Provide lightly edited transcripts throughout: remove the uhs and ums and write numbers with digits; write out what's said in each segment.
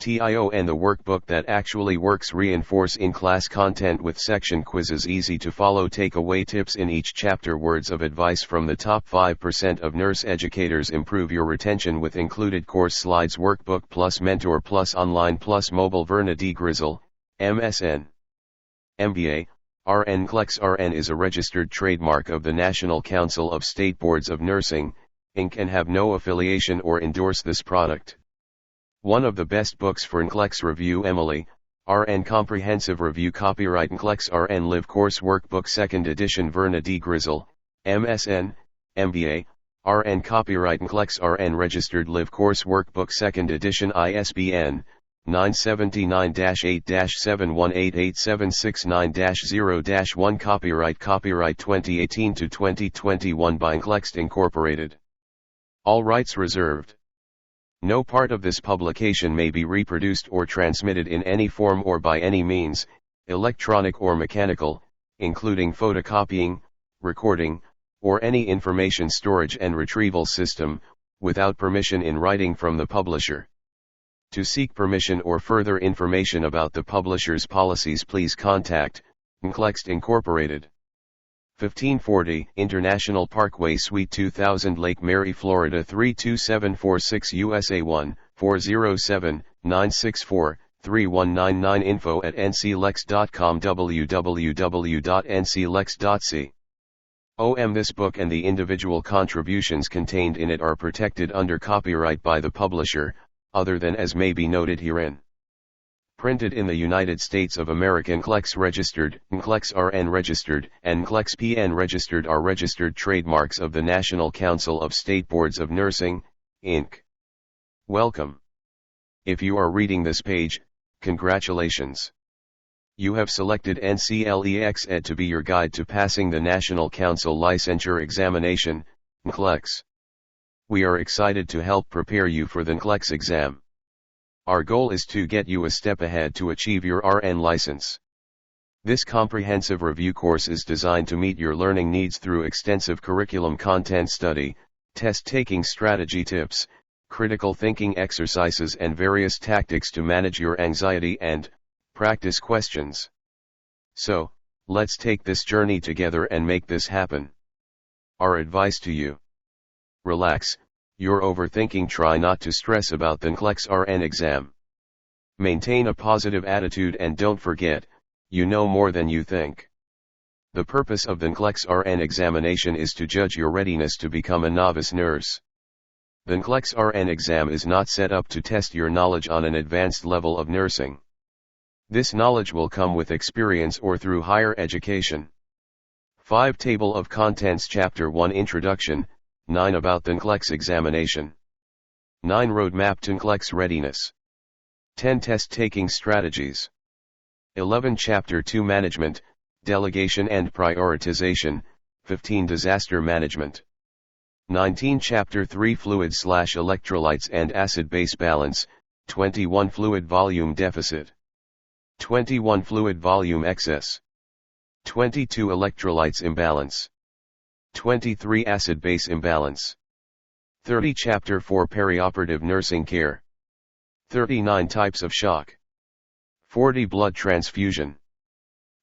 and the workbook that actually works. Reinforce in-class content with section quizzes, easy to follow takeaway tips in each chapter, words of advice from the top 5% of nurse educators. Improve your retention with included course slides, workbook plus mentor plus online plus mobile. Verna D. Grizzle, MSN, MBA, RN. Nclex-Rn is a registered trademark of the National Council of State Boards of Nursing, Inc. and have no affiliation or endorse this product. One of the best books for Nclex review. Emily, RN Comprehensive Review. Copyright Nclex-Rn Live Course Workbook 2nd edition. Verna D. Grizzle, MSN, MBA, RN. Copyright Nclex-Rn Registered Live Course Workbook 2nd edition. ISBN 979-8-7188769-0-1. Copyright 2018 to 2021 by Nclex Incorporated. All rights reserved. No part of this publication may be reproduced or transmitted in any form or by any means, electronic or mechanical, including photocopying, recording, or any information storage and retrieval system, without permission in writing from the publisher. To seek permission or further information about the publisher's policies, please contact Nclex Incorporated. 1540 International Parkway, Suite 2000, Lake Mary, Florida 32746, USA 1-407-964-3199. info@nclex.com. www.nclex.com. This book and the individual contributions contained in it are protected under copyright by the publisher, other than as may be noted herein. Printed in the United States of America. Nclex registered, Nclex-Rn registered, and Nclex-Pn registered are registered trademarks of the National Council of State Boards of Nursing, Inc. Welcome. If you are reading this page, congratulations. You have selected Nclex-Ed to be your guide to passing the National Council Licensure Examination, Nclex. We are excited to help prepare you for the Nclex exam. Our goal is to get you a step ahead to achieve your RN license. This comprehensive review course is designed to meet your learning needs through extensive curriculum content, study, test-taking strategy tips, critical thinking exercises, and various tactics to manage your anxiety and practice questions. So, let's take this journey together and make this happen. Our advice to you: relax. You're overthinking. Try not to stress about the Nclex-Rn exam. Maintain a positive attitude and don't forget, you know more than you think. The purpose of the Nclex-Rn examination is to judge your readiness to become a novice nurse. The Nclex-Rn exam is not set up to test your knowledge on an advanced level of nursing. This knowledge will come with experience or through higher education. 5 Table of Contents. Chapter 1 Introduction. 9 About the Nclex examination. 9 Roadmap to Nclex readiness. 10 Test-taking strategies. 11 Chapter 2 Management, Delegation and Prioritization. 15 Disaster management. 19 Chapter 3 Fluid/electrolytes and acid-base balance. 21 Fluid volume deficit. 21 Fluid volume excess. 22 Electrolytes imbalance. 23 Acid-base imbalance. 30 Chapter 4 Perioperative nursing care. 39 Types of shock. 40 Blood transfusion.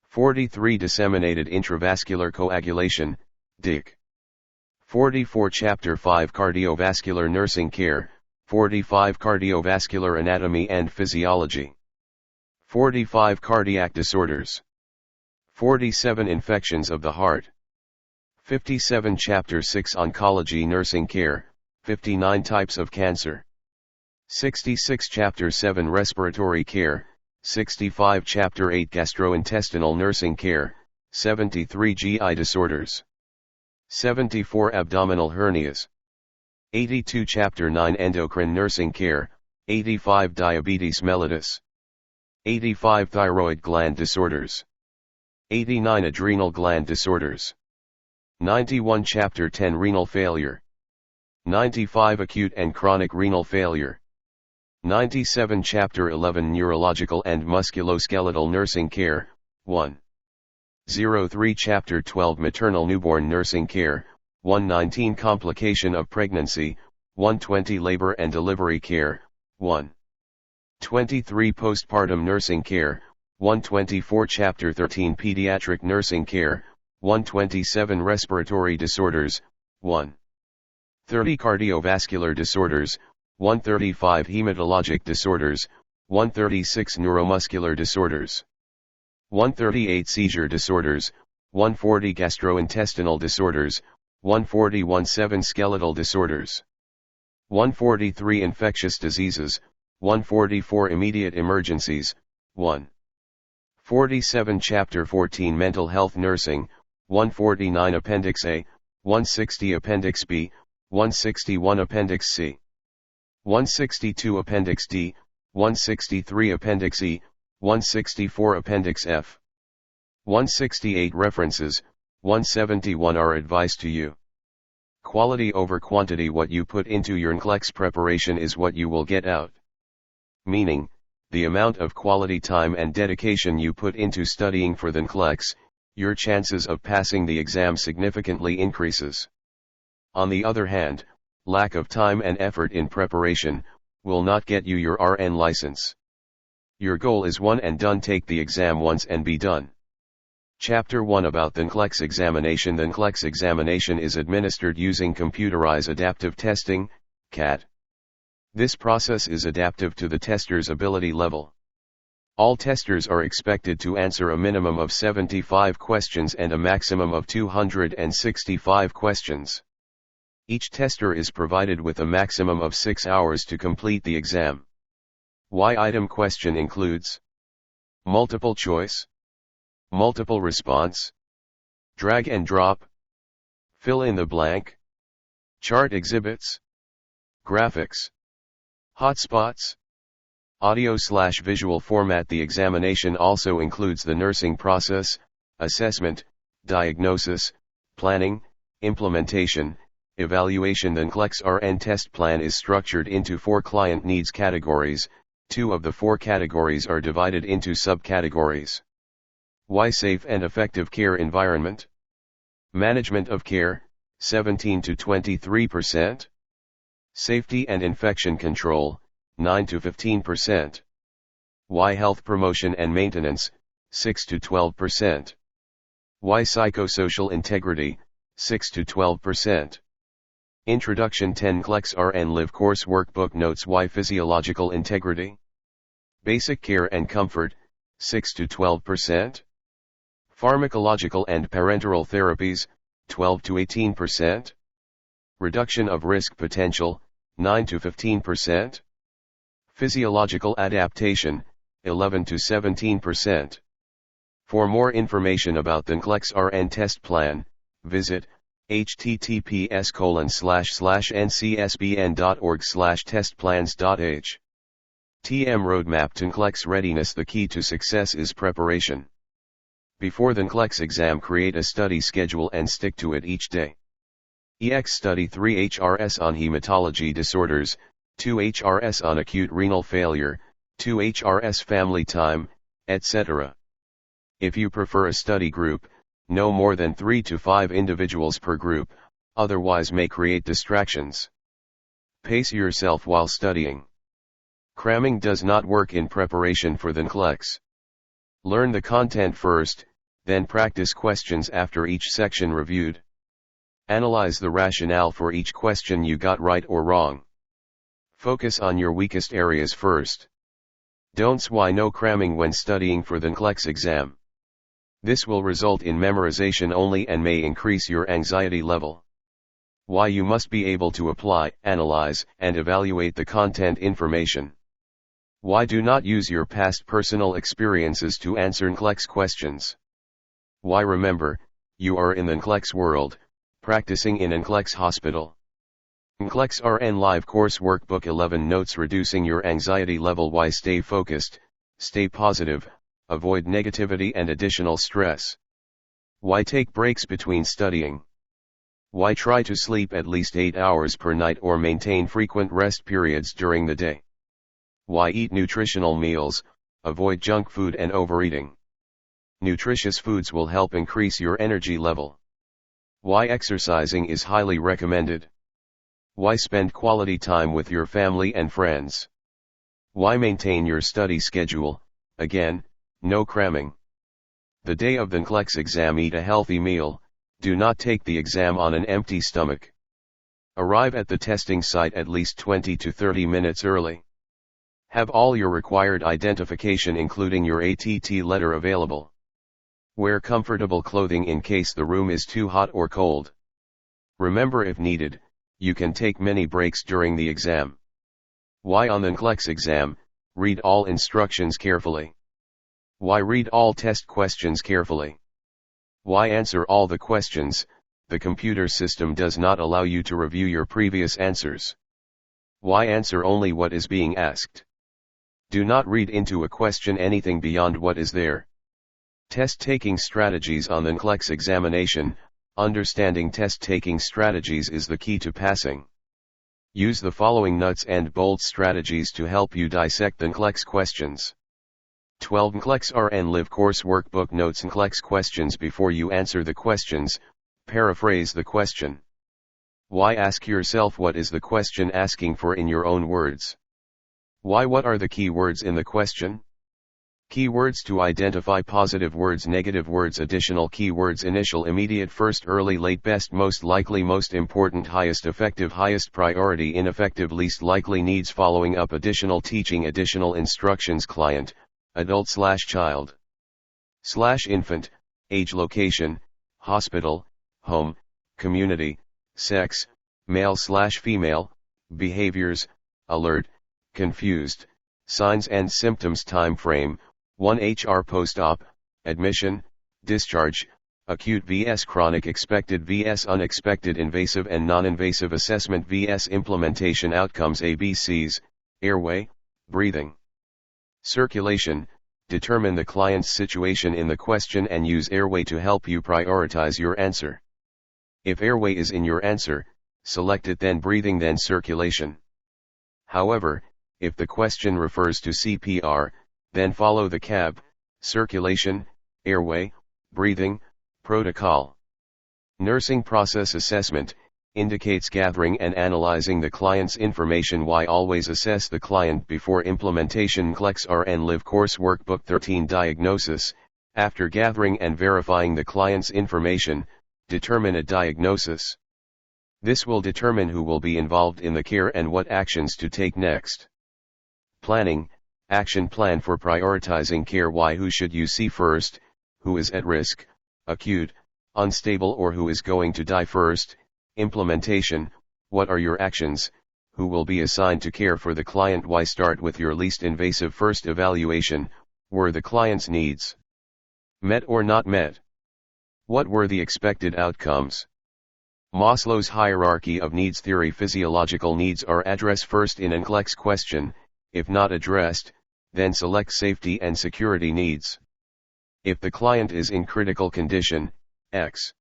43 Disseminated intravascular coagulation, DIC. 44 Chapter 5 Cardiovascular nursing care. 45 Cardiovascular anatomy and physiology. 45 Cardiac disorders. 47 Infections of the heart. 57 Chapter 6 Oncology nursing care, 59 Types of cancer. 66 Chapter 7 Respiratory care, 65 Chapter 8 Gastrointestinal nursing care, 73 GI disorders. 74 Abdominal hernias. 82 Chapter 9 Endocrine nursing care, 85 Diabetes mellitus. 85 Thyroid gland disorders. 89 Adrenal gland disorders. 91 Chapter 10 Renal failure. 95 Acute and chronic renal failure. 97 Chapter 11 Neurological and musculoskeletal nursing care, 103 Chapter 12 Maternal newborn nursing care, 119 Complication of pregnancy, 120 Labor and delivery care, 23 Postpartum Nursing Care, 124 Chapter 13 Pediatric Nursing Care, 127 Respiratory Disorders, 130 Cardiovascular Disorders, 135 Hematologic Disorders, 136 Neuromuscular Disorders, 138 Seizure Disorders, 140 Gastrointestinal Disorders, 141 Skeletal Disorders, 143 Infectious Diseases, 144 Immediate Emergencies, 147 Chapter 14 Mental Health Nursing, 149 Appendix A, 160 Appendix B, 161 Appendix C, 162 Appendix D, 163 Appendix E, 164 Appendix F, 168 References, 171 Our advice to you. Quality over quantity. What you put into your Nclex preparation is what you will get out. Meaning, the amount of quality time and dedication you put into studying for the Nclex, your chances of passing the exam significantly increases. On the other hand, lack of time and effort in preparation will not get you your RN license. Your goal is one and done. Take the exam once and be done. Chapter 1 About the Nclex examination. The Nclex examination is administered using computerized adaptive testing, CAT. This process is adaptive to the tester's ability level. All testers are expected to answer a minimum of 75 questions and a maximum of 265 questions. Each tester is provided with a maximum of 6 hours to complete the exam. Item question includes multiple choice, multiple response, drag and drop, fill in the blank, chart exhibits, graphics, hotspots, audio/visual format. The examination also includes the nursing process, assessment, diagnosis, planning, implementation, evaluation. The Nclex-Rn test plan is structured into 4 client needs categories. 2 of the 4 categories are divided into subcategories. Safe and effective care environment. Management of care, 17 to 23%. Safety and infection control, 9 to 15%. Health promotion and maintenance, 6 to 12%. Psychosocial integrity, 6 to 12%. Introduction 10 Nclex-Rn Live Course Workbook Notes. Physiological integrity. Basic care and comfort, 6 to 12%. Pharmacological and parenteral therapies, 12 to 18%. Reduction of risk potential, 9 to 15%. Physiological adaptation, 11 to 17%. For more information about the Nclex-Rn test plan, visit https://ncsbn.org/testplans.h. TM Roadmap to Nclex Readiness. The key to success is preparation. Before the Nclex exam, create a study schedule and stick to it each day. Study 3 HRS on hematology disorders, 2 HRS on acute renal failure, 2 HRS family time, etc. If you prefer a study group, no more than 3 to 5 individuals per group, otherwise may create distractions. Pace yourself while studying. Cramming does not work in preparation for the Nclex. Learn the content first, then practice questions after each section reviewed. Analyze the rationale for each question you got right or wrong. Focus on your weakest areas first. Don'ts. Why no cramming when studying for the Nclex exam? This will result in memorization only and may increase your anxiety level. Why you must be able to apply, analyze, and evaluate the content information. Why do not use your past personal experiences to answer Nclex questions. Why remember, you are in the Nclex world, practicing in Nclex hospital. Nclex-Rn Live Course Workbook 11 Notes. Reducing your anxiety level. Why stay focused, stay positive, avoid negativity and additional stress. Why take breaks between studying. Why try to sleep at least 8 hours per night or maintain frequent rest periods during the day. Why eat nutritional meals, avoid junk food and overeating. Nutritious foods will help increase your energy level. Why exercising is highly recommended. Why spend quality time with your family and friends. Why maintain your study schedule? Again, no cramming. The day of the Nclex exam, eat a healthy meal. Do not take the exam on an empty stomach. Arrive at the testing site at least 20 to 30 minutes early. Have all your required identification including your ATT letter available. Wear comfortable clothing in case the room is too hot or cold. Remember, if needed, you can take many breaks during the exam. Why on the Nclex exam, read all instructions carefully. Why read all test questions carefully. Why answer all the questions? The computer system does not allow you to review your previous answers. Why answer only what is being asked? Do not read into a question anything beyond what is there. Test-taking strategies on the Nclex examination. Understanding test-taking strategies is the key to passing. Use the following nuts and bolts strategies to help you dissect the Nclex questions. 12 Nclex-Rn Live Course Workbook Notes. Nclex questions. Before you answer the questions, paraphrase the question. Why? Ask yourself, what is the question asking for in your own words? Why? What are the key words in the question? Keywords to identify positive words, negative words, additional keywords, initial, immediate, first, early, late, best, most likely, most important, highest, effective, highest priority, ineffective, least likely, needs, following up, additional teaching, additional instructions, client, adult/child /infant, age, location, hospital, home, community, sex, male/female, behaviors, alert, confused, signs and symptoms, time frame, 1 HR, post-op, admission, discharge, acute vs chronic, expected vs unexpected, invasive and non-invasive assessment vs implementation, outcomes, ABCs, airway, breathing, circulation. Determine the client's situation in the question and use airway to help you prioritize your answer. If airway is in your answer, select it, then breathing, then circulation. However, if the question refers to CPR, then follow the CAB, circulation, airway, breathing, protocol. Nursing process assessment indicates gathering and analyzing the client's information. Why? Always assess the client before implementation. Nclex-Rn Live Course Workbook 13 Diagnosis. After gathering and verifying the client's information, determine a diagnosis. This will determine who will be involved in the care and what actions to take next. Planning, action plan for prioritizing care. Why? Who should you see first? Who is at risk, acute, unstable, or who is going to die first? Implementation, what are your actions? Who will be assigned to care for the client? Why? Start with your least invasive first. Evaluation, were the client's needs met or not met? What were the expected outcomes? Maslow's hierarchy of needs theory. Physiological needs are addressed first in an Nclex question. If not addressed, then select safety and security needs. If the client is in critical condition, X.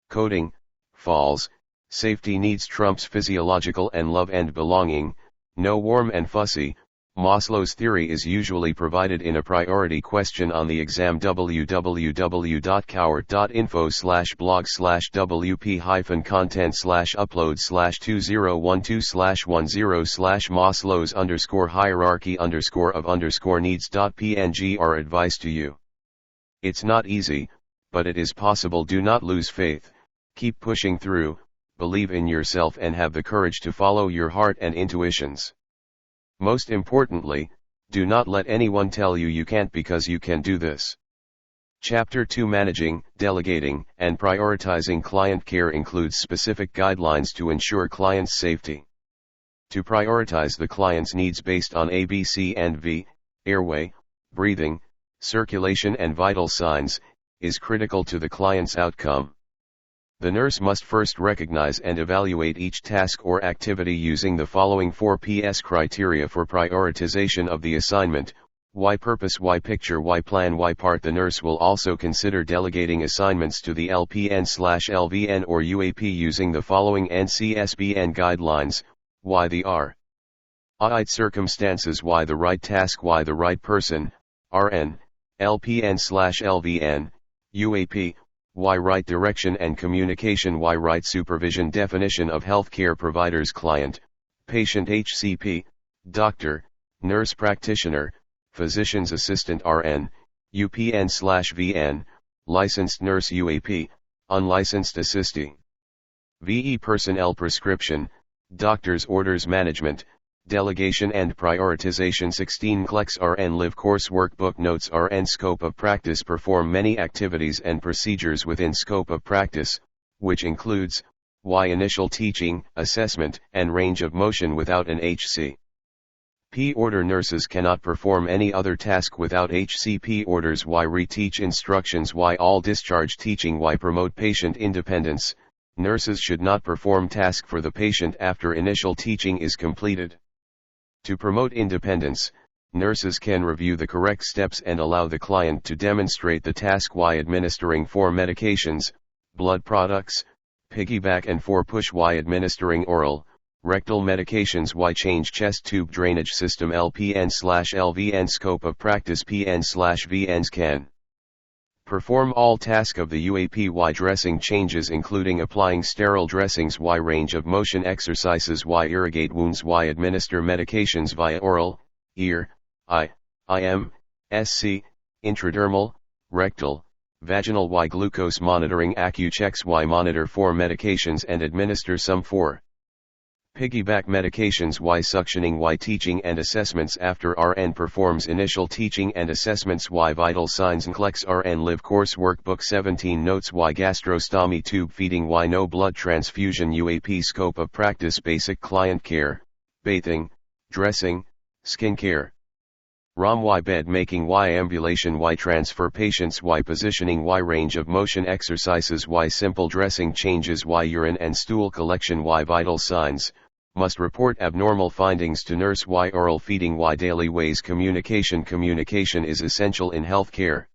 Coding, falls, safety needs trumps physiological and love and belonging, no warm and fussy. Maslow's theory is usually provided in a priority question on the exam. www.cowart.info/blog/wp-content/upload/2012/10/Maslow's_hierarchy_of_needs.png. Our advice to you. It's not easy, but it is possible. Do not lose faith, keep pushing through, believe in yourself and have the courage to follow your heart and intuitions. Most importantly, do not let anyone tell you you can't, because you can do this. Chapter 2 Managing, Delegating, and Prioritizing Client Care includes specific guidelines to ensure client's safety. To prioritize the client's needs based on A, B, C, and V, airway, breathing, circulation and vital signs, is critical to the client's outcome. The nurse must first recognize and evaluate each task or activity using the following 4 Ps criteria for prioritization of the assignment: why purpose, why picture, why plan, why part. The nurse will also consider delegating assignments to the LPN/LVN or UAP using the following NCSBN guidelines: why the right circumstances, why the right task, why the right person, RN, LPN/LVN, UAP, why right direction and communication, why right supervision. Definition of healthcare providers: client, patient, HCP, doctor, Nurse Practitioner, Physician's Assistant RN, UPN/VN, Licensed Nurse UAP, Unlicensed Assisting. VE Personnel Prescription, Doctor's Orders Management, Delegation and Prioritization. 16 Nclex-Rn Live Course Workbook Notes. RN Scope of Practice. Perform many activities and procedures within scope of practice, which includes Y initial teaching, assessment, and range of motion without an HC. P. Order. Nurses cannot perform any other task without HCP orders. Y. Reteach instructions. Y. All discharge teaching. Y. Promote patient independence. Nurses should not perform task for the patient after initial teaching is completed. To promote independence, nurses can review the correct steps and allow the client to demonstrate the task. Y. Administering 4 medications, blood products, piggyback and 4 push. Y. Administering oral, rectal medications. Y. Change chest tube drainage system. LPN/LVN Scope of Practice. PN/VNs can perform all tasks of the UAP. Y. Dressing changes including applying sterile dressings. Y. Range of motion exercises. Y. Irrigate wounds. Y. Administer medications via oral, ear, eye, IM, SC, intradermal, rectal, vaginal. Y. Glucose monitoring. AccuChecks. Y. Monitor 4 medications and administer some 4 piggyback medications. Y. Suctioning. Y. Teaching and assessments after RN performs initial teaching and assessments. Y. Vital signs. Nclex-Rn Live Course Workbook. 17 Notes. Y. Gastrostomy tube feeding. Y. No blood transfusion. UAP Scope of Practice. Basic client care, bathing, dressing, skin care. ROM. Y. Bed making. Y. Ambulation. Y. Transfer patients. Y. Positioning. Y. Range of motion exercises. Y. Simple dressing changes. Y. Urine and stool collection. Y. Vital signs. Must report abnormal findings to nurse. Y. Oral feeding. Y. Daily ways. Communication. Communication is essential in healthcare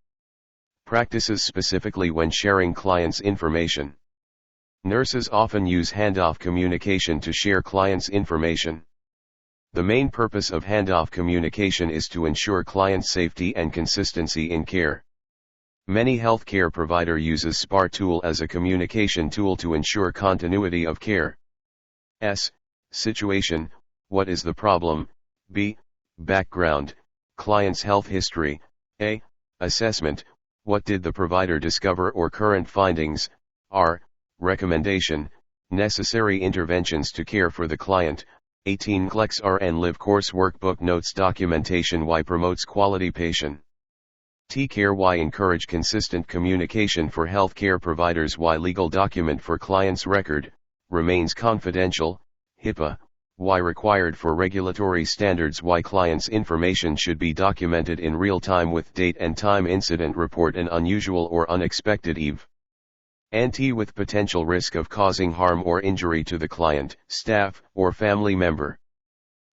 practices, specifically when sharing clients' information. Nurses often use handoff communication to share clients' information. The main purpose of handoff communication is to ensure client safety and consistency in care. Many healthcare provider uses SPAR tool as a communication tool to ensure continuity of care. S. Situation, what is the problem? B. Background, client's health history. A. Assessment, what did the provider discover or current findings? R. Recommendation, necessary interventions to care for the client. 18 Nclex-Rn Live Course Workbook Notes. Documentation. Y. Promotes quality patient care. Y. Encourage consistent communication for healthcare providers. Y. Legal document for client's record, remains confidential, HIPAA. Y. Required for regulatory standards. Y. Client's information should be documented in real time with date and time. Incident report an unusual or unexpected event with potential risk of causing harm or injury to the client, staff, or family member.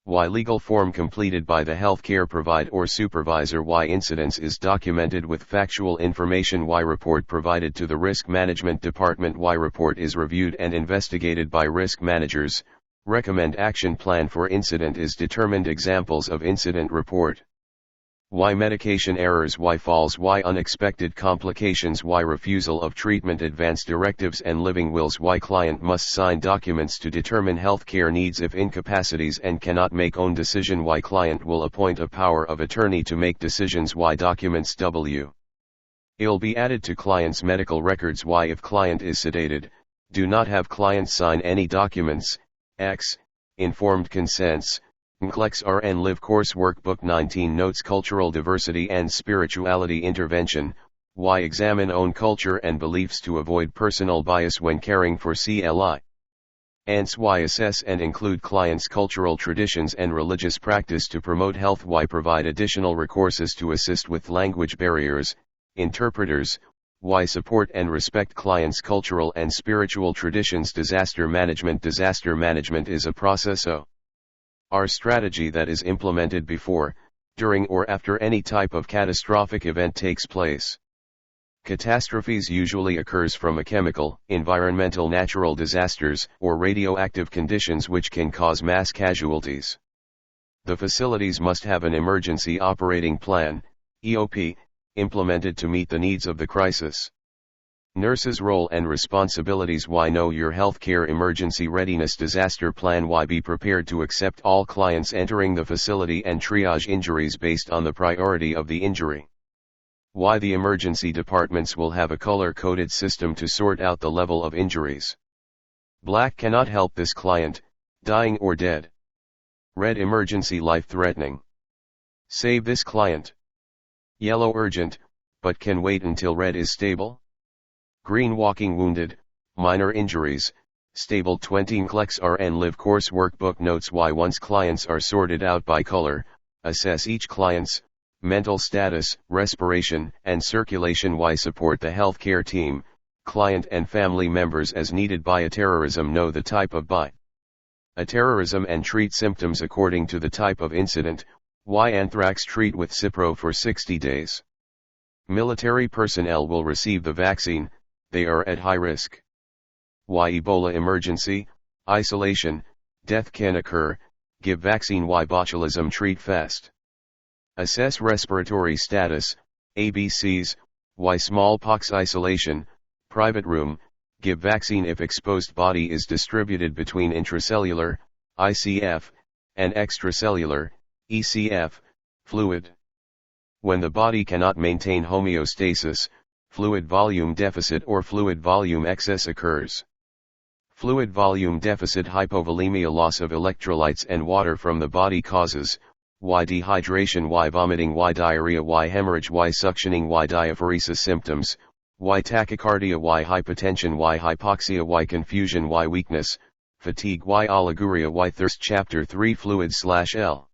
Y. Legal form completed by the healthcare provider or supervisor. Y. Incidents is documented with factual information. Y. Report provided to the Risk Management Department. Y. Report is reviewed and investigated by risk managers. Recommend action plan for incident is determined. Examples of incident report. Y. Medication errors. Y. Falls. Y. Unexpected complications. Y. Refusal of treatment. Advance directives and living wills. Y. Client must sign documents to determine healthcare needs if incapacities and cannot make own decision. Y. Client will appoint a power of attorney to make decisions. Y. Documents. W. It'll be added to client's medical records. Y. If client is sedated, do not have client sign any documents. X. Informed consents. Nclex-Rn Live Course Workbook. 19 Notes. Cultural diversity and spirituality intervention. Y. Examine own culture and beliefs to avoid personal bias when caring for CLI. Ants. Y. Assess and include clients' cultural traditions and religious practice to promote health. Y. Provide additional recourses to assist with language barriers, interpreters. Y. Support and respect clients' cultural and spiritual traditions. Disaster management. Disaster management is a process of our strategy that is implemented before, during or after any type of catastrophic event takes place. Catastrophes usually occurs from a chemical, environmental, natural disasters, or radioactive conditions which can cause mass casualties. The facilities must have an emergency operating plan, EOP, implemented to meet the needs of the crisis. Nurses' role and responsibilities. Y know your healthcare emergency readiness disaster plan. Y be prepared to accept all clients entering the facility and triage injuries based on the priority of the injury. Y the emergency departments will have a color-coded system to sort out the level of injuries. Black cannot help this client, dying or dead. Red emergency life-threatening. Save this client. Yellow urgent, but can wait until red is stable. Green walking wounded, minor injuries, stable. 20 Nclex-Rn Live Course Workbook Notes. Y once clients are sorted out by color, assess each client's mental status, respiration, and circulation. Y support the healthcare team, client and family members as needed. By a terrorism. Know the type of by a terrorism and treat symptoms according to the type of incident. Y anthrax treat with Cipro for 60 days. Military personnel will receive the vaccine, they are at high risk. Y Ebola emergency, isolation, death can occur, give vaccine. Y botulism treat fast. Assess respiratory status, ABCs. Y smallpox isolation, private room, give vaccine if exposed body is distributed between intracellular, ICF, and extracellular, ECF, fluid. When the body cannot maintain homeostasis, fluid volume deficit or fluid volume excess occurs. Fluid volume deficit. Hypovolemia. Loss of electrolytes and water from the body causes Y dehydration. Y vomiting. Y diarrhea. Y hemorrhage. Y suctioning. Y diaphoresis. Symptoms Y tachycardia. Y hypotension. Y hypoxia. Y confusion. Y weakness, fatigue. Y oliguria. Y thirst. Chapter 3 Fluid/L.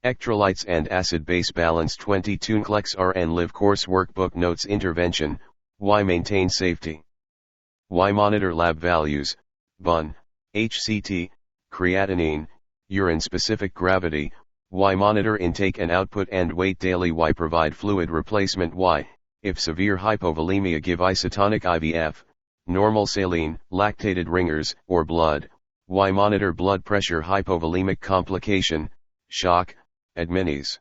Electrolytes and acid-base balance. 22 Nclex-Rn Live Course Workbook Notes. Intervention. Y maintain safety. Y monitor lab values, BUN, HCT, creatinine, urine-specific gravity. Y monitor intake and output and weight daily. Y provide fluid replacement. Y, if severe hypovolemia, give isotonic IVF, normal saline, lactated ringers, or blood. Y monitor blood pressure. Hypovolemic complication, shock, adminis.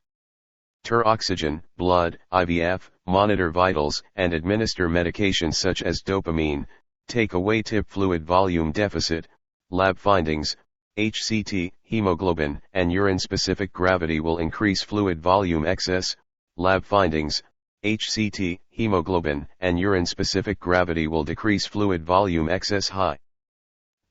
Oxygen, blood, IVF, monitor vitals, and administer medications such as dopamine. Take away tip. Fluid volume deficit, lab findings, HCT, hemoglobin, and urine-specific gravity will increase fluid volume excess. Lab findings, HCT, hemoglobin, and urine-specific gravity will decrease fluid volume excess. High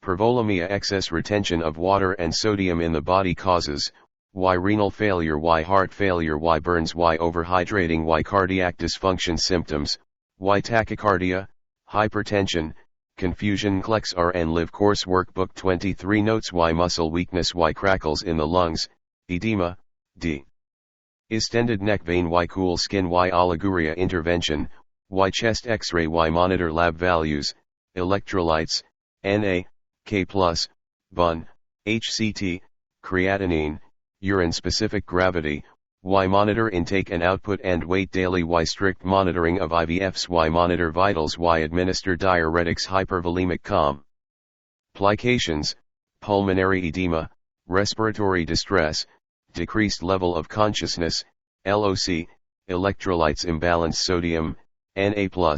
hypervolemia. Excess retention of water and sodium in the body causes Y renal failure. Y heart failure. Y burns. Y overhydrating. Y cardiac dysfunction. Symptoms Y tachycardia, hypertension, confusion. Nclex-Rn Live Course Workbook 23 Notes. Y muscle weakness. Y crackles in the lungs, edema, D. Distended neck vein. Y cool skin. Y oliguria. Intervention. Y chest x-ray. Y monitor lab values, electrolytes, Na, K+, BUN, HCT, creatinine, urine-specific gravity. Y monitor intake and output and weight daily. Y strict monitoring of IVFs. Y monitor vitals. Y administer diuretics. Hypervolemic complications, pulmonary edema, respiratory distress, decreased level of consciousness, LOC, electrolytes imbalance. Sodium, Na+,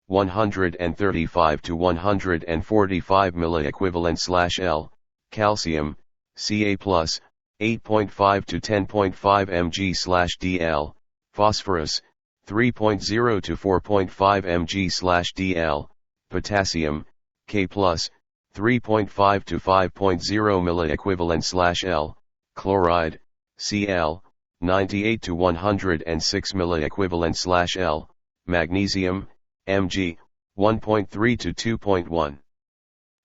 135 to 145 milliequivalent/L, calcium, Ca+, 8.5 to 10.5 mg/dl, phosphorus, 3.0 to 4.5 mg/dl, potassium, K+, 3.5 to 5.0 milliequivalent/L, chloride, Cl, 98 to 106 milliequivalent/L, magnesium, Mg, 1.3 to 2.1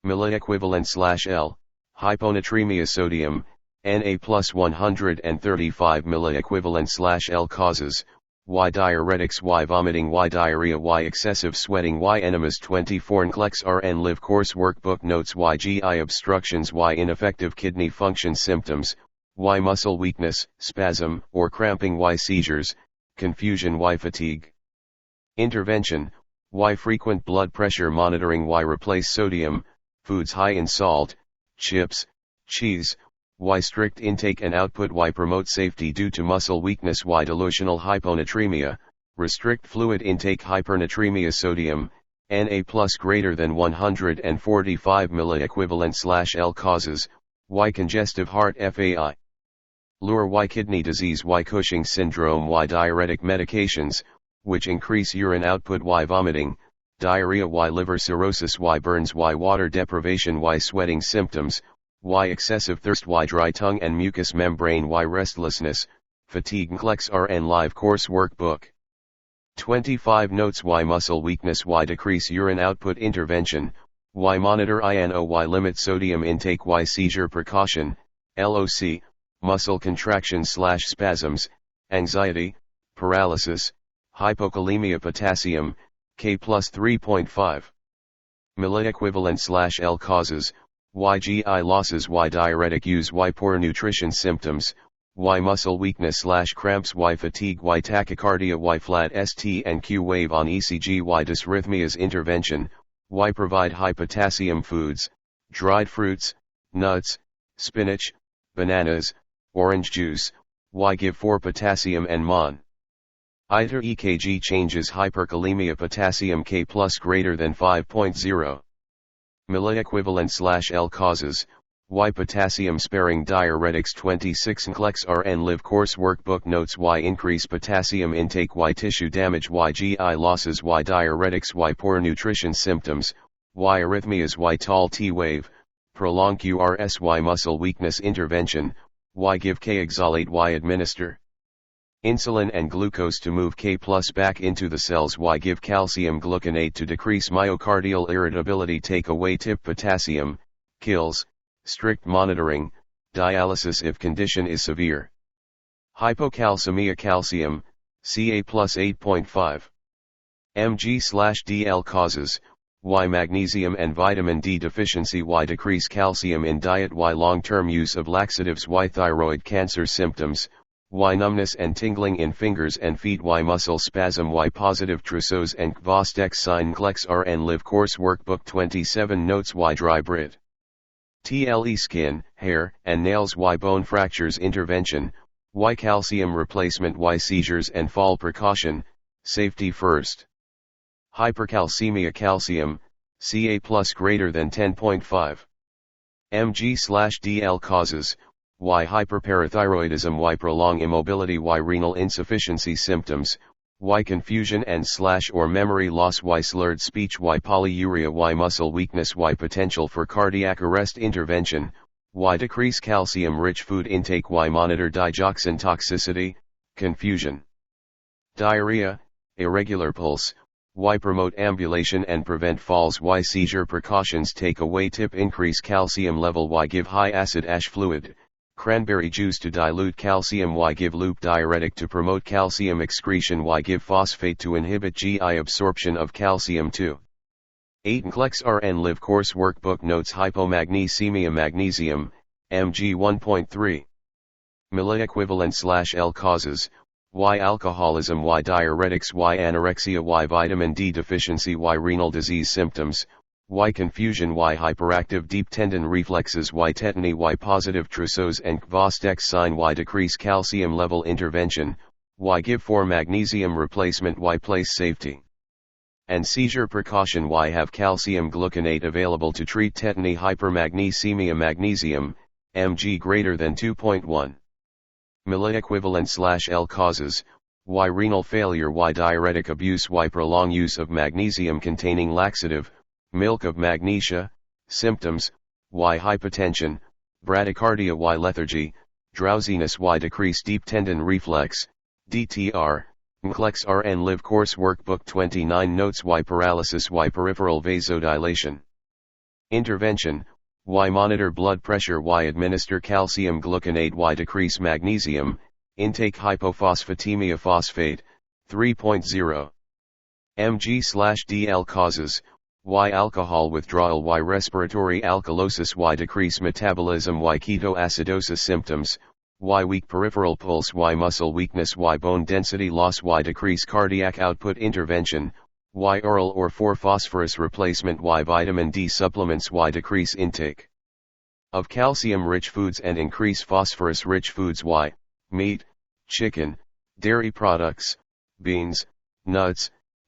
milliequivalent/L, hyponatremia. Sodium, Na plus 135 milliequivalent/L. Causes, Y diuretics. Y vomiting. Y diarrhea. Y excessive sweating. Y enemas. 24 Nclex-Rn Live Course Workbook Notes. Y GI obstructions. Y ineffective kidney function. Symptoms, Y muscle weakness, spasm, or cramping. Y seizures, confusion. Y fatigue. Intervention, Y frequent blood pressure monitoring. Y replace sodium, foods high in salt, chips, cheese. Y strict intake and output. Y promote safety due to muscle weakness. Y delusional hyponatremia, restrict fluid intake. Hypernatremia. Sodium, Na plus greater than 145 milliequivalent/L causes, Y congestive heart FAI. Lure Y kidney disease Y Cushing's syndrome Y diuretic medications, which increase urine output Y vomiting, diarrhea Y liver cirrhosis Y burns Y water deprivation Y sweating symptoms, Y excessive thirst Y dry tongue and mucous membrane Y restlessness, fatigue Nclex-Rn live course workbook. 25 notes Y muscle weakness Y decrease urine output intervention, Y monitor INO Y limit sodium intake Y seizure precaution, LOC, muscle contraction/spasms, anxiety, paralysis, hypokalemia potassium, K plus 3.5. Milliequivalent/L causes, Y GI losses Y diuretic use Y poor nutrition symptoms, Y muscle weakness/cramps Y fatigue Y tachycardia Y flat ST and Q wave on ECG Y dysrhythmias intervention, Y provide high potassium foods, dried fruits, nuts, spinach, bananas, orange juice, Y give 4 potassium and Mon. ITER EKG changes hyperkalemia potassium K plus greater than 5.0. Milliequivalent/L causes, Y potassium sparing diuretics 26 Nclex-Rn live course workbook notes Y increase potassium intake Y tissue damage Y GI losses Y diuretics Y poor nutrition symptoms, Y arrhythmias Y tall T wave, prolong QRS Y muscle weakness intervention, Y give K exolate Y administer insulin and glucose to move K plus back into the cells Y give calcium gluconate to decrease myocardial irritability take away tip potassium, kills, strict monitoring, dialysis if condition is severe. Hypocalcemia calcium, Ca plus 8.5 mg/dl causes, Y magnesium and vitamin D deficiency Y decrease calcium in diet Y long-term use of laxatives Y thyroid cancer symptoms, Y numbness and tingling in fingers and feet Y muscle spasm Y positive trousseaux and Kvostex sign Nclex-Rn live course workbook 27 notes Y dry brit. TLE skin, hair, and nails Y bone fractures intervention, Y calcium replacement Y seizures and fall precaution, safety first. Hypercalcemia calcium, Ca plus greater than 10.5 mg/dl causes, Y hyperparathyroidism Y prolong immobility Y renal insufficiency symptoms, Y confusion and/or memory loss Y slurred speech Y polyuria Y muscle weakness Y potential for cardiac arrest intervention, Y decrease calcium-rich food intake Y monitor digoxin toxicity, confusion. Diarrhea, irregular pulse, Y promote ambulation and prevent falls Y seizure precautions take away tip increase calcium level Y give high acid ash fluid, cranberry juice to dilute calcium Y give loop diuretic to promote calcium excretion Y give phosphate to inhibit GI absorption of calcium 2. 8 Nclex-Rn live course workbook notes hypomagnesemia magnesium, Mg 1.3. Milliequivalent/L causes, Y alcoholism Y diuretics Y anorexia Y vitamin D deficiency Y renal disease symptoms, Y confusion Y hyperactive deep tendon reflexes Y tetany Y positive trousseaux and Kvostex sign Y decrease calcium level intervention, Y give 4 magnesium replacement Y place safety and seizure precaution Y have calcium gluconate available to treat tetany hypermagnesemia magnesium, Mg greater than 2.1. Milliequivalent/L causes, Y renal failure Y diuretic abuse Y prolonged use of magnesium containing laxative, milk of magnesia, symptoms, Y hypotension, bradycardia Y lethargy, drowsiness Y decrease deep tendon reflex, DTR, Nclex-Rn live course workbook 29 notes Y paralysis Y peripheral vasodilation. Intervention, Y monitor blood pressure Y administer calcium gluconate Y decrease magnesium, intake hypophosphatemia phosphate, 3.0 mg/dl causes, Y alcohol withdrawal Y respiratory alkalosis Y decrease metabolism Y ketoacidosis symptoms, Y weak peripheral pulse Y muscle weakness Y bone density loss Y decrease cardiac output intervention, Y oral or 4-phosphorus replacement Y vitamin D supplements Y decrease intake of calcium-rich foods and increase phosphorus-rich foods Y, meat, chicken, dairy products, beans, nuts,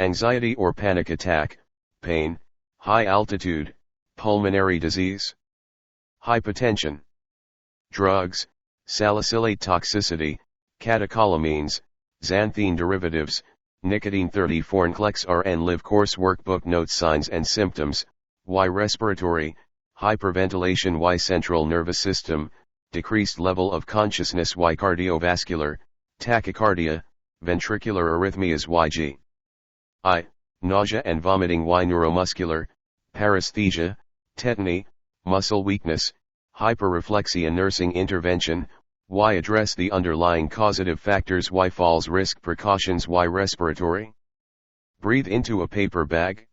anxiety or panic attack, pain, high altitude, pulmonary disease, hypotension, drugs, salicylate toxicity, catecholamines, xanthine derivatives, nicotine 34 Nclex-Rn live course workbook notes signs and symptoms, Y respiratory, hyperventilation Y central nervous system, decreased level of consciousness Y cardiovascular, tachycardia, ventricular arrhythmias YG. I, nausea and vomiting Y neuromuscular, paresthesia, tetany, muscle weakness, hyperreflexia nursing intervention, Y address the underlying causative factors Y falls risk precautions Y respiratory. Breathe into a paper bag.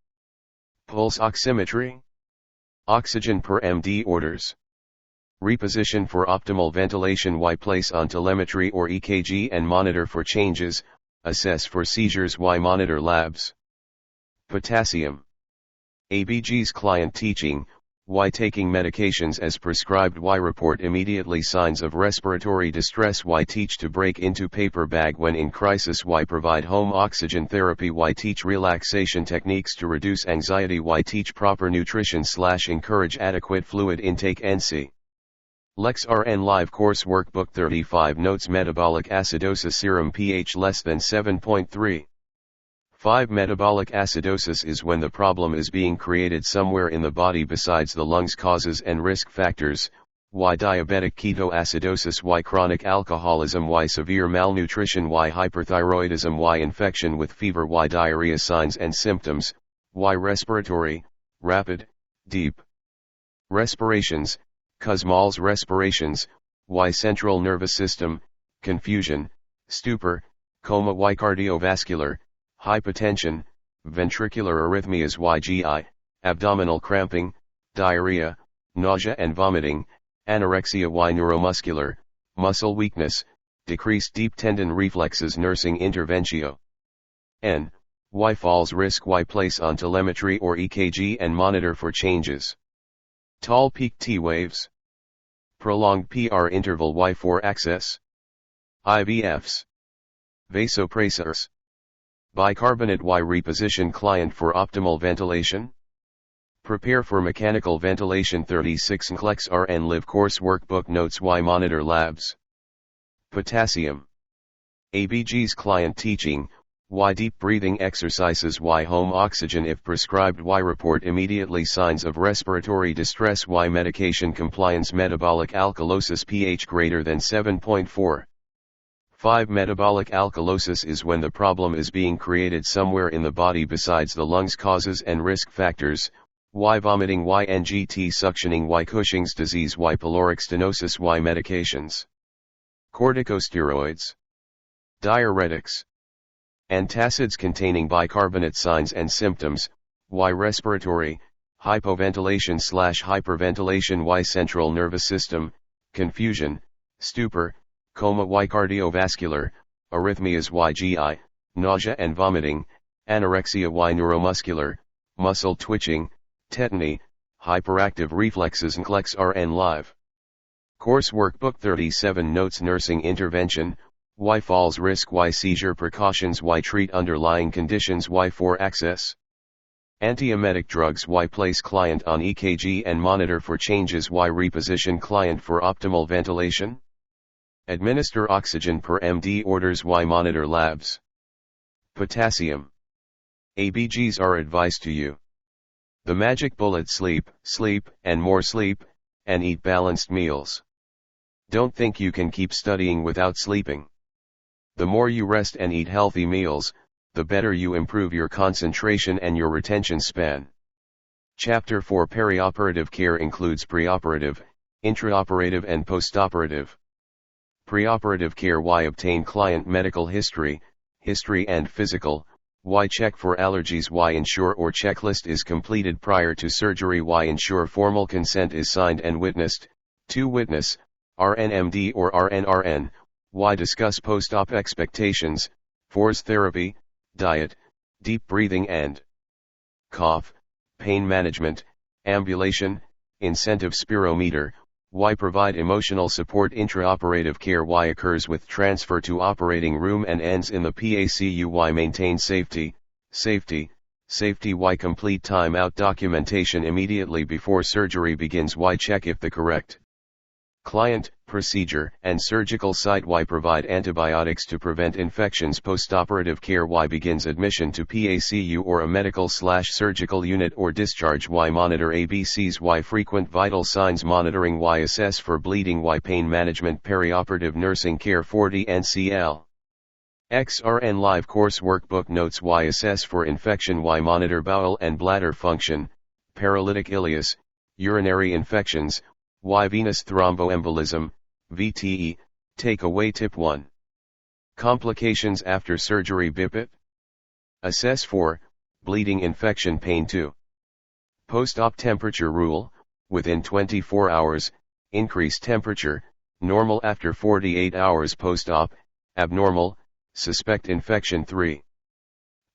Pulse oximetry. Oxygen per MD orders. Reposition for optimal ventilation Y place on telemetry or EKG and monitor for changes, assess for seizures Y monitor labs. Potassium. ABG's client teaching, Y taking medications as prescribed Y report immediately signs of respiratory distress Y teach to break into paper bag when in crisis Y provide home oxygen therapy Y teach relaxation techniques to reduce anxiety Y teach proper nutrition / encourage adequate fluid intake NC. Nclex-Rn live course workbook 35 notes metabolic acidosis serum pH less than 7.3. 5 Metabolic acidosis is when the problem is being created somewhere in the body besides the lungs causes and risk factors, Y diabetic ketoacidosis Y chronic alcoholism Y severe malnutrition Y hyperthyroidism Y infection with fever Y diarrhea signs and symptoms, Y respiratory, rapid, deep respirations, Kussmaul's respirations, Y central nervous system, confusion, stupor, coma Y cardiovascular, hypotension, ventricular arrhythmias YGI, abdominal cramping, diarrhea, nausea and vomiting, anorexia Y neuromuscular, muscle weakness, decreased deep tendon reflexes nursing interventio. N. Y falls risk Y place on telemetry or EKG and monitor for changes. Tall peak T waves. Prolonged PR interval Y4 access. IVFs. Vasopressors. Bicarbonate Y reposition client for optimal ventilation. Prepare for mechanical ventilation 36 Nclex-Rn live course workbook notes Y monitor labs. Potassium. ABG's client teaching, Y deep breathing exercises Y home oxygen if prescribed Y report immediately signs of respiratory distress Y medication compliance metabolic alkalosis pH greater than 7.4. 5 Metabolic alkalosis is when the problem is being created somewhere in the body besides the lungs causes and risk factors, Y vomiting Y NGT suctioning Y Cushing's disease Y pyloric stenosis Y medications. Corticosteroids. Diuretics. Antacids containing bicarbonate signs and symptoms, Y respiratory, hypoventilation / hyperventilation Y central nervous system, confusion, stupor, coma Y cardiovascular, arrhythmias YGI, nausea and vomiting, anorexia Y neuromuscular, muscle twitching, tetany, hyperactive reflexes Nclex-Rn live. Course workbook 37 notes nursing intervention, Y falls risk Y seizure precautions Y treat underlying conditions Y4 access. Antiemetic drugs Y place client on EKG and monitor for changes Y reposition client for optimal ventilation. Administer oxygen per MD orders Y monitor labs. Potassium. ABGs are advice to you. The magic bullet sleep, sleep, and more sleep, and eat balanced meals. Don't think you can keep studying without sleeping. The more you rest and eat healthy meals, the better you improve your concentration and your retention span. Chapter 4 Perioperative care includes preoperative, intraoperative and postoperative. Preoperative care Y obtain client medical history and physical, Y check for allergies Y ensure or checklist is completed prior to surgery Y ensure formal consent is signed and witnessed, 2 witness, RNMD or RNRN, Y discuss post-op expectations, FORS therapy, diet, deep breathing and cough, pain management, ambulation, incentive spirometer, Y provide emotional support intraoperative care Y occurs with transfer to operating room and ends in the PACU Y maintain safety, Safety, Safety. Y complete timeout documentation immediately before surgery begins. Y check if the correct client, procedure, and surgical site. Y provide antibiotics to prevent infections. Postoperative care. Y begins admission to PACU or a medical/surgical unit or discharge. Y monitor ABCs. Y frequent vital signs monitoring. Y assess for bleeding. Y pain management. Perioperative nursing care. 40 Nclex-Rn live course workbook notes. Y assess for infection. Y monitor bowel and bladder function, paralytic ileus, urinary infections. Y venous thromboembolism, VTE. Takeaway tip 1. Complications after surgery. BIPIT. Assess for bleeding, infection, pain. 2. Post-op temperature rule, within 24 hours, increase temperature, normal after 48 hours. Post-op, abnormal, suspect infection. 3.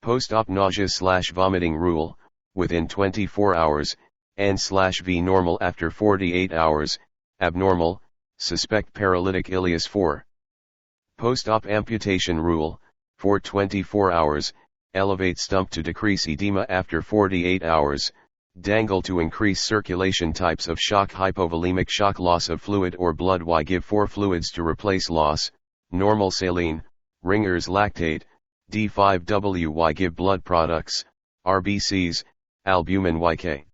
Post-op nausea/vomiting rule, within 24 hours, N/V normal after 48 hours, abnormal, suspect paralytic ileus. 4. Post-op amputation rule, for 24 hours, elevate stump to decrease edema after 48 hours, dangle to increase circulation. Types of shock: hypovolemic shock, loss of fluid or blood. Y give 4 fluids to replace loss, normal saline, Ringer's lactate, D5W. Y give blood products, RBCs, albumin. YK.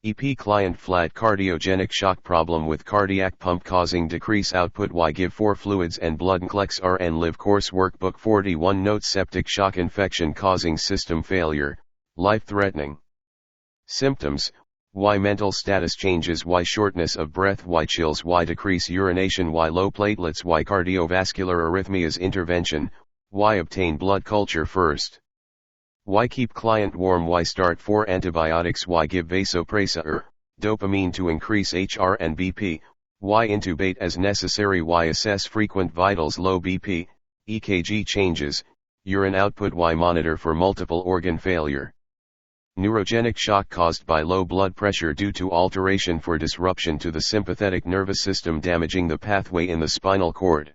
EP client flat cardiogenic shock, problem with cardiac pump causing decrease output. Y give 4 fluids and blood. Nclex-Rn live course workbook. 41 notes. Septic shock, infection causing system failure, life-threatening. Symptoms: Y mental status changes. Y shortness of breath. Y chills. Y decrease urination. Y low platelets. Y cardiovascular arrhythmias. Intervention: Y obtain blood culture first. Y keep client warm. Y start 4 antibiotics. Y give vasopressor, dopamine to increase HR and BP. Y intubate as necessary. Y assess frequent vitals, low BP, EKG changes, urine output. Y monitor for multiple organ failure. Neurogenic shock caused by low blood pressure due to alteration for disruption to the sympathetic nervous system, damaging the pathway in the spinal cord.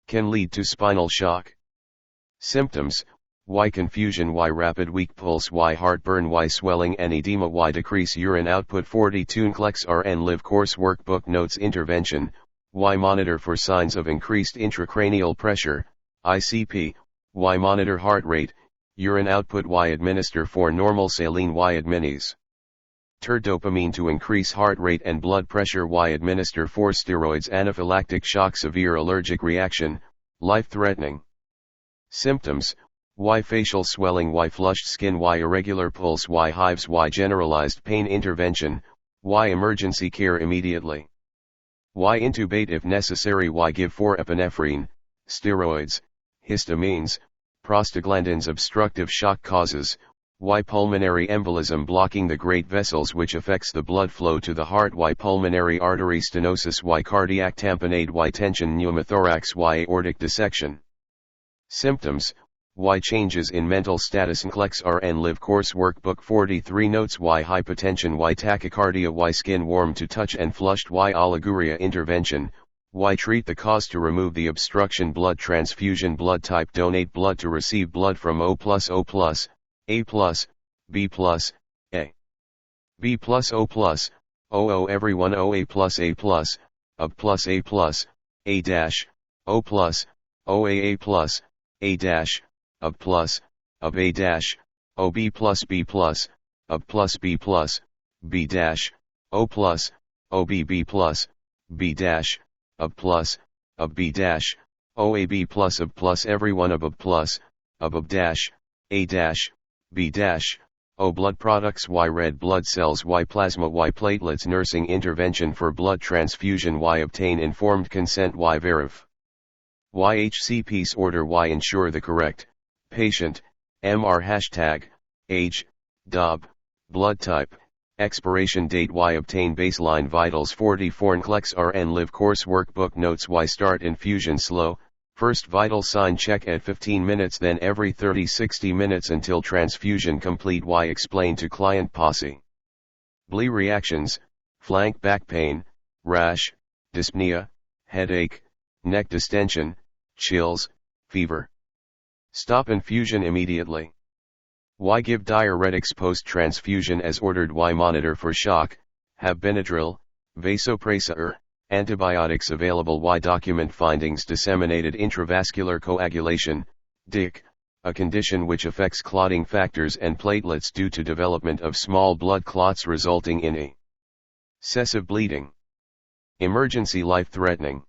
Can lead to spinal shock. Symptoms: Y confusion. Y rapid weak pulse. Y heartburn. Y swelling and edema. Y decrease urine output. 42 Nclex-Rn live course workbook notes. Intervention: Y monitor for signs of increased intracranial pressure, ICP. Y monitor heart rate, urine output. Y administer for normal saline. Y adminis dopamine to increase heart rate and blood pressure. Y administer for steroids. Anaphylactic shock, severe allergic reaction, life-threatening. Symptoms: Y facial swelling. Y flushed skin. Y irregular pulse. Y hives. Y generalized pain. Intervention: Y emergency care immediately. Y intubate if necessary. Y give 4 epinephrine, steroids, histamines, prostaglandins. Obstructive shock causes: Y pulmonary embolism, blocking the great vessels which affects the blood flow to the heart. Y pulmonary artery stenosis. Y cardiac tamponade. Y tension pneumothorax. Y aortic dissection. Symptoms: Y changes in mental status. Nclex-Rn live course workbook. 43 notes. Y hypotension. Y tachycardia. Y skin warm to touch and flushed. Y oliguria. Intervention: Y treat the cause to remove the obstruction. Blood transfusion. Blood type: donate blood to receive blood from O+, O+, A+, B+, A, B+, O+, OO everyone. OA+, A+, AB+, A+, A-, O+, OAA+, A-, AB+, AB-A-, OB+, B+, AB+, B+, B-, O+, OBB+, B-, AB+, AB-, OAB+, AB+, everyone. AB+, AB-, A-, B-, O. Blood products. Y red blood cells. Y plasma. Y platelets. Nursing intervention for blood transfusion. Y obtain informed consent. Y verify. Y HCP's order. Y ensure the correct patient, MR #, age, DOB, blood type, expiration date. Y obtain baseline vitals. 44 Nclex-Rn live course workbook notes. Y start infusion slow, first vital sign check at 15 minutes, then every 30-60 minutes until transfusion complete. Y explain to client posse. BLE reactions: flank back pain, rash, dyspnea, headache, neck distension, chills, fever. Stop infusion immediately. Why give diuretics post-transfusion as ordered? Why monitor for shock, have Benadryl, vasopressor, antibiotics available? Why document findings? Disseminated intravascular coagulation, DIC, a condition which affects clotting factors and platelets due to development of small blood clots resulting in excessive bleeding. Emergency, life-threatening.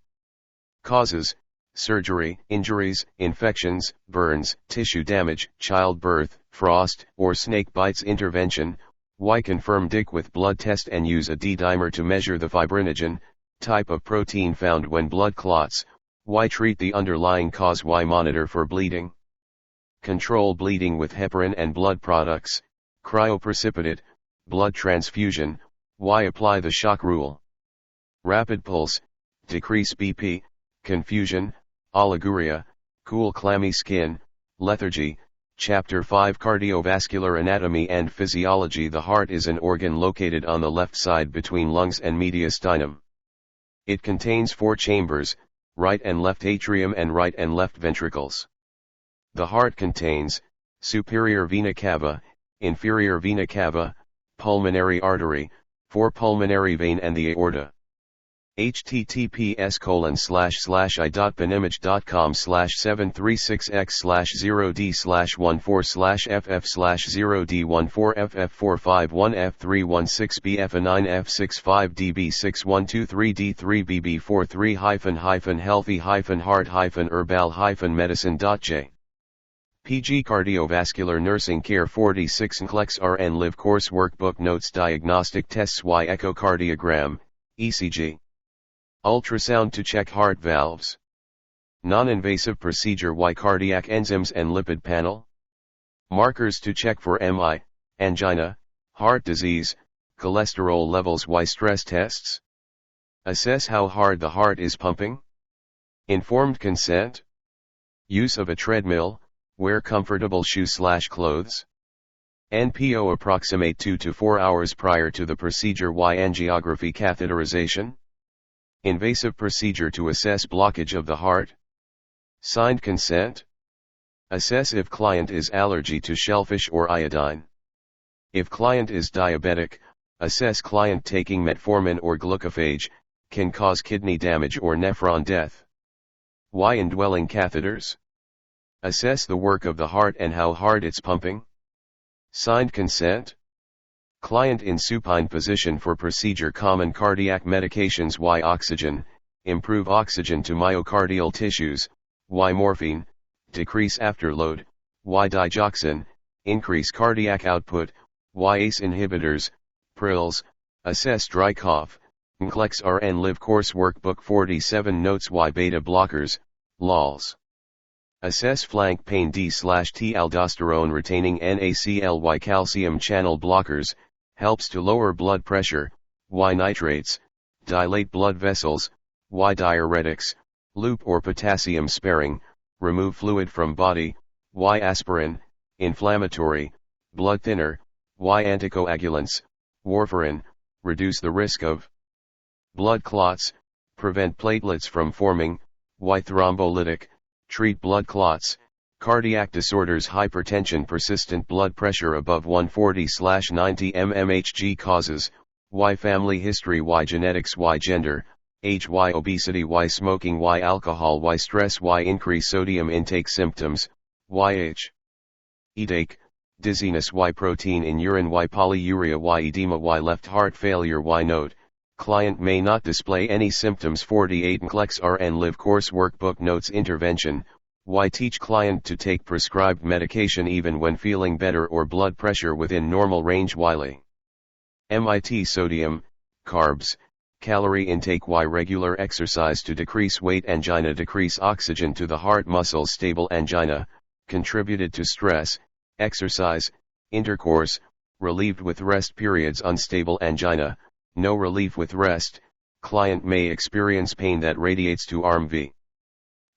Causes: surgery, injuries, infections, burns, tissue damage, childbirth, frost, or snake bites. Intervention: why confirm DIC with blood test and use a D-dimer to measure the fibrinogen, type of protein found when blood clots. Why treat the underlying cause? Why monitor for bleeding? Control bleeding with heparin and blood products, cryoprecipitate, blood transfusion. Why apply the shock rule? Rapid pulse, decrease BP, confusion, oliguria, cool clammy skin, lethargy. Chapter 5: Cardiovascular Anatomy and Physiology. The heart is an organ located on the left side between lungs and mediastinum. It contains 4 chambers, right and left atrium and right and left ventricles. The heart contains superior vena cava, inferior vena cava, pulmonary artery, forepulmonary vein and the aorta. https://idots.benemich.com/736x/0D/14FF4515F316BF9F65DB61233DB43-healthy-heart-medicine.j PG Cardiovascular Nursing Care 46 Nclex-Rn Live Course Workbook Notes Diagnostic Tests Y Echocardiogram, ECG. Ultrasound to check heart valves. Non-invasive procedure Y cardiac enzymes and lipid panel. Markers to check for MI, angina, heart disease, cholesterol levels Y stress tests. Assess how hard the heart is pumping. Informed consent. Use of a treadmill. Wear comfortable shoes/clothes. NPO approximate 2 to 4 hours prior to the procedure. Y angiography catheterization. Invasive procedure to assess blockage of the heart. Signed consent. Assess if client is allergy to shellfish or iodine. If client is diabetic, assess client taking metformin or glucophage, can cause kidney damage or nephron death. Y indwelling catheters. Assess the work of the heart and how hard it's pumping. Signed consent. Client in supine position for procedure. Common cardiac medications. Y oxygen, improve oxygen to myocardial tissues. Y morphine, decrease afterload. Y digoxin, increase cardiac output. Y ACE inhibitors, prills, assess dry cough. Nclex-Rn Live Course Workbook 47 Notes. Y beta blockers, LOLs. Assess flank pain. D/T aldosterone retaining NaCl. Y calcium channel blockers, helps to lower blood pressure. Y nitrates, dilate blood vessels. Y diuretics, loop or potassium sparing, remove fluid from body. Y aspirin, inflammatory, blood thinner. Y anticoagulants, warfarin, reduce the risk of blood clots, prevent platelets from forming. Y thrombolytic, treat blood clots. Cardiac disorders. Hypertension, persistent blood pressure above 140/90 mmHg causes. Y family history. Y genetics. Y gender, age. Y obesity. Y smoking. Y alcohol. Y stress. Y increase sodium intake. Symptoms. Y headache, dizziness. Y protein in urine. Y polyuria. Y edema. Y left heart failure. Y note, client may not display any symptoms. 48 Nclex-Rn Live Course Workbook Notes. Intervention. Y teach client to take prescribed medication even when feeling better or blood pressure within normal range. Y MIT sodium, carbs, calorie intake. Y regular exercise to decrease weight. Angina, decrease oxygen to the heart muscles. Stable angina, contributed to stress, exercise, intercourse, relieved with rest periods. Unstable angina, no relief with rest, client may experience pain that radiates to arm. V.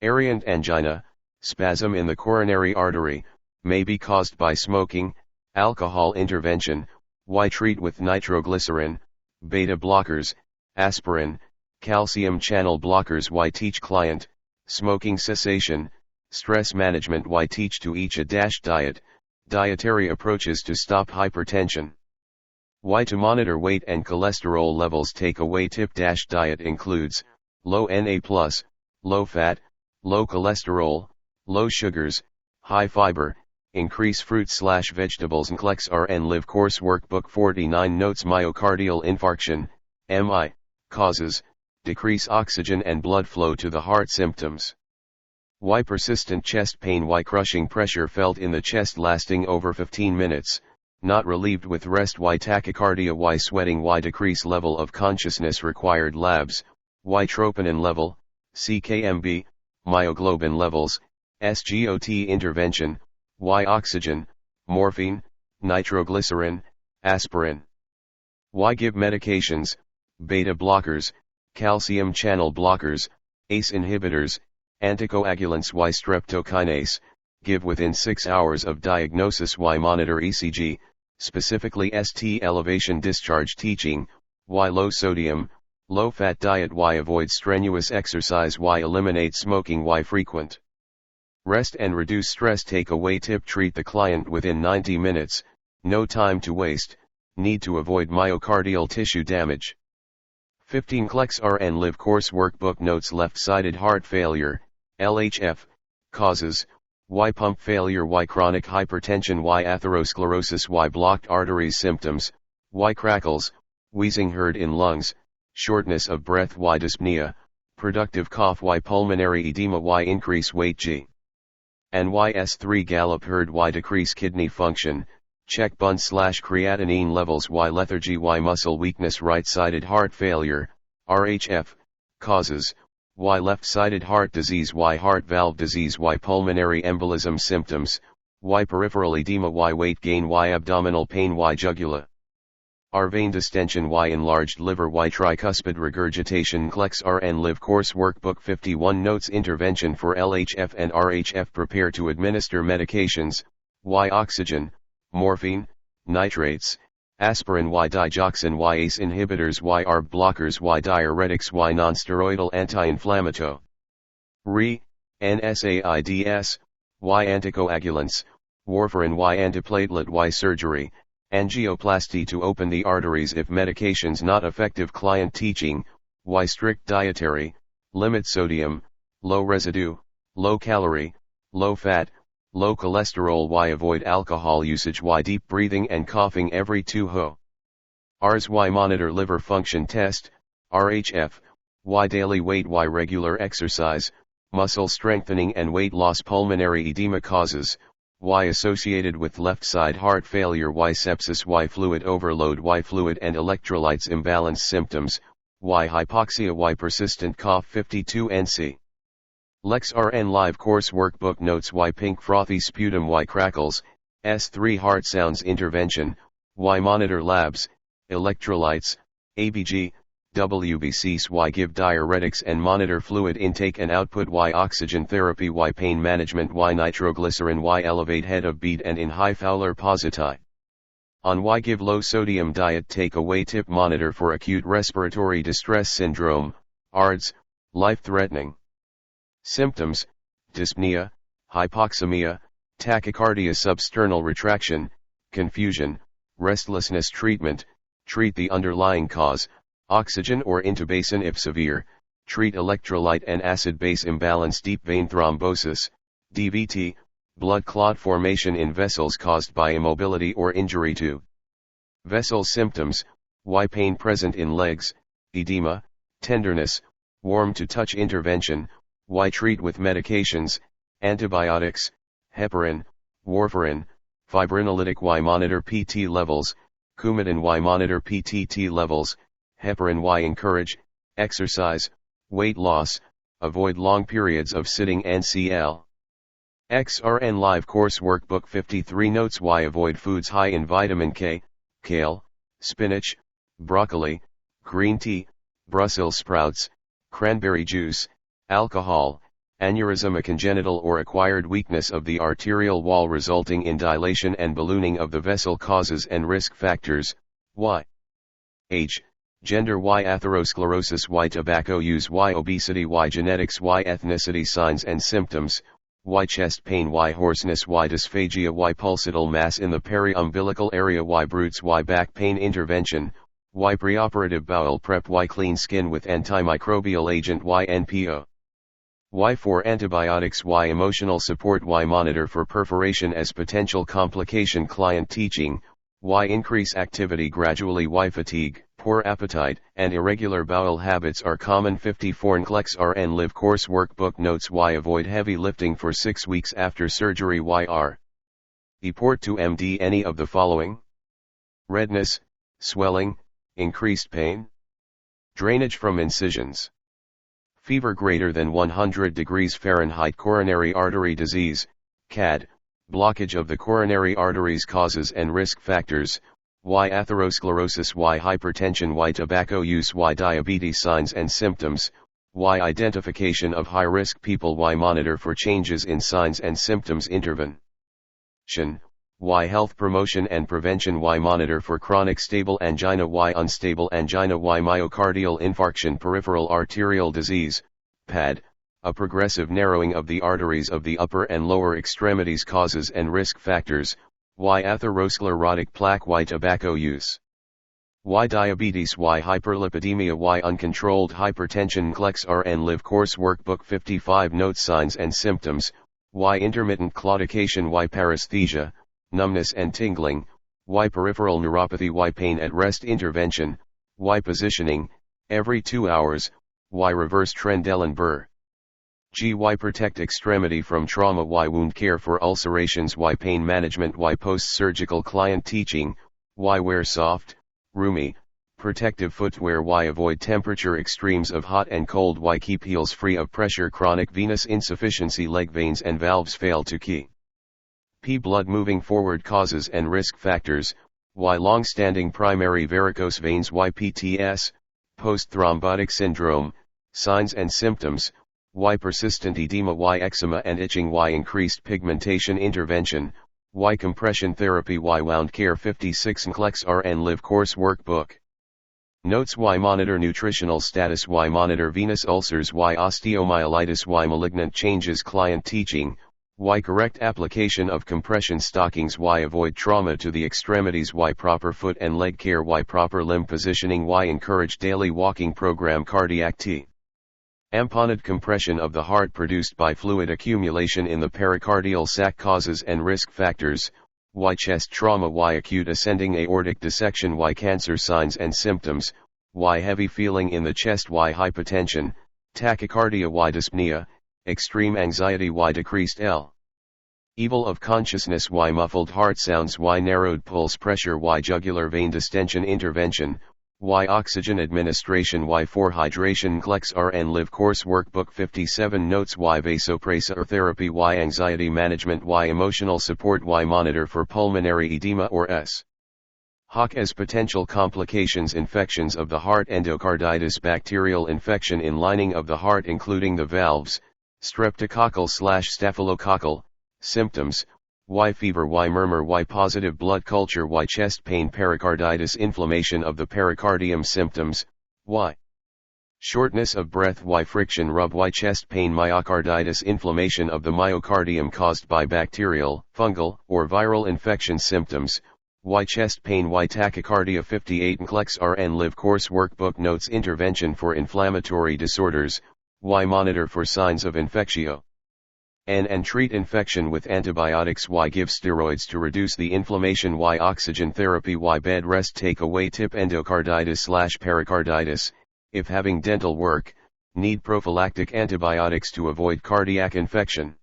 Ariant angina, spasm in the coronary artery, may be caused by smoking, alcohol. Intervention. Y treat with nitroglycerin, beta blockers, aspirin, calcium channel blockers. Y teach client, smoking cessation, stress management. Y teach to eat a diet, Dietary approaches to stop hypertension. Why to monitor weight and cholesterol levels. Takeaway tip. Diet includes low Na+, low fat, low cholesterol, low sugars, high fiber, increase fruits/vegetables. Nclex-Rn Live Course Workbook 49 Notes. Myocardial infarction, MI, causes, decrease oxygen and blood flow to the heart. Symptoms. Why persistent chest pain. Why crushing pressure felt in the chest lasting over 15 minutes, not relieved with rest. Why tachycardia. Why sweating. Why decrease level of consciousness. Required labs. Why troponin level, CKMB, myoglobin levels, SGOT intervention. Why oxygen, morphine, nitroglycerin, aspirin. Why give medications, beta blockers, calcium channel blockers, ACE inhibitors, anticoagulants. Why streptokinase, give within 6 hours of diagnosis. Why monitor ECG, specifically ST elevation discharge. Teaching. Why low sodium, low fat diet. Why avoid strenuous exercise. Why eliminate smoking. Why frequent rest and reduce stress. Takeaway tip. Treat the client within 90 minutes, no time to waste, need to avoid myocardial tissue damage. 15 Nclex-Rn Live Course Workbook Notes. Left-sided heart failure, LHF, causes. Why pump failure. Why chronic hypertension. Why atherosclerosis. Why blocked arteries. Symptoms. Why crackles, wheezing heard in lungs, shortness of breath. Why dyspnea, productive cough. Why pulmonary edema. Why increase weight. G and why S3 gallop heard. Why decrease kidney function, check bun/creatinine levels. Why lethargy. Why muscle weakness. Right-sided heart failure, RHF, causes. Why left-sided heart disease. Why heart valve disease. Why pulmonary embolism. Symptoms. Why peripheral edema. Why weight gain. Why abdominal pain. Why jugular vein distension. Why enlarged liver. Why tricuspid regurgitation. Nclex-Rn Live Course Workbook 51 Notes. Intervention for LHF and RHF. Prepare to administer medications. Why oxygen, morphine, nitrates, aspirin. Why digoxin. Why ACE inhibitors. Why ARB blockers. Why diuretics. Why nonsteroidal anti-inflammatory, NSAIDs. Why anticoagulants, warfarin. Why antiplatelet. Why surgery, angioplasty to open the arteries if medications not effective. Client teaching. Why strict dietary, limit sodium, low residue, low calorie, low fat, low cholesterol. Why avoid alcohol usage. Why deep breathing and coughing every 2 hours. Why monitor liver function test, RHF. Why daily weight. Why regular exercise, muscle strengthening and weight loss. Pulmonary edema causes. Why associated with left-side heart failure. Why sepsis. Why fluid overload. Why fluid and electrolytes imbalance. Symptoms. Why hypoxia. Why persistent cough. 52 NC. Nclex-Rn Live Course Workbook Notes. Why pink frothy sputum. Why crackles, S3 heart sounds. Intervention. Why monitor labs, electrolytes, ABG, WBCs. Why give diuretics and monitor fluid intake and output. Why oxygen therapy. Why pain management. Why nitroglycerin. Why elevate head of beat and in high Fowler positive. On why give low sodium diet. Takeaway tip. Monitor for acute respiratory distress syndrome, ARDS, life-threatening symptoms, dyspnea, hypoxemia, tachycardia. Substernal retraction, confusion, restlessness. Treatment. Treat the underlying cause, oxygen or intubation if severe, treat electrolyte and acid-base imbalance. Deep vein thrombosis, DVT, blood clot formation in vessels caused by immobility or injury to vessels. Symptoms. Why pain present in legs, edema, tenderness, warm to touch. Intervention. Why treat with medications, antibiotics, heparin, warfarin, fibrinolytic. Why monitor PT levels, Coumadin. Why monitor PTT levels, heparin. Why encourage exercise, weight loss, avoid long periods of sitting. Nclex-Rn Live Course Workbook 53 Notes. Why avoid foods high in vitamin K, kale, spinach, broccoli, green tea, Brussels sprouts, cranberry juice, alcohol, aneurysm. A congenital or acquired weakness of the arterial wall resulting in dilation and ballooning of the vessel. Causes and risk factors. Why age, gender. Why atherosclerosis. Why tobacco use. Why obesity. Why genetics. Why ethnicity. Signs and symptoms. Y chest pain, Y hoarseness, Y dysphagia, Y pulsatile mass in the peri-umbilical area, Y brutes, Y back pain intervention, Y preoperative bowel prep, Y clean skin with antimicrobial agent, Y NPO. Y for antibiotics, Y emotional support, Y monitor for perforation as potential complication, client teaching, Y increase activity gradually, Y fatigue, poor appetite, and irregular bowel habits are common. 54 Nclex-Rn live course workbook notes. Y avoid heavy lifting for 6 weeks after surgery. Y report to MD any of the following: redness, swelling, increased pain, drainage from incisions, fever greater than 100 degrees Fahrenheit, coronary artery disease, CAD, blockage of the coronary arteries, causes and risk factors, Y atherosclerosis, Y hypertension, Y tobacco use, Y diabetes, signs and symptoms, Y identification of high-risk people, Y monitor for changes in signs and symptoms, intervention, Y health promotion and prevention, Y monitor for chronic stable angina, Y unstable angina, Y myocardial infarction, peripheral arterial disease, PAD, a progressive narrowing of the arteries of the upper and lower extremities, causes and risk factors, Y atherosclerotic plaque, Y tobacco use, Y diabetes, Y hyperlipidemia, Y uncontrolled hypertension. Nclex-Rn live course workbook 55 notes, signs and symptoms, Y intermittent claudication, Y paresthesia, numbness and tingling, Y peripheral neuropathy, Y pain at rest intervention, Y positioning, every 2 hours, Y reverse Trendelenburg. Y protect extremity from trauma, Y wound care for ulcerations, Y pain management, Y post-surgical client teaching, Y wear soft, roomy, protective footwear, Y avoid temperature extremes of hot and cold, Y keep heels free of pressure, chronic venous insufficiency, leg veins and valves fail to keep blood moving forward, causes and risk factors, Y long-standing primary varicose veins, Y PTS, post-thrombotic syndrome, signs and symptoms, Y persistent edema, Y eczema and itching, Y increased pigmentation intervention, Y compression therapy, Y wound care. 56 Nclex-Rn live course workbook notes. Y monitor nutritional status, Y monitor venous ulcers, Y osteomyelitis, Y malignant changes, client teaching, Y correct application of compression stockings, Y avoid trauma to the extremities, Y proper foot and leg care, Y proper limb positioning, Y encourage daily walking program. Cardiac tamponade compression of the heart produced by fluid accumulation in the pericardial sac, causes and risk factors, Y chest trauma, Y acute ascending aortic dissection, Y cancer, signs and symptoms, Y heavy feeling in the chest, Y hypotension, tachycardia, Y dyspnea, extreme anxiety, Y decreased level of consciousness, Y muffled heart sounds, Y narrowed pulse pressure, Y jugular vein distension intervention, Y oxygen administration, Y for hydration. Nclex-Rn live course workbook 57 notes. Y vasopressor therapy, Y anxiety management, Y emotional support, Y monitor for pulmonary edema or HOC as potential complications, infections of the heart, endocarditis, bacterial infection in lining of the heart including the valves, streptococcal/staphylococcal, symptoms, Y fever, Y murmur, Y positive blood culture, Y chest pain, pericarditis, inflammation of the pericardium, symptoms, Y shortness of breath, Y friction rub, Y chest pain, myocarditis, inflammation of the myocardium caused by bacterial, fungal, or viral infection, symptoms, Y chest pain, Y tachycardia. 58 Nclex-Rn live course workbook notes. Intervention for inflammatory disorders, Y monitor for signs of infectio and treat infection with antibiotics, Y give steroids to reduce the inflammation, Y oxygen therapy, Y bed rest take away tip endocarditis/pericarditis, if having dental work, need prophylactic antibiotics to avoid cardiac infection.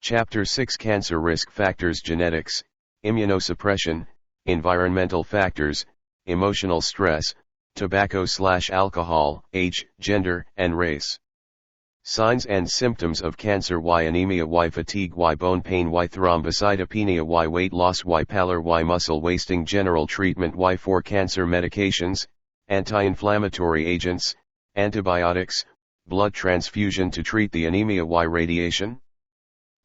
Chapter 6 Cancer risk factors, genetics, immunosuppression, environmental factors, emotional stress, tobacco/alcohol, age, gender, and race. Signs and symptoms of cancer, Y anemia, Y fatigue, Y bone pain, Y thrombocytopenia, Y weight loss, Y pallor, Y muscle wasting. General treatment, Y for cancer medications, anti-inflammatory agents, antibiotics, blood transfusion to treat the anemia, Y radiation.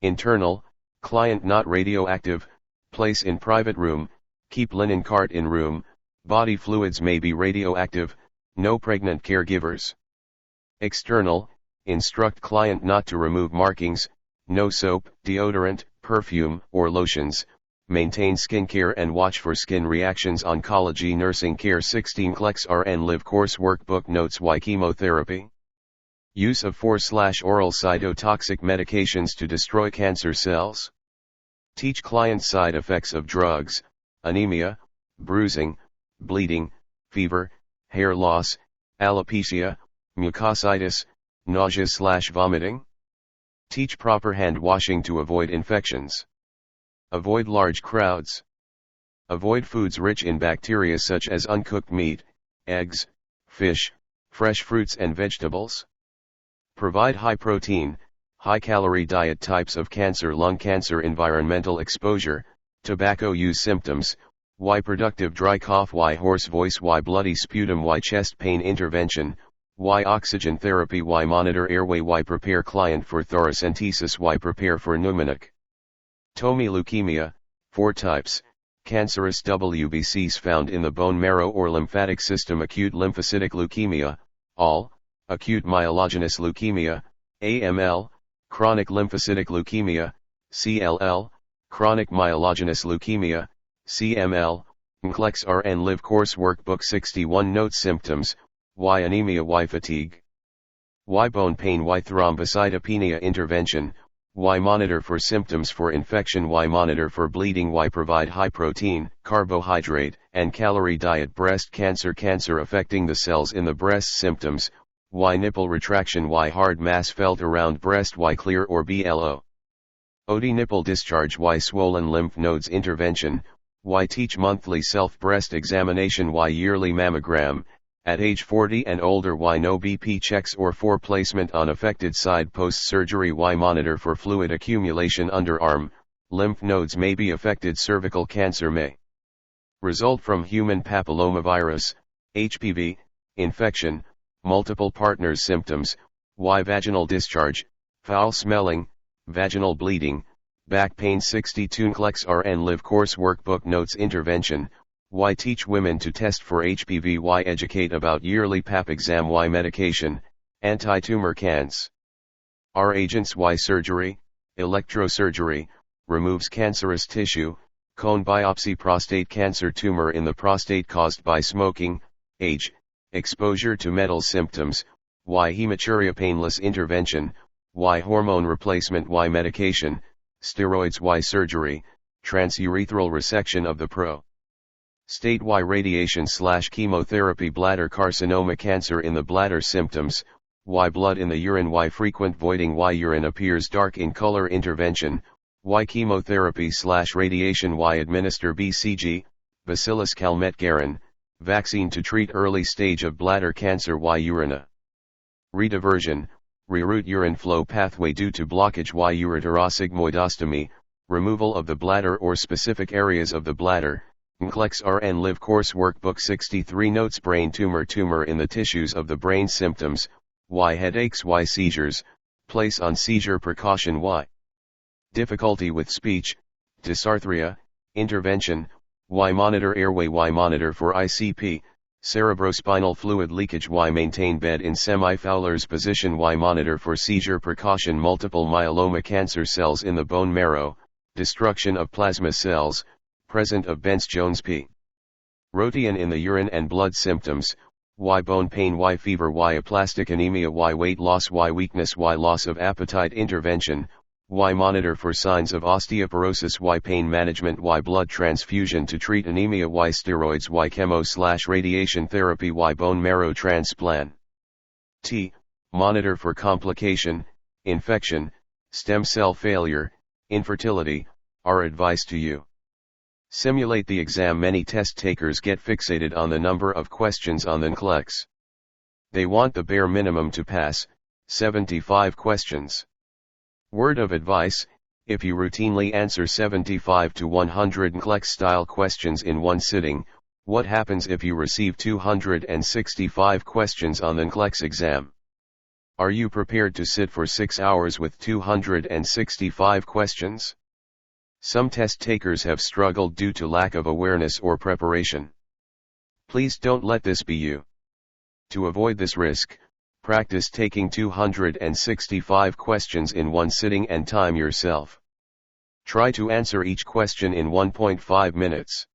Internal, client not radioactive, place in private room, keep linen cart in room, body fluids may be radioactive, no pregnant caregivers. External, instruct client not to remove markings, No soap, deodorant, perfume, or lotions. Maintain skincare and watch for skin reactions. Oncology Nursing Care 16 Nclex-Rn Live Course Workbook Notes. Why chemotherapy? Use of 4/oral cytotoxic medications to destroy cancer cells. Teach clients side effects of drugs: anemia, bruising, bleeding, fever, hair loss, alopecia, mucositis, nausea/vomiting. Teach proper hand washing to avoid infections. Avoid large crowds. Avoid foods rich in bacteria such as uncooked meat, eggs, fish, fresh fruits and vegetables. Provide high-protein, high-calorie diet. Types of cancer: lung cancer, environmental exposure, tobacco use. Symptoms: why productive dry cough, why hoarse voice, why bloody sputum, why chest pain. Intervention: why oxygen therapy, why monitor airway, why prepare client for thoracentesis, why prepare for pneumonic. Tomy leukemia, 4 types: cancerous WBCs found in the bone marrow or lymphatic system, acute lymphocytic leukemia, ALL, acute myelogenous leukemia, AML, chronic lymphocytic leukemia, CLL, chronic myelogenous leukemia, CML. Nclex-Rn Live Course Workbook 61 Notes. Symptoms: why anemia, why fatigue, why bone pain, why thrombocytopenia. Intervention: why monitor for symptoms for infection, why monitor for bleeding, why provide high protein, carbohydrate, and calorie diet. Breast cancer, cancer affecting the cells in the breast. Symptoms: why nipple retraction, why hard mass felt around breast, why clear or BLO. OD nipple discharge, why swollen lymph nodes. Intervention: why teach monthly self-breast examination, why yearly mammogram, at age 40 and older, why no BP checks or fore placement on affected side post-surgery, why monitor for fluid accumulation. Underarm, lymph nodes may be affected. Cervical cancer may result from human papillomavirus, HPV, infection, multiple partners. Symptoms: why vaginal discharge, foul smelling, vaginal bleeding, back pain. 62 Nclex-Rn Live Course Workbook Notes. Intervention: why teach women to test for HPV, why educate about yearly pap exam, why medication, anti-tumor cans are agents, why surgery, electrosurgery, removes cancerous tissue, cone biopsy. Prostate cancer, tumor in the prostate caused by smoking, age, exposure to metals. Symptoms: why hematuria, painless. Intervention: why hormone replacement, why medication, steroids, why surgery, transurethral resection of the prostate, why radiation/chemotherapy. Bladder carcinoma, cancer in the bladder. Symptoms: why blood in the urine, why frequent voiding, why urine appears dark in color. Intervention: why chemotherapy/radiation, why administer BCG, Bacillus calmette-guerin, vaccine to treat early stage of bladder cancer, why urina rediversion, reroute urine flow pathway due to blockage, why ureterosigmoidostomy, removal of the bladder or specific areas of the bladder. Nclex-Rn Live Course Workbook 63 Notes. Brain tumor, tumor in the tissues of the brain. Symptoms: why headaches, why seizures, place on seizure precaution, why difficulty with speech, dysarthria. Intervention: why monitor airway, why monitor for ICP, cerebrospinal fluid leakage, why maintain bed in semi-Fowler's position, why monitor for seizure precaution. Multiple myeloma, cancer cells in the bone marrow, destruction of plasma cells, present of Bence-Jones p. protein in the urine and blood. Symptoms: why bone pain, why fever, why aplastic anemia, why weight loss, why weakness, why loss of appetite. Intervention: why monitor for signs of osteoporosis, why pain management, why blood transfusion to treat anemia, why steroids, why chemo/radiation therapy, why bone marrow transplant. Monitor for complication, infection, stem cell failure, infertility. Our advice to you: simulate the exam. Many test takers get fixated on the number of questions on the Nclex. They want the bare minimum to pass, 75 questions. Word of advice: if you routinely answer 75 to 100 Nclex-style questions in one sitting, what happens if you receive 265 questions on the Nclex exam? Are you prepared to sit for 6 hours with 265 questions? Some test takers have struggled due to lack of awareness or preparation. Please don't let this be you. To avoid this risk, Practice taking 265 questions in one sitting and time yourself. Try to answer each question in 1.5 minutes.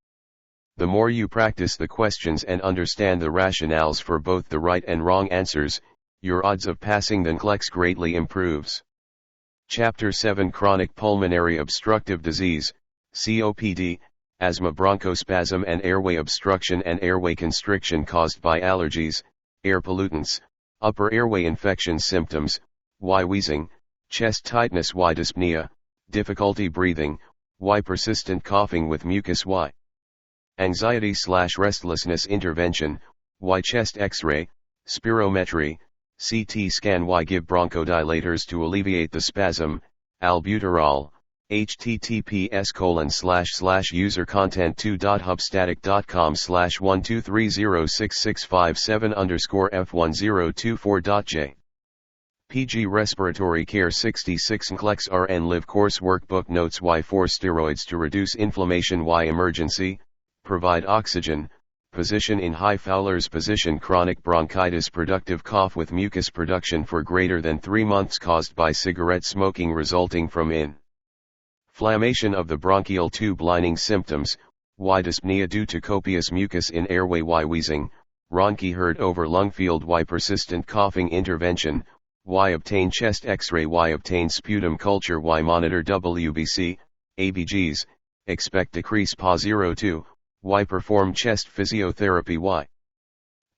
The more you practice the questions and understand the rationales for both the right and wrong answers, your odds of passing the Nclex greatly improves. Chapter 7 Chronic Pulmonary Obstructive Disease, COPD, asthma, bronchospasm and airway obstruction and airway constriction caused by allergies, air pollutants, upper airway infection symptoms, Y wheezing, chest tightness, Y dyspnea, difficulty breathing, Y persistent coughing with mucus, Y anxiety/restlessness intervention, Y chest X-ray, spirometry, CT scan, Y give bronchodilators to alleviate the spasm, albuterol, https://usercontent2.hubstatic.com/123066557_F1024.j. PG Respiratory Care 66 Nclex-Rn Live Course Workbook Notes. Y4 Steroids to reduce inflammation, Y emergency, provide oxygen, position in high Fowler's position, chronic bronchitis, productive cough with mucus production for greater than 3 months caused by cigarette smoking resulting from inflammation of the bronchial tube lining, symptoms, Y dyspnea due to copious mucus in airway, Y wheezing, Ronchi heard over lung field, Y persistent coughing intervention, Y obtain chest X-ray, Y obtain sputum culture, Y monitor WBC, ABGs, expect decrease PA02, Y perform chest physiotherapy, Y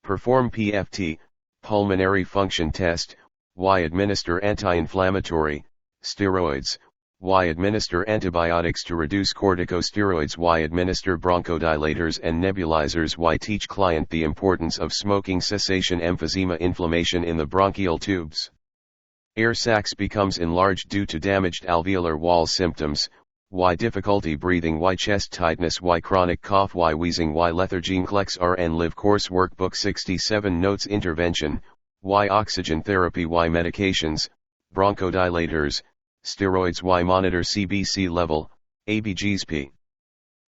perform PFT, pulmonary function test, Y administer anti-inflammatory, steroids, Y administer antibiotics to reduce corticosteroids, Y administer bronchodilators and nebulizers, Y teach client the importance of smoking cessation, emphysema, inflammation in the bronchial tubes. Air sacs becomes enlarged due to damaged alveolar wall, symptoms, Y difficulty breathing, Y chest tightness, Y chronic cough, Y wheezing, Y lethargy. Nclex-Rn Live Course Workbook 67 Notes Intervention, Y oxygen therapy, Y medications, bronchodilators, steroids, Y monitor CBC level, ABGs. P.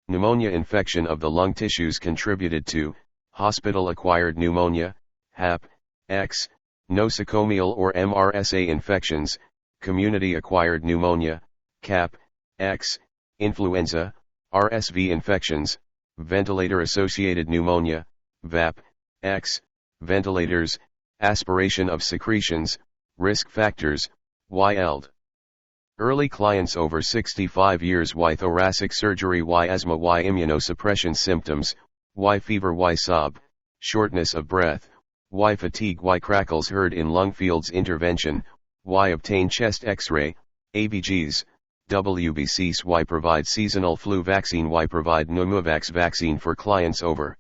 Pneumonia infection of the lung tissues contributed to hospital-acquired pneumonia, HAP, X, nosocomial or MRSA infections, community-acquired pneumonia, CAP, X, influenza, RSV infections, ventilator-associated pneumonia, VAP, X, ventilators, aspiration of secretions, risk factors, Y ELD. Early clients over 65 years, Y thoracic surgery, Y asthma, Y immunosuppression symptoms, Y fever, Y sob, shortness of breath, Y fatigue, Y crackles heard in lung fields intervention, Y obtain chest X-ray, ABGs, WBCs, Y provide seasonal flu vaccine, Y provide pneumovax vaccine for clients over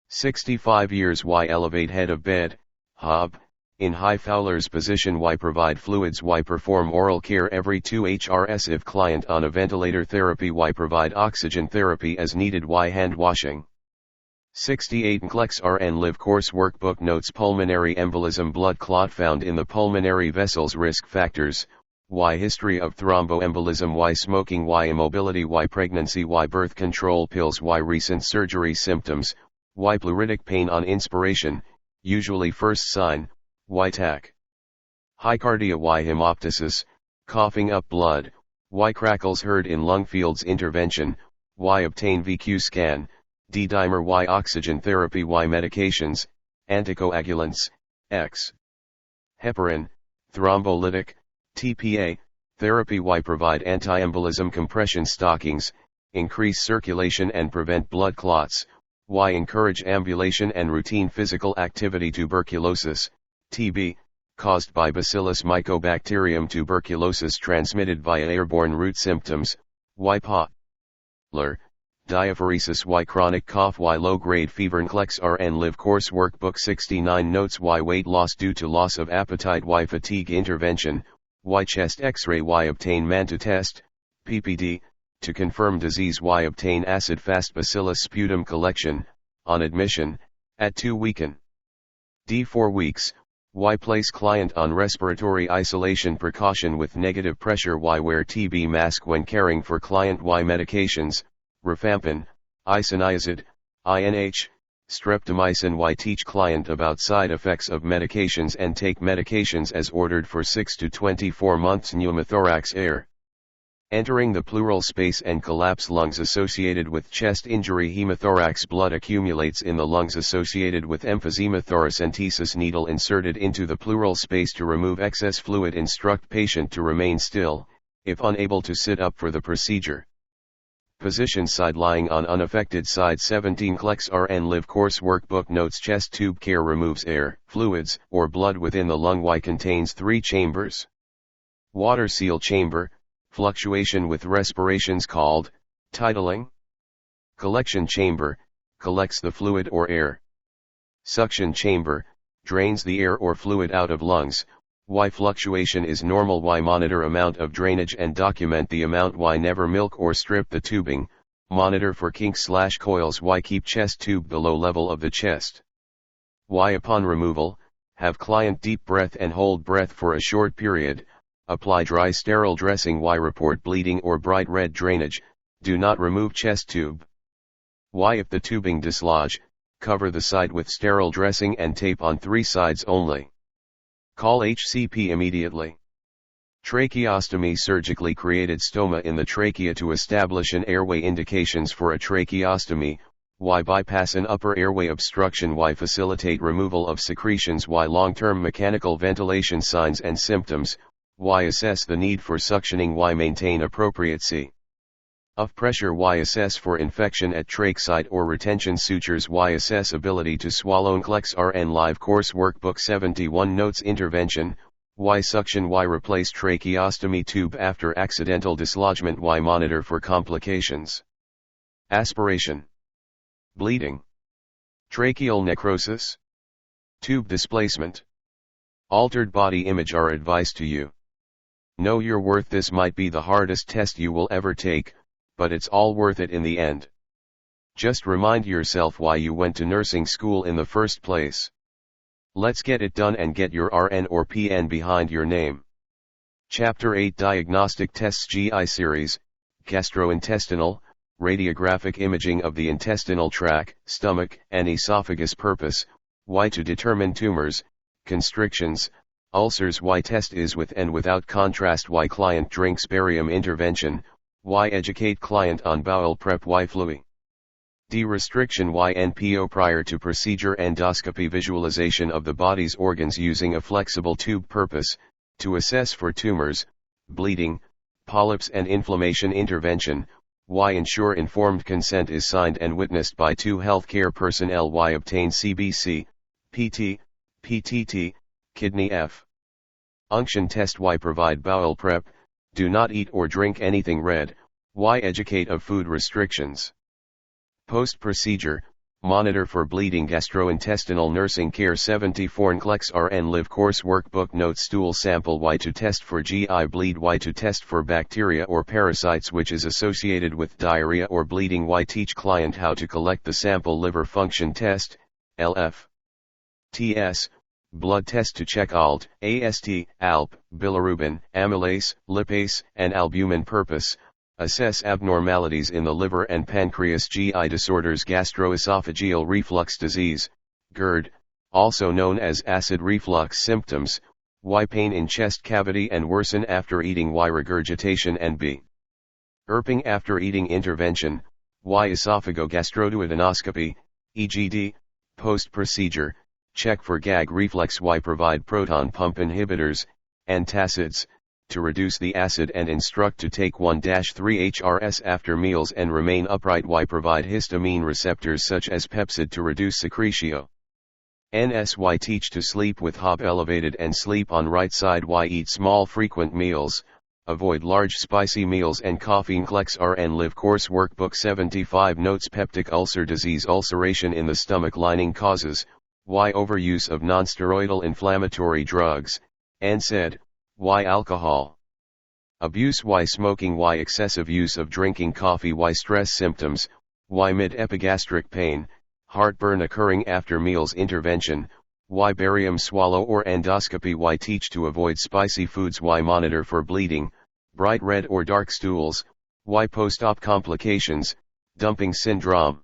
65 years, Y elevate head of bed, HOB, in high Fowler's position, Y provide fluids, Y perform oral care every 2 HRS if client on a ventilator therapy, Y provide oxygen therapy as needed, Y hand washing. 68 Nclex-Rn Live Course Workbook Notes. Pulmonary embolism, blood clot found in the pulmonary vessels, risk factors, Y history of thromboembolism, Y smoking, Y immobility, Y pregnancy, Y birth control pills, Y recent surgery, symptoms, Y pleuritic pain on inspiration, usually first sign, Y tach. Hycardia, Y hemoptysis, coughing up blood, Y crackles heard in lung fields intervention, Y obtain VQ scan, D-dimer, Y oxygen therapy, Y medications, anticoagulants, X. Heparin, thrombolytic, TPA, therapy, Y provide anti-embolism compression stockings, increase circulation and prevent blood clots, Y encourage ambulation and routine physical activity. Tuberculosis, TB, caused by Bacillus mycobacterium tuberculosis transmitted via airborne route, symptoms, Y polar, diaphoresis, Y chronic cough, Y low-grade fever. Nclex-Rn Live Course Workbook 69 Notes. Y weight loss due to loss of appetite, Y fatigue intervention, Y chest X-ray, Y obtain Manta test, PPD, to confirm disease, Y obtain acid-fast bacillus sputum collection, on admission, at 2 weeken. D 4 weeks, Y place client on respiratory isolation precaution with negative pressure, Y wear TB mask when caring for client, Y medications, rifampin, isoniazid, INH, Streptomycin. Why teach client about side effects of medications and take medications as ordered for 6 to 24 months. Pneumothorax. Entering the pleural space and collapse. Lungs associated with chest injury. Hemothorax. Blood accumulates in the lungs associated with emphysema. Thoracentesis. Needle inserted into the pleural space to remove excess fluid. Instruct patient to remain still, if unable to sit up for the procedure. Position. Side lying on unaffected side. 17 Nclex-Rn Live Course Workbook Notes. Chest tube care removes air, fluids, or blood within the lung. Y contains 3 chambers. Water seal chamber, fluctuation with respirations called titling. Collection chamber, collects the fluid or air. Suction chamber, drains the air or fluid out of lungs. Y fluctuation is normal. Y monitor amount of drainage and document the amount. Y never milk or strip the tubing, monitor for kinks/coils. Y keep chest tube below level of the chest. Y upon removal, have client deep breath and hold breath for a short period. Apply dry sterile dressing. Y report bleeding or bright red drainage, do not remove chest tube. Y if the tubing dislodge, cover the side with sterile dressing and tape on 3 sides only. Call HCP immediately. Tracheostomy. Surgically created stoma in the trachea to establish an airway. Indications for a tracheostomy. Y bypass an upper airway obstruction. Y facilitate removal of secretions. Y long-term mechanical ventilation. Signs and symptoms. Y assess the need for suctioning. Y maintain appropriate C of pressure. Y assess for infection at trach site or retention sutures. Y assess ability to swallow. Nclex-Rn Live Course Workbook 71 Notes. Intervention. Y suction. Y replace tracheostomy tube after accidental dislodgement. Y monitor for complications. Aspiration, bleeding, tracheal necrosis, tube displacement, altered body image are advised to you. Know your worth. This might be the hardest test you will ever take, but it's all worth it in the end. Just remind yourself why you went to nursing school in the first place. Let's get it done and get your RN or PN behind your name. Chapter 8 Diagnostic Tests. GI Series, Gastrointestinal, Radiographic Imaging of the Intestinal Tract, Stomach, and Esophagus. Purpose, Y to determine tumors, constrictions, ulcers. Y test is with and without contrast. Y client drinks barium. Intervention, Y educate client on bowel prep. Y fluid de-restriction. Y NPO prior to procedure. Endoscopy visualization of the body's organs using a flexible tube. Purpose, to assess for tumors, bleeding, polyps and inflammation. Intervention, Y ensure informed consent is signed and witnessed by 2 healthcare personnel. Y obtain CBC, PT, PTT, kidney F. Unction test. Y provide bowel prep, do not eat or drink anything red. Y educate of food restrictions. Post-procedure, monitor for bleeding. Gastrointestinal nursing care. 74 Nclex-Rn Live Course Workbook Notes. Stool sample. Y to test for GI bleed. Y to test for bacteria or parasites which is associated with diarrhea or bleeding. Y teach client how to collect the sample. Liver function test, LF. TS, blood test to check ALT, AST, ALP, bilirubin, amylase, lipase, and albumin. Purpose, assess abnormalities in the liver and pancreas. GI disorders. Gastroesophageal reflux disease, GERD, also known as acid reflux. Symptoms, Y pain in chest cavity and worsen after eating. Y regurgitation and B burping after eating. Intervention, Y esophagogastroduodenoscopy, EGD, post-procedure, check for gag reflex. Y provide proton pump inhibitors, antacids, to reduce the acid and instruct to take 1-3 HRS after meals and remain upright. Y provide histamine receptors such as pepsid to reduce secretio. NSY teach to sleep with HOP elevated and sleep on right side. Y eat small frequent meals, avoid large spicy meals and coffee. Nclex-Rn Live Course Workbook 75 Notes. Peptic ulcer disease. Ulceration in the stomach lining causes, Y overuse of nonsteroidal inflammatory drugs, NSAID, Y alcohol abuse. Y smoking. Y excessive use of drinking coffee. Y stress symptoms, Y mid-epigastric pain, heartburn occurring after meals. Intervention, Y barium swallow or endoscopy. Y teach to avoid spicy foods. Y monitor for bleeding, bright red or dark stools. Y post-op complications, dumping syndrome.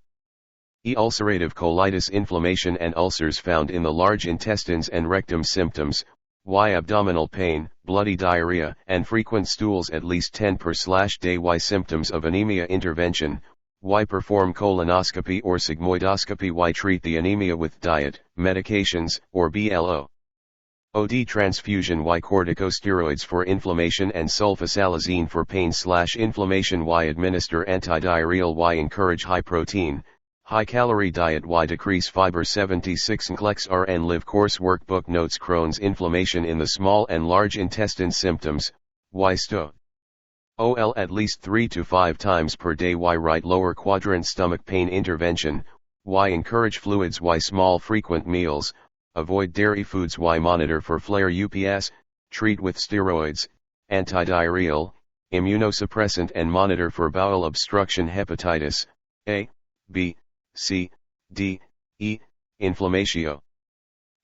E. Ulcerative colitis, inflammation and ulcers found in the large intestines and rectum. Symptoms: Y. Abdominal pain, bloody diarrhea, and frequent stools at least 10 per day. Y. Symptoms of anemia. Intervention: Y. Perform colonoscopy or sigmoidoscopy. Y. Treat the anemia with diet, medications, or BLO. OD. Transfusion. Y. Corticosteroids for inflammation and sulfasalazine for pain/inflammation. Y. Administer antidiarrheal. Y. Encourage high protein, high calorie diet. Y. Decrease fiber. 76 Nclex-Rn Live Course Workbook Notes: Crohn's, inflammation in the small and large intestine. Symptoms: Y. Sto. OL at least 3 to 5 times per day. Y. Right lower quadrant stomach pain. Intervention: Y. Encourage fluids. Y. Small frequent meals, avoid dairy foods. Y. Monitor for flare. UPS, treat with steroids, antidiarrheal, immunosuppressant, and monitor for bowel obstruction. Hepatitis A, B, C, D, E, inflammatio.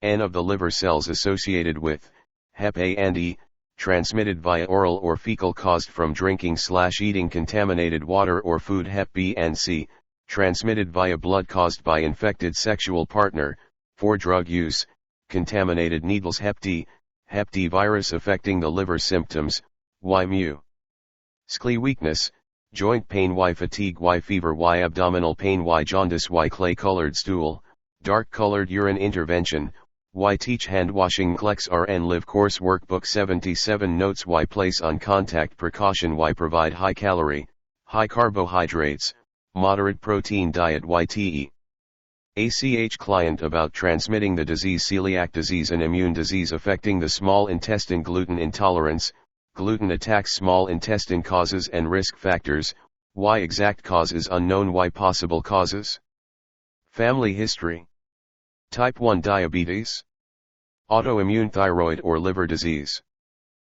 N of the liver cells associated with Hep A and E, transmitted via oral or fecal, caused from drinking/eating contaminated water or food. Hep B and C, transmitted via blood, caused by infected sexual partner. For drug use, contaminated needles. Hep D virus affecting the liver. Symptoms: Y. Mu. Sclea weakness, joint pain. Y. Fatigue. Y. Fever. Y. Abdominal pain. Y. Jaundice. Y. Clay-colored stool, dark-colored urine. Intervention: Y. Teach hand washing. Nclex-Rn Live Course Workbook 77 Notes: Y. Place on contact precaution. Y. Provide high calorie, high carbohydrates, moderate protein diet. Y. Te. ACH client about transmitting the disease: celiac disease, an immune disease affecting the small intestine. Gluten intolerance, gluten attacks small intestine. Causes and risk factors: Y. Exact causes unknown. Y. Possible causes. Family history: Type 1 diabetes, autoimmune thyroid or liver disease,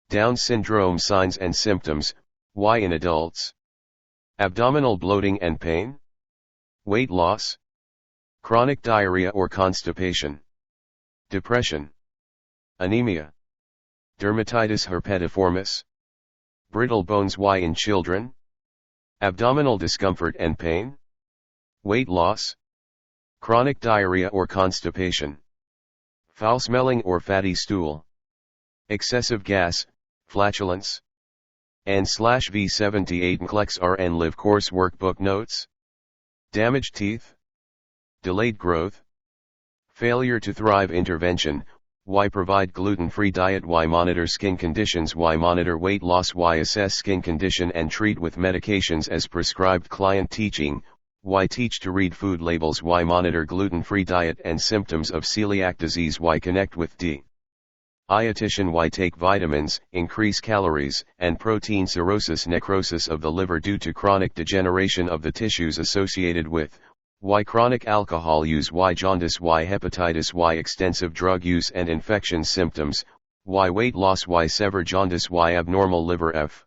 Down syndrome. Signs and symptoms: Y. In adults, abdominal bloating and pain, weight loss, chronic diarrhea or constipation, depression, anemia, dermatitis herpetiformis, brittle bones. Y. In children, abdominal discomfort and pain, weight loss, chronic diarrhea or constipation, foul-smelling or fatty stool, excessive gas, flatulence. N/V78 Nclex-Rn Live Course Workbook Notes: Damaged teeth, delayed growth, failure to thrive. Intervention: Y. Provide gluten-free diet. Y. Monitor skin conditions. Y. Monitor weight loss. Y. Assess skin condition and treat with medications as prescribed. Client teaching: Y. Teach to read food labels. Y. Monitor gluten-free diet and symptoms of celiac disease. Y. Connect with dietitian. Y. Take vitamins, increase calories and protein. Cirrhosis, necrosis of the liver due to chronic degeneration of the tissues associated with Y. Chronic alcohol use. Y. Jaundice. Y. Hepatitis. Y. Extensive drug use and infection. Symptoms: Y. Weight loss. Y. Severe jaundice. Y. Abnormal liver. F.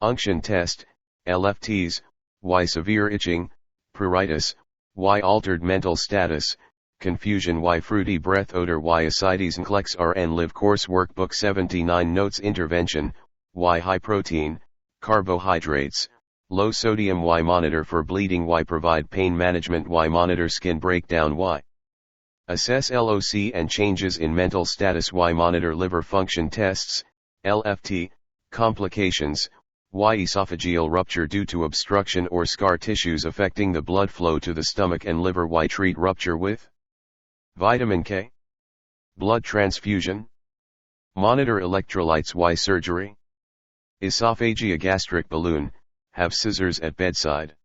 Unction test, LFTs. Y. Severe itching, pruritus. Y. Altered mental status, confusion. Y. Fruity breath odor. Y. Ascites. Nclex-Rn Live Course Workbook 79 Notes: Intervention: Y. High protein, carbohydrates, low sodium. Y. Monitor for bleeding. Y. Provide pain management. Y. Monitor skin breakdown. Y. Assess LOC and changes in mental status. Y. Monitor liver function tests, LFT, complications. Y. Esophageal rupture due to obstruction or scar tissues affecting the blood flow to the stomach and liver. Y. Treat rupture with vitamin K, blood transfusion. Monitor electrolytes. Y. Surgery: esophageal gastric balloon, have scissors at bedside.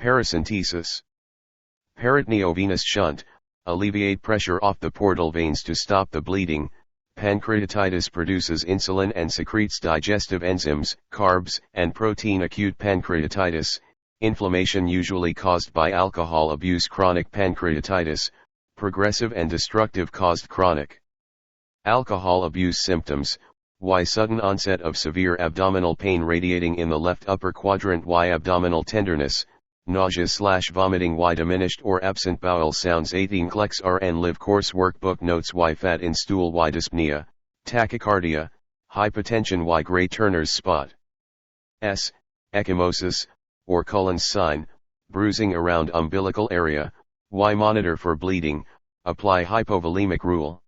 Paracentesis, peritoneovenous shunt, alleviate pressure off the portal veins to stop the bleeding. Pancreatitis produces insulin and secretes digestive enzymes, carbs, and protein. Acute pancreatitis, inflammation usually caused by alcohol abuse. Chronic pancreatitis, progressive and destructive, caused chronic alcohol abuse. Symptoms: Y. Sudden onset of severe abdominal pain radiating in the left upper quadrant. Y. Abdominal tenderness, nausea/vomiting. Y. Diminished or absent bowel sounds. 18 Nclex-Rn Live Course Workbook Notes: Y. Fat in stool. Y. Dyspnea, tachycardia, hypotension. Y. Gray Turner's spot, S. Ecchymosis, or Cullen's sign, bruising around umbilical area, Y monitor for bleeding, apply hypovolemic rule.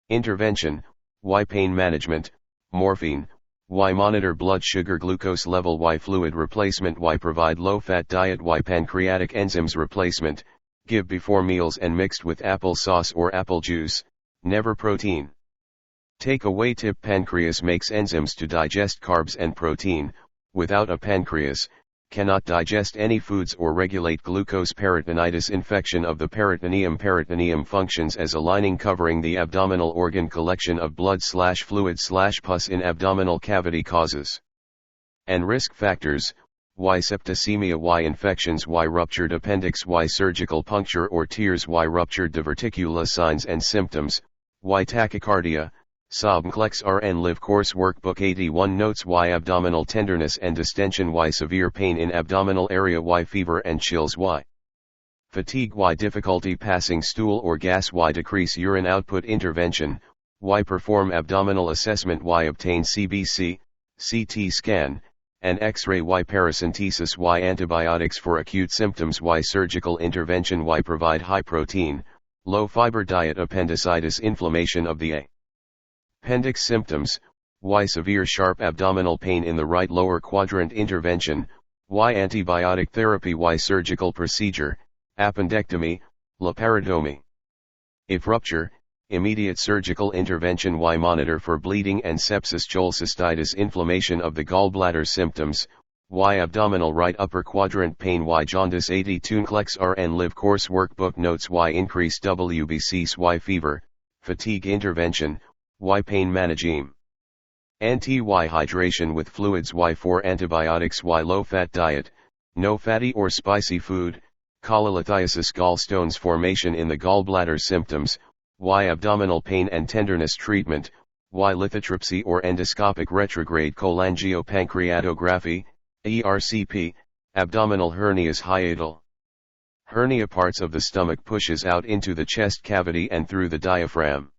Intervention, Y pain management, morphine, Y monitor blood sugar glucose level, Y fluid replacement, Y provide low-fat diet, Y pancreatic enzymes replacement, give before meals and mixed with apple sauce or apple juice, never protein. Take away tip, pancreas makes enzymes to digest carbs and protein, without a pancreas, cannot digest any foods or regulate glucose. Peritonitis, infection of the peritoneum. Peritoneum functions as a lining covering the abdominal organ. Collection of blood/fluid/pus in abdominal cavity causes and risk factors: Y septicemia, Y infections, Y ruptured appendix, Y surgical puncture or tears, Y ruptured diverticula. Signs and symptoms: Y tachycardia, sob. Nclex-Rn Live Course Workbook 81 Notes: Y abdominal tenderness and distension, Y severe pain in abdominal area, Y fever and chills, Y fatigue, Y difficulty passing stool or gas, Y decrease urine output. Intervention, Y perform abdominal assessment, Y obtain CBC, CT scan, and X-ray, Y paracentesis, Y antibiotics for acute symptoms, Y surgical intervention, Y provide high protein, low fiber diet. Appendicitis, inflammation of the appendix. Symptoms, Y severe sharp abdominal pain in the right lower quadrant. Intervention, Y antibiotic therapy, Y surgical procedure, appendectomy, laparotomy. If rupture, immediate surgical intervention, Y monitor for bleeding and sepsis. Cholecystitis, inflammation of the gallbladder. Symptoms, Y abdominal right upper quadrant pain, Y jaundice. 82 Nclex-Rn Live Course Workbook Notes: Y increased WBCs, Y fever, fatigue. Intervention, Y pain management, anti-Y hydration with fluids, Y for antibiotics, Y low-fat diet, no fatty or spicy food, cholelithiasis, gallstones formation in the gallbladder. Symptoms, Y abdominal pain and tenderness. Treatment, Y lithotripsy or endoscopic retrograde cholangiopancreatography, ERCP, abdominal hernias. Hiatal hernia, parts of the stomach pushes out into the chest cavity and through the diaphragm.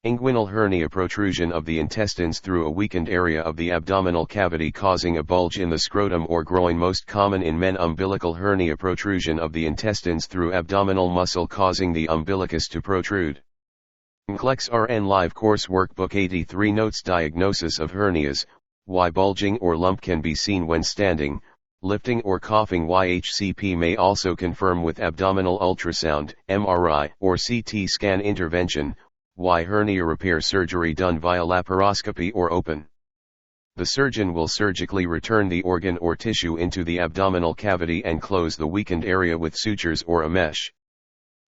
Inguinal hernia, protrusion of the intestines through a weakened area of the abdominal cavity causing a bulge in the scrotum or groin. Most common in men. Umbilical hernia, protrusion of the intestines through abdominal muscle causing the umbilicus to protrude. Nclex-Rn Live Course Workbook 83 Notes: Diagnosis of hernias: Y bulging or lump can be seen when standing, lifting or coughing. YHCP may also confirm with abdominal ultrasound, MRI, or CT scan. Intervention, Y hernia repair surgery done via laparoscopy or open. The surgeon will surgically return the organ or tissue into the abdominal cavity and close the weakened area with sutures or a mesh.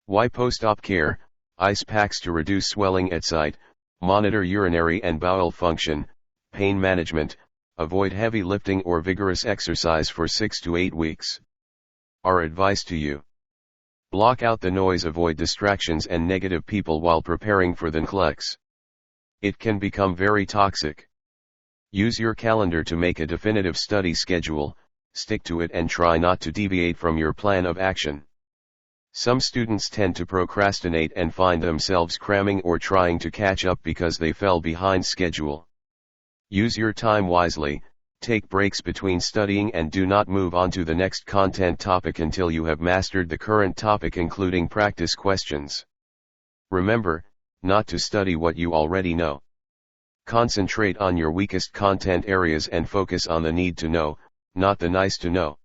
Y post-op care, ice packs to reduce swelling at site, monitor urinary and bowel function, pain management, avoid heavy lifting or vigorous exercise for 6 to 8 weeks. Our advice to you: block out the noise, avoid distractions and negative people while preparing for the Nclex. It can become very toxic. Use your calendar to make a definitive study schedule, stick to it and try not to deviate from your plan of action. Some students tend to procrastinate and find themselves cramming or trying to catch up because they fell behind schedule. Use your time wisely. Take breaks between studying and do not move on to the next content topic until you have mastered the current topic, including practice questions. Remember, not to study what you already know. Concentrate on your weakest content areas and focus on the need to know, not the nice to know.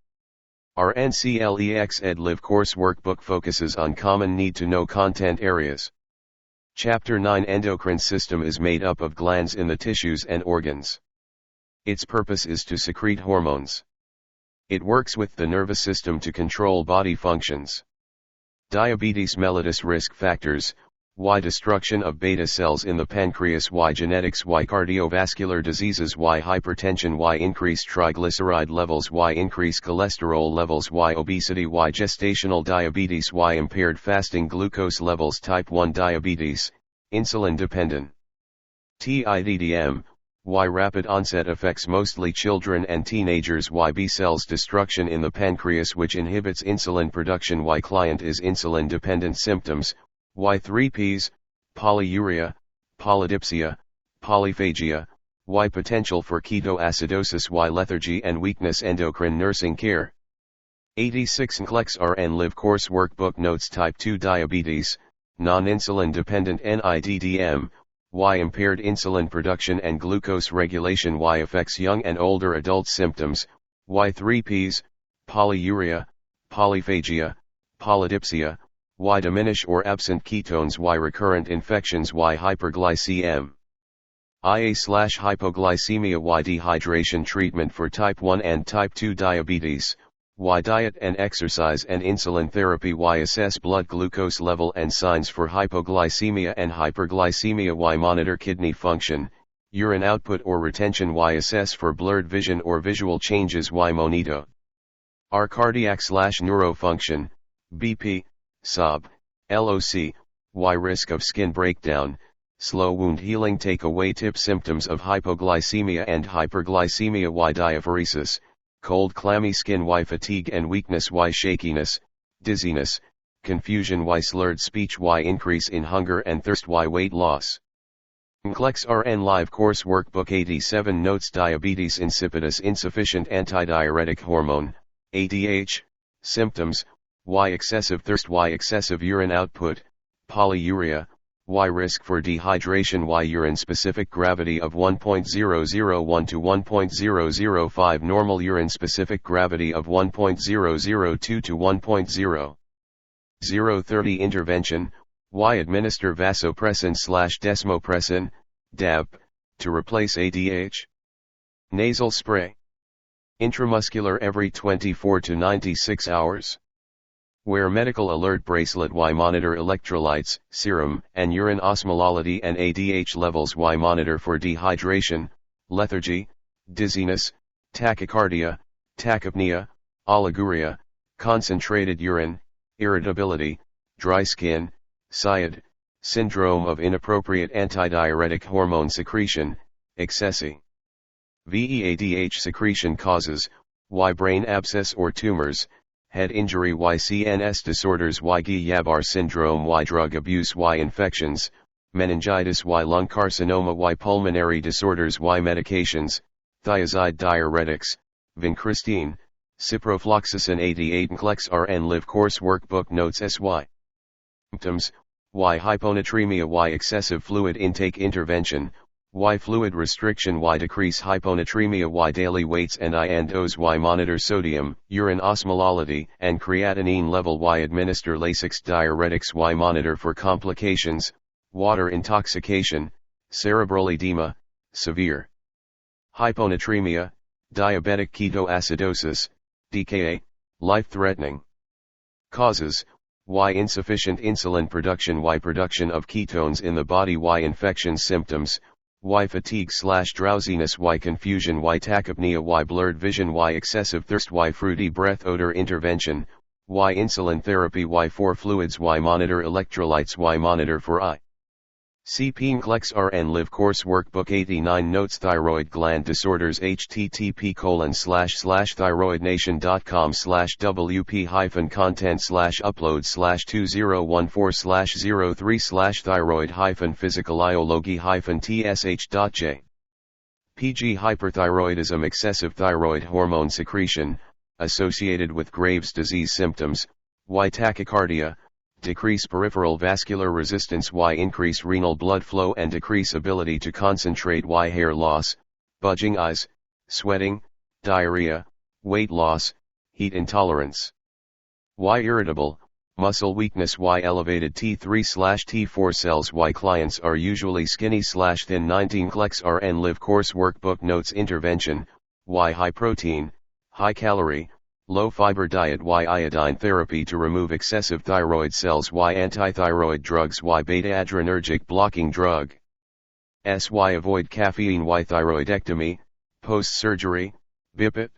Our Nclex-Ed Live Course Workbook focuses on common need to know content areas. Chapter 9 Endocrine system is made up of glands in the tissues and organs. Its purpose is to secrete hormones. It works with the nervous system to control body functions. Diabetes mellitus. Risk factors: Y destruction of beta cells in the pancreas, Y genetics, Y cardiovascular diseases, Y hypertension, Y increased triglyceride levels, Y increased cholesterol levels, Y obesity, Y gestational diabetes, Y impaired fasting glucose levels, type 1 diabetes, insulin dependent. TIDDM, Y rapid onset affects mostly children and teenagers, Y B cells destruction in the pancreas which inhibits insulin production, Y client is insulin dependent. Symptoms: Y 3Ps, polyuria, polydipsia, polyphagia, Y potential for ketoacidosis, Y lethargy and weakness. Endocrine nursing care. 86 Nclex-Rn Live Course Workbook Notes Type 2 Diabetes, Non-Insulin Dependent NIDDM, Why Impaired Insulin Production and Glucose Regulation Why Affects Young and Older Adults Symptoms, Why 3Ps, Polyuria, Polyphagia, Polydipsia, Why Diminish or Absent Ketones Why Recurrent Infections Why Hyperglycemia Hypoglycemia Why Dehydration Treatment for Type 1 and Type 2 Diabetes, Why Diet and Exercise and Insulin Therapy Why Assess Blood Glucose Level and Signs for Hypoglycemia and Hyperglycemia Why Monitor Kidney Function, Urine Output or Retention Why Assess for Blurred Vision or Visual Changes Why Monitor our Cardiac/Neuro Function, BP, SOB, LOC, Why Risk of Skin Breakdown, Slow Wound Healing Takeaway Tip Symptoms of Hypoglycemia and Hyperglycemia Why Diaphoresis, Cold clammy skin Why fatigue and weakness Why shakiness, dizziness, confusion Why slurred speech Why increase in hunger and thirst Why weight loss. Nclex-Rn Live Course Workbook 87 Notes Diabetes insipidus Insufficient Antidiuretic Hormone, ADH, Symptoms, Why excessive thirst Why excessive urine output, Polyuria, Why risk for dehydration Why urine-specific gravity of 1.001 to 1.005 Normal urine-specific gravity of 1.002 to 1.030 Intervention, Why administer vasopressin/desmopressin, DAP, to replace ADH? Nasal spray. Intramuscular every 24 to 96 hours. Wear medical alert bracelet Why monitor electrolytes, serum and urine osmolality and ADH levels Why monitor for dehydration, lethargy, dizziness, tachycardia, tachypnea, oliguria, concentrated urine, irritability, dry skin, SIAD, syndrome of inappropriate antidiuretic hormone secretion, excessi. VEADH secretion causes, Why brain abscess or tumors, head injury Why CNS disorders Why Guillain-Barré syndrome Why drug abuse Why infections, meningitis Why lung carcinoma Why pulmonary disorders Why medications, thiazide diuretics, vincristine, ciprofloxacin 88 Nclex-Rn Live Course Workbook Notes SY. Symptoms, Why hyponatremia Why excessive fluid intake intervention, Why fluid restriction Why decrease hyponatremia Why daily weights and dose Why monitor sodium, urine osmolality and creatinine level Why administer Lasix diuretics Why monitor for complications, water intoxication, cerebral edema, severe hyponatremia, diabetic ketoacidosis, DKA, life-threatening causes, Why insufficient insulin production Why production of ketones in the body Why infection symptoms, Why fatigue/drowsiness Why confusion Why tachypnea Why blurred vision Why excessive thirst Why fruity breath odor intervention, Why insulin therapy Why for fluids Why monitor electrolytes Why monitor for eye. CP Nclex-Rn Live Course Workbook 89 Notes Thyroid Gland Disorders http://wp-content/upload/2014/03/thyroid-physical-iology-tsh.j. PG Hyperthyroidism Excessive thyroid hormone secretion, associated with Graves' disease symptoms, Why tachycardia, decrease peripheral vascular resistance Why increase renal blood flow and decrease ability to concentrate Why hair loss, budging eyes, sweating, diarrhea, weight loss, heat intolerance. Why irritable, muscle weakness Why elevated T3/T4 cells Why clients are usually skinny/thin 19 Nclex-Rn Live Course Workbook Notes Intervention, Why high protein, high calorie, low fiber diet Why iodine therapy to remove excessive thyroid cells Why antithyroid drugs Why beta-adrenergic blocking drug. Why avoid caffeine Why thyroidectomy, post-surgery, BIPIT.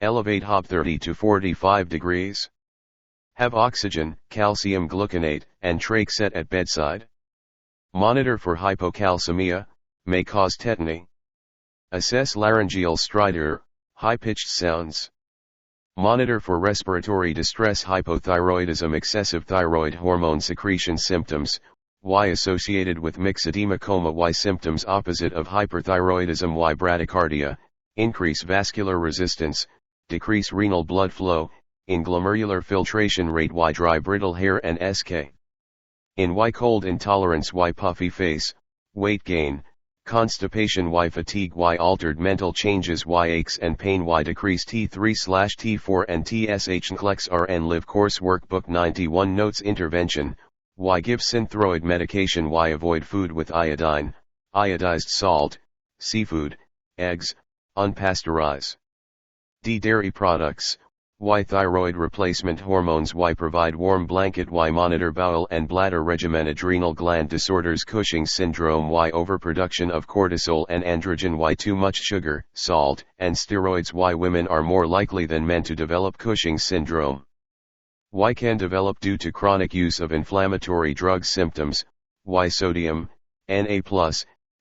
Elevate HOP 30 to 45 degrees. Have oxygen, calcium gluconate, and trach set at bedside. Monitor for hypocalcemia, may cause tetany. Assess laryngeal stridor, high-pitched sounds. Monitor for respiratory distress hypothyroidism excessive thyroid hormone secretion symptoms, Why associated with myxedema coma Why symptoms opposite of hyperthyroidism Why bradycardia, increase vascular resistance, decrease renal blood flow, in glomerular filtration rate, Y dry brittle hair and SK. In Y cold intolerance, Y puffy face, weight gain, constipation, Y fatigue, Y altered mental changes, Y aches and pain, Y decrease T3/T4 and TSH. Nclex-Rn Live Course Workbook 91 Notes Intervention, Y give synthroid medication, Y avoid food with iodine, iodized salt, seafood, eggs, unpasteurized. D. Dairy products, Y thyroid replacement hormones, Y provide warm blanket, Y monitor bowel and bladder regimen. Adrenal gland disorders, Cushing's syndrome, Y overproduction of cortisol and androgen, Y too much sugar, salt, and steroids, Y women are more likely than men to develop Cushing's syndrome. Y can develop due to chronic use of inflammatory drugs. Symptoms, Y sodium, Na+,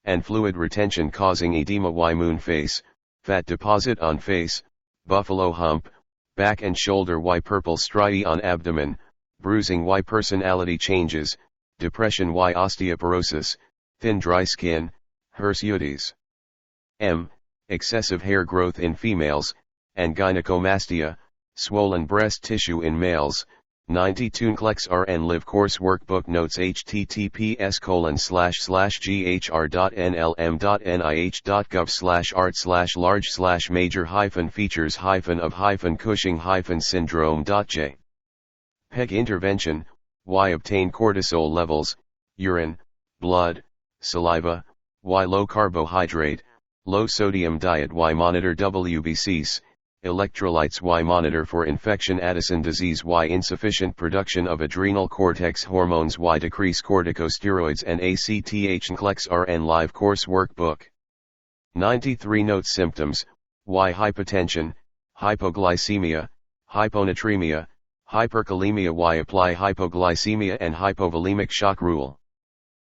and fluid retention causing edema, Y moon face, fat deposit on face, buffalo hump, back and shoulder, Y purple striae on abdomen, bruising, Y personality changes, depression, Y osteoporosis, thin dry skin, hirsutis. M. Excessive hair growth in females, and gynecomastia, swollen breast tissue in males. 92 Nclex-Rn Live Course Workbook Notes https://ghr.nlm.nih.gov/art/large/major-of-Cushing-syndrome.j. PEG intervention, Y obtain cortisol levels, urine, blood, saliva, Y low carbohydrate, low sodium diet, Y monitor WBCs, electrolytes, Y monitor for infection. Addison disease, Y insufficient production of adrenal cortex hormones, Y decrease corticosteroids and ACTH. Nclex-Rn Live Course Workbook 93 Notes Symptoms, Y hypotension, hypoglycemia, hyponatremia, hyperkalemia, Y apply hypoglycemia and hypovolemic shock rule.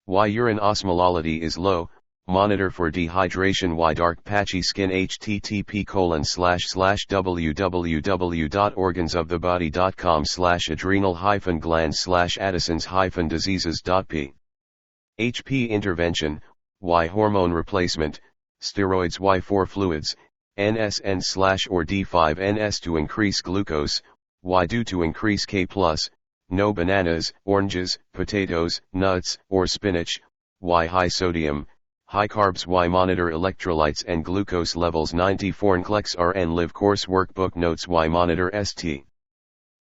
Y urine osmolality is low, monitor for dehydration, Y dark patchy skin. http://www.organsofthebody.com/adrenal-glands/addisons-diseases.p. HP intervention, Y hormone replacement, steroids, Y4 fluids, NSN/or D5-NS to increase glucose, Y due to increase K+, no bananas, oranges, potatoes, nuts, or spinach, Y high sodium, high carbs, Y monitor electrolytes and glucose levels. 94 Nclex-Rn Live Course Workbook Notes, Y monitor St.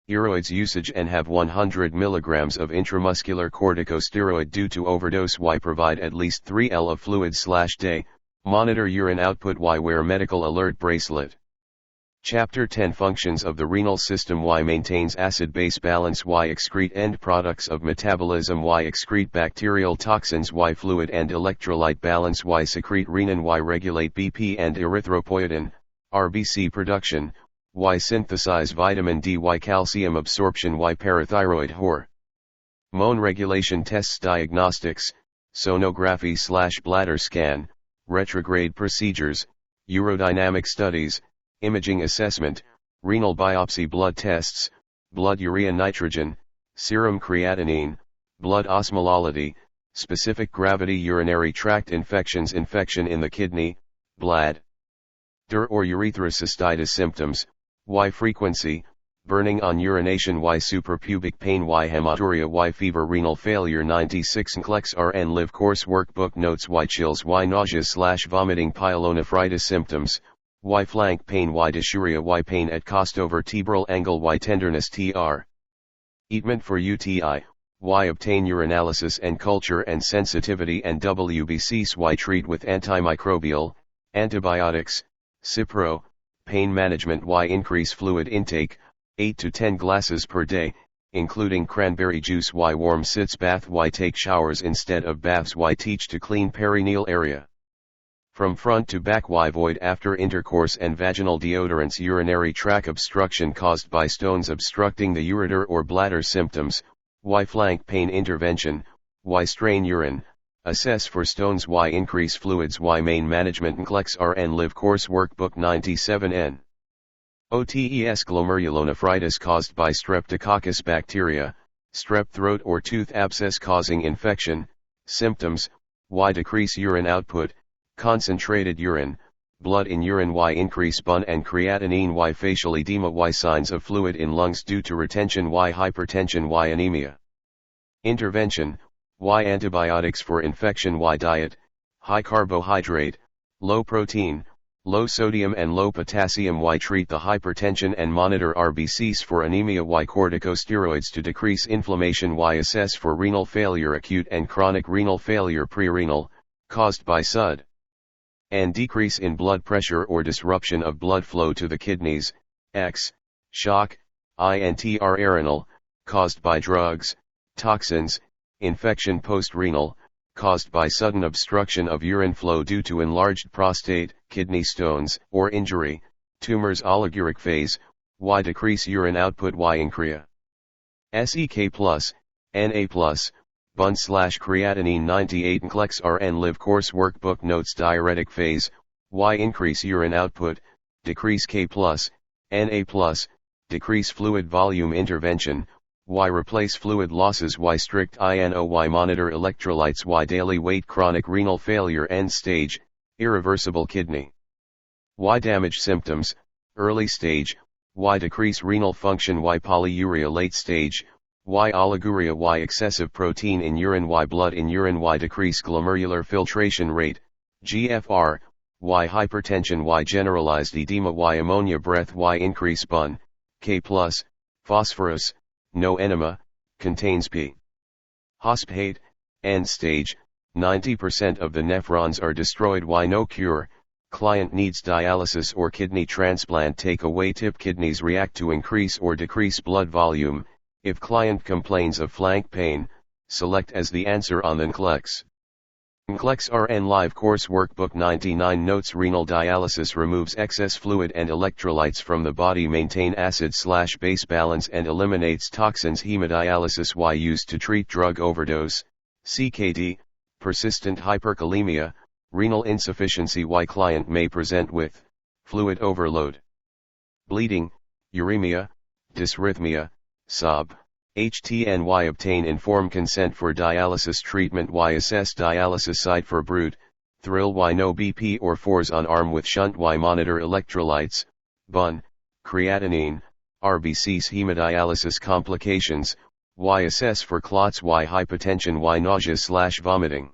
Steroids usage and have 100 mg of intramuscular corticosteroid due to overdose, Y provide at least 3 L of fluid/day, monitor urine output, Y wear medical alert bracelet. Chapter 10 Functions of the renal system, Y maintains acid-base balance, Y excrete end products of metabolism, Y excrete bacterial toxins, Y fluid and electrolyte balance, Y secrete renin, Y regulate BP and erythropoietin, RBC production, Y synthesize vitamin D, Y calcium absorption, Y parathyroid hormone regulation. Tests, diagnostics, sonography/bladder scan, retrograde procedures, urodynamic studies, imaging assessment, renal biopsy. Blood tests, blood urea nitrogen, serum creatinine, blood osmolality, specific gravity. Urinary tract infections, infection in the kidney, bladder or urethra. Cystitis symptoms, Y frequency, burning on urination, Y suprapubic pain, Y hematuria, Y fever. Renal failure. 96 Nclex-Rn Live Course Workbook Notes, Y chills, Y nausea/vomiting. Pyelonephritis symptoms, Y flank pain, Y dysuria, Y pain at costovertebral angle, Y tenderness. Treatment for UTI, Y obtain urinalysis and culture and sensitivity and WBCs, Y treat with antimicrobial, antibiotics, Cipro, pain management, Y increase fluid intake, 8 to 10 glasses per day, including cranberry juice, Y warm sitz bath, Y take showers instead of baths, Y teach to clean perineal area from front to back, Y void after intercourse and vaginal deodorants. Urinary tract obstruction caused by stones obstructing the ureter or bladder. Symptoms, Y flank pain intervention, Y strain urine, assess for stones, Y increase fluids, Y main management. Nclex-Rn Live Course Workbook 97N. OTES glomerulonephritis caused by Streptococcus bacteria, strep throat or tooth abscess causing infection. Symptoms, Y decrease urine output, concentrated urine, blood in urine. Y increase bun and creatinine. Y facial edema. Y signs of fluid in lungs due to retention. Y hypertension. Y anemia. Intervention. Y antibiotics for infection. Y diet, high carbohydrate, low protein, low sodium and low potassium. Y treat the hypertension and monitor RBCs for anemia. Y corticosteroids to decrease inflammation. Y assess for renal failure, acute and chronic renal failure, prerenal, caused by SUD, and decrease in blood pressure or disruption of blood flow to the kidneys. X, shock, Nclex-Rn, caused by drugs, toxins, infection. Post-renal, caused by sudden obstruction of urine flow due to enlarged prostate, kidney stones, or injury, tumors. Oliguric phase. Y decrease urine output. Y increa. SEK+, Na+, bun/creatinine 98. Nclex-Rn live course workbook notes. Diuretic phase. Y increase urine output, decrease K+, Na+, decrease fluid volume. Intervention. Y replace fluid losses. Y strict INO. Y monitor electrolytes. Y daily weight. Chronic renal failure. End stage, irreversible kidney. Y damage symptoms, early stage. Y decrease renal function. Y polyuria. Late stage. Y oliguria. Y excessive protein in urine. Y blood in urine. Y decrease glomerular filtration rate, GFR. Y hypertension. Y generalized edema. Y ammonia breath. Y increase bun, K+, phosphorus, no enema, contains P. Hospate. End stage, 90% of the nephrons are destroyed. Y no cure, client needs dialysis or kidney transplant. Take away tip. Kidneys react to increase or decrease blood volume. If client complains of flank pain, select as the answer on the Nclex-Rn live course workbook. 99 notes. Renal dialysis removes excess fluid and electrolytes from the body, maintain acid/base balance and eliminates toxins. Hemodialysis. Y used to treat drug overdose, CKD, persistent hyperkalemia, renal insufficiency. Y client may present with fluid overload, bleeding, uremia, dysrhythmia, SOB, HTN. Y obtain informed consent for dialysis treatment. Y assess dialysis site for bruit, thrill. Y no BP or fours on arm with shunt. Y monitor electrolytes, bun, creatinine, RBCs. Hemodialysis complications. Y assess for clots. Y hypotension. Y nausea/vomiting.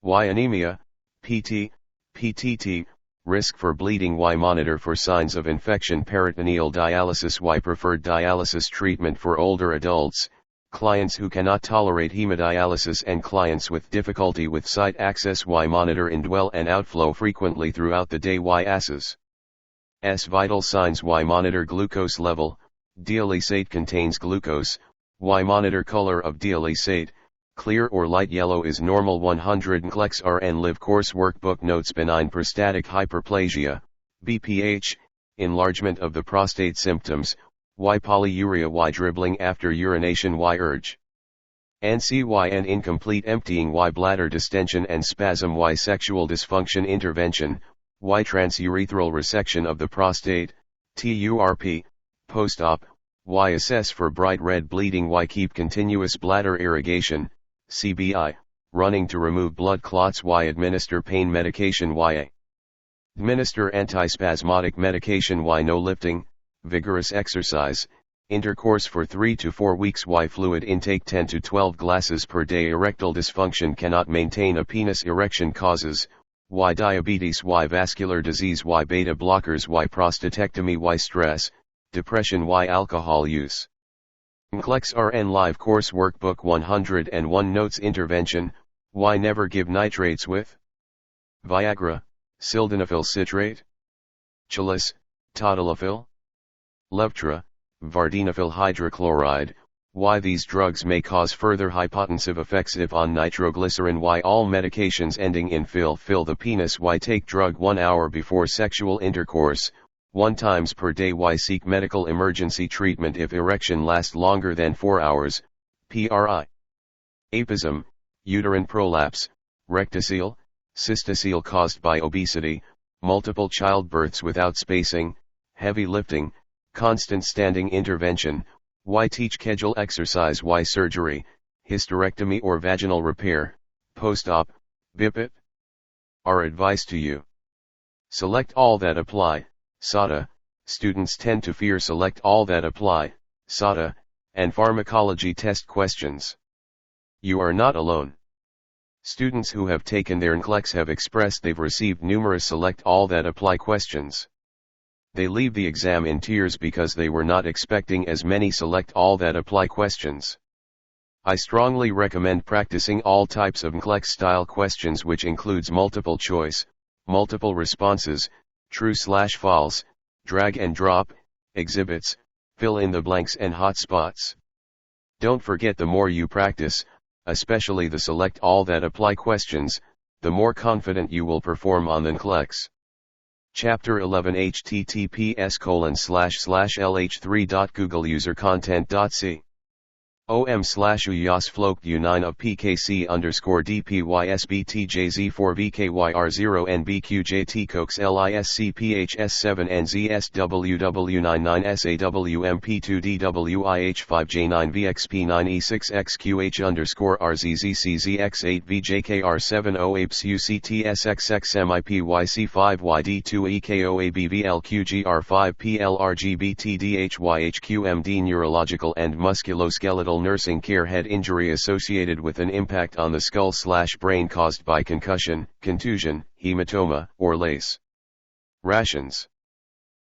Y anemia, PT, PTT, risk for bleeding. Y monitor for signs of infection. Peritoneal dialysis. Y preferred dialysis treatment for older adults, clients who cannot tolerate hemodialysis and clients with difficulty with site access. Y monitor indwell and outflow frequently throughout the day. Y assess vital signs. Y monitor glucose level, dialysate contains glucose. Y monitor color of dialysate, clear or light yellow is normal. 100 Nclex-Rn live course workbook notes. Benign prostatic hyperplasia, BPH, enlargement of the prostate. Symptoms. Y polyuria. Y dribbling after urination. Y urge, NCYN incomplete emptying. Y bladder distension and spasm. Y sexual dysfunction. Intervention. Y transurethral resection of the prostate, TURP, post-op. Y assess for bright red bleeding. Y keep continuous bladder irrigation, CBI, running to remove blood clots. Y administer pain medication. Y administer antispasmodic medication. Y no lifting, vigorous exercise, intercourse for 3 to 4 weeks. Y fluid intake 10 to 12 glasses per day. Erectile dysfunction, cannot maintain a penis erection. Causes. Y diabetes. Y vascular disease. Y beta blockers. Y prostatectomy. Y stress, depression. Y alcohol use. Nclex-Rn live course workbook. 101 notes. Intervention. Y never give nitrates with Viagra, sildenafil citrate, Chalice, tadalafil, Levtra, vardenafil hydrochloride. Y these drugs may cause further hypotensive effects if on nitroglycerin. Y all medications ending in fill the penis. Y take drug 1 hour before sexual intercourse, 1 times per day. Y seek medical emergency treatment if erection lasts longer than 4 hours, PRI. Apism, uterine prolapse, rectocele, cystocele caused by obesity, multiple childbirths without spacing, heavy lifting, constant standing. Intervention. Y teach Kegel exercise. Y surgery, hysterectomy or vaginal repair, post-op, BIPIP. Our advice to you: Select all that apply, SATA. Students tend to fear select all that apply, SATA, and pharmacology test questions. You are not alone. Students who have taken their Nclex have expressed they've received numerous select all that apply questions. They leave the exam in tears because they were not expecting as many select all that apply questions. I strongly recommend practicing all types of Nclex-style questions, which includes multiple choice, multiple responses, true/false, drag and drop, exhibits, fill in the blanks and hotspots. Don't forget, the more you practice, especially the select all that apply questions, the more confident you will perform on the Nclex. Chapter 11 https://lh3.googleusercontent.c om/uyas-float-u9 of PKC_DP_YSBT-Z4VKYR0NBQ-JT-COX-LISCP-HS7NZSWM-P2DWIH5J9VXP9E6XQ-HE-underscore RZZ-CZ-X8VJKR7OAPS-UCTSXMIPYC5YD2EKOABVLQGR5PLRGBTDHYQ Neurological and skull/brain caused by concussion, contusion, hematoma, or LACE. Rations.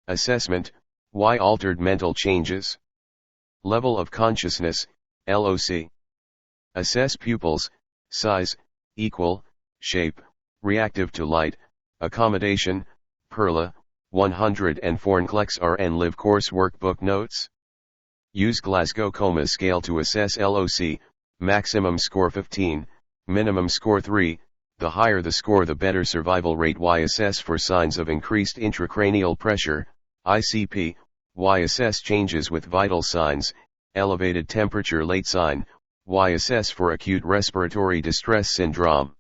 Assessment, why altered mental changes? Level of consciousness, LOC. Assess pupils, size, equal, shape, reactive to light, accommodation, Perla, 104 Nclex-Rn Live Course Workbook Notes. Use Glasgow Coma Scale to assess LOC, maximum score 15, minimum score 3, the higher the score the better survival rate. Y assess for signs of increased intracranial pressure, ICP, Y assess changes with vital signs, elevated temperature late sign, Y assess for acute respiratory distress syndrome.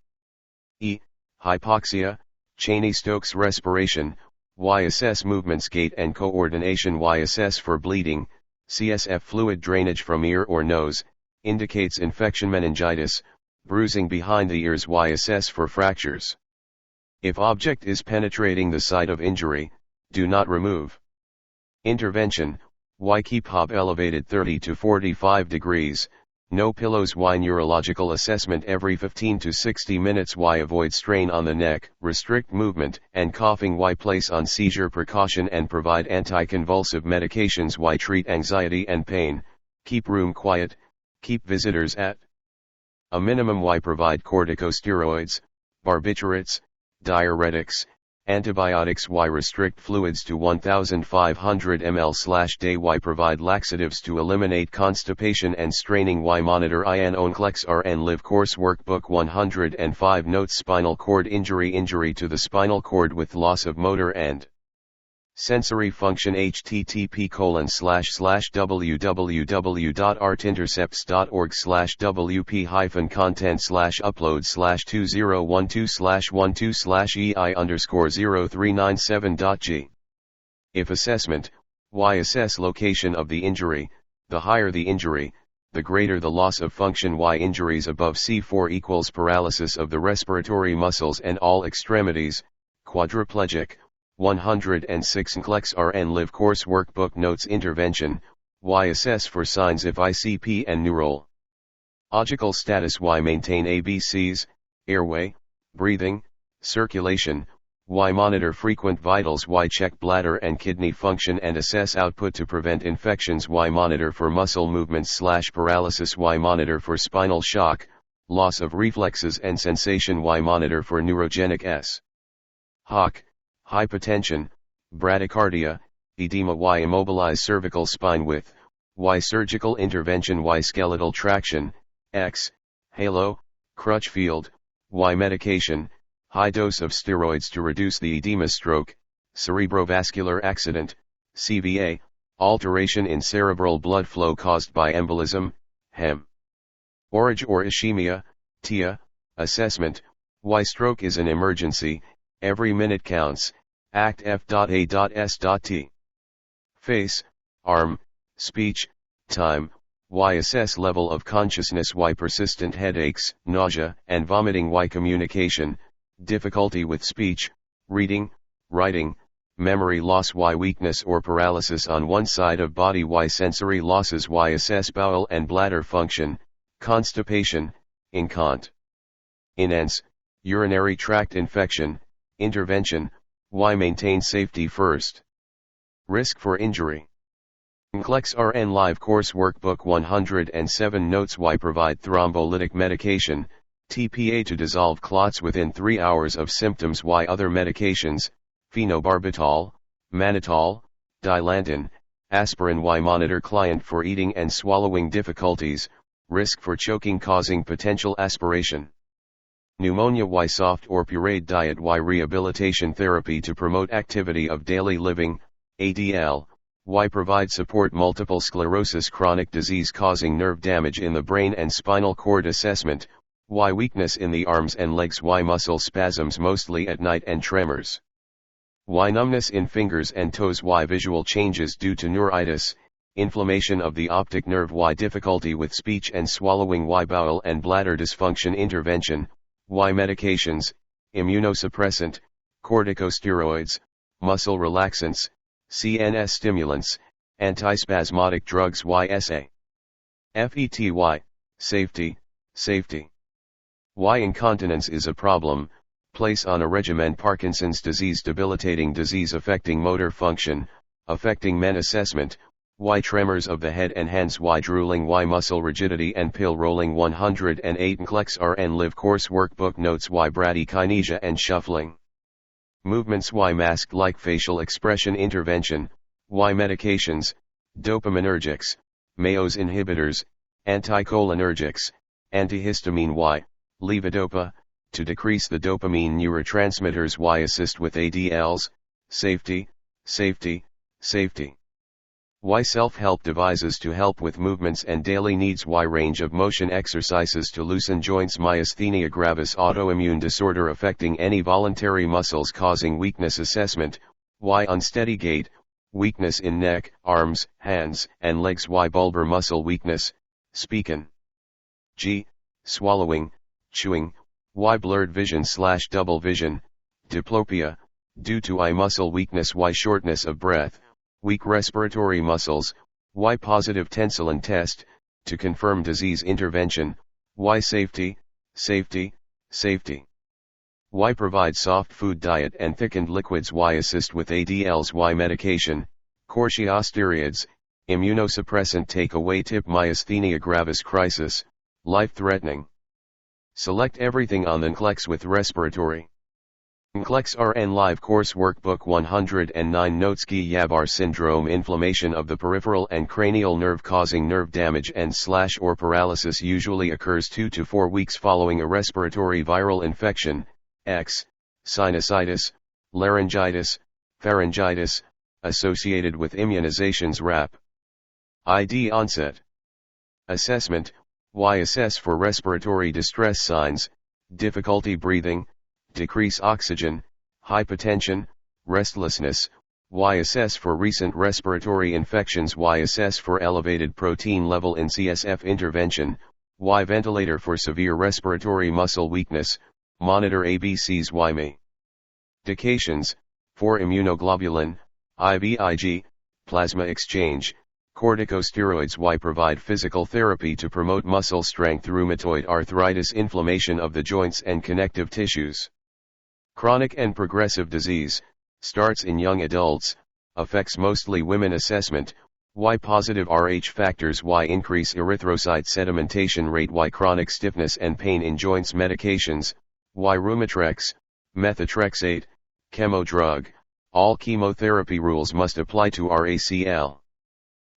E, hypoxia, Cheney-Stokes respiration, Y assess movements gait and coordination. Y assess for bleeding, CSF fluid drainage from ear or nose, indicates infection. Meningitis, bruising behind the ears. Y assess for fractures. If object is penetrating the site of injury, do not remove. Intervention, Y keep Hob elevated 30 to 45 degrees, no pillows. Y neurological assessment every 15 to 60 minutes. Y avoid strain on the neck, restrict movement and coughing. Y place on seizure precaution and provide anticonvulsive medications. Y treat anxiety and pain, keep room quiet, keep visitors at a minimum. Y provide corticosteroids, barbiturates, diuretics, antibiotics. Y restrict fluids to 1500 ml/day. Y provide laxatives to eliminate constipation and straining. Y monitor Nclex-Rn Live Course Workbook 105 Notes. Spinal cord injury, injury to the spinal cord with loss of motor and sensory function. http://www.artintercepts.org/wp-content/upload/20120/1/EI_0397.g. If assessment, Y assess location of the injury, the higher the injury, the greater the loss of function. Y injuries above C4 equals paralysis of the respiratory muscles and all extremities, quadriplegic. 106 Nclex-Rn Live Course Workbook Notes. Intervention, Y assess for signs of ICP and neurological status. Y maintain ABCs, airway, breathing, circulation. Y monitor frequent vitals. Y check bladder and kidney function and assess output to prevent infections. Y monitor for muscle movements/paralysis. Y monitor for spinal shock, loss of reflexes and sensation. Y monitor for neurogenic Hoc, hypotension, bradycardia, edema. Y immobilize cervical spine with Y surgical intervention. Y skeletal traction, X, halo, Crutchfield. Y medication, high dose of steroids to reduce the edema. Stroke, cerebrovascular accident, CVA, alteration in cerebral blood flow caused by embolism, hemorrhage or ischemia, TIA. Assessment, Y stroke is an emergency, every minute counts, Act F.A.S.T. Face, arm, speech, time. Y assess level of consciousness. Y persistent headaches, nausea and vomiting. Y communication, difficulty with speech, reading, writing, memory loss y weakness or paralysis on one side of body y sensory losses y assess bowel and bladder function, constipation, incont. Inence, urinary tract infection, intervention, y maintain safety first. Risk for injury. Nclex-Rn Live Course Workbook 107 Notes y provide thrombolytic medication, TPA to dissolve clots within 3 hours of symptoms y other medications, phenobarbital, mannitol, dilantin, aspirin y monitor client for eating and swallowing difficulties, risk for choking causing potential aspiration. Pneumonia y soft or pureed diet y rehabilitation therapy to promote activity of daily living, ADL, y provide support multiple sclerosis chronic disease causing nerve damage in the brain and spinal cord assessment, y weakness in the arms and legs y muscle spasms mostly at night and tremors. Y numbness in fingers and toes y visual changes due to neuritis, inflammation of the optic nerve y difficulty with speech and swallowing y bowel and bladder dysfunction intervention, y medications, immunosuppressant, corticosteroids, muscle relaxants, CNS stimulants, antispasmodic drugs YSA. FETY, safety, safety. Y incontinence is a problem, place on a regimen Parkinson's disease debilitating disease affecting motor function, affecting men assessment, Y tremors of the head and hands Y drooling Y muscle rigidity and pill rolling 108 Nclex-Rn Live Course Workbook Notes Y bradykinesia and shuffling. Movements Y mask-like facial expression intervention, Y medications, dopaminergics, Mayos inhibitors, anticholinergics, antihistamine Y, levodopa, to decrease the dopamine neurotransmitters Y assist with ADLs, safety, safety, safety. Y self-help devices to help with movements and daily needs Y range of motion exercises to loosen joints myasthenia gravis autoimmune disorder affecting any voluntary muscles causing weakness assessment, Y unsteady gait, weakness in neck, arms, hands, and legs Y bulbar muscle weakness, speaking. G. Swallowing, chewing, Y blurred vision / double vision, diplopia, due to eye muscle weakness Y shortness of breath, weak respiratory muscles, Y positive tensilin test, to confirm disease intervention, Y safety, safety, safety. Y provide soft food diet and thickened liquids Y assist with ADLs Y medication, corticosteroids, immunosuppressant take away tip myasthenia gravis crisis, life-threatening. Select everything on the Nclex with respiratory. Nclex-Rn Live Course Workbook 109 Notes Guillain-Barré syndrome inflammation of the peripheral and cranial nerve causing nerve damage and / or paralysis usually occurs 2 to 4 weeks following a respiratory viral infection, X, sinusitis, laryngitis, pharyngitis, associated with immunizations RAP. ID onset. Assessment, Y assess for respiratory distress signs, difficulty breathing, decrease oxygen, hypotension, restlessness, Y assess for recent respiratory infections Y assess for elevated protein level in CSF intervention, Y ventilator for severe respiratory muscle weakness, monitor ABCs Y medications, for immunoglobulin, IVIG, plasma exchange, corticosteroids Y provide physical therapy to promote muscle strength rheumatoid arthritis inflammation of the joints and connective tissues. Chronic and progressive disease, starts in young adults, affects mostly women assessment, Y positive Rh factors Y increase erythrocyte sedimentation rate Y chronic stiffness and pain in joints medications, Y Rheumotrex, methotrexate, chemo drug, all chemotherapy rules must apply to RACL.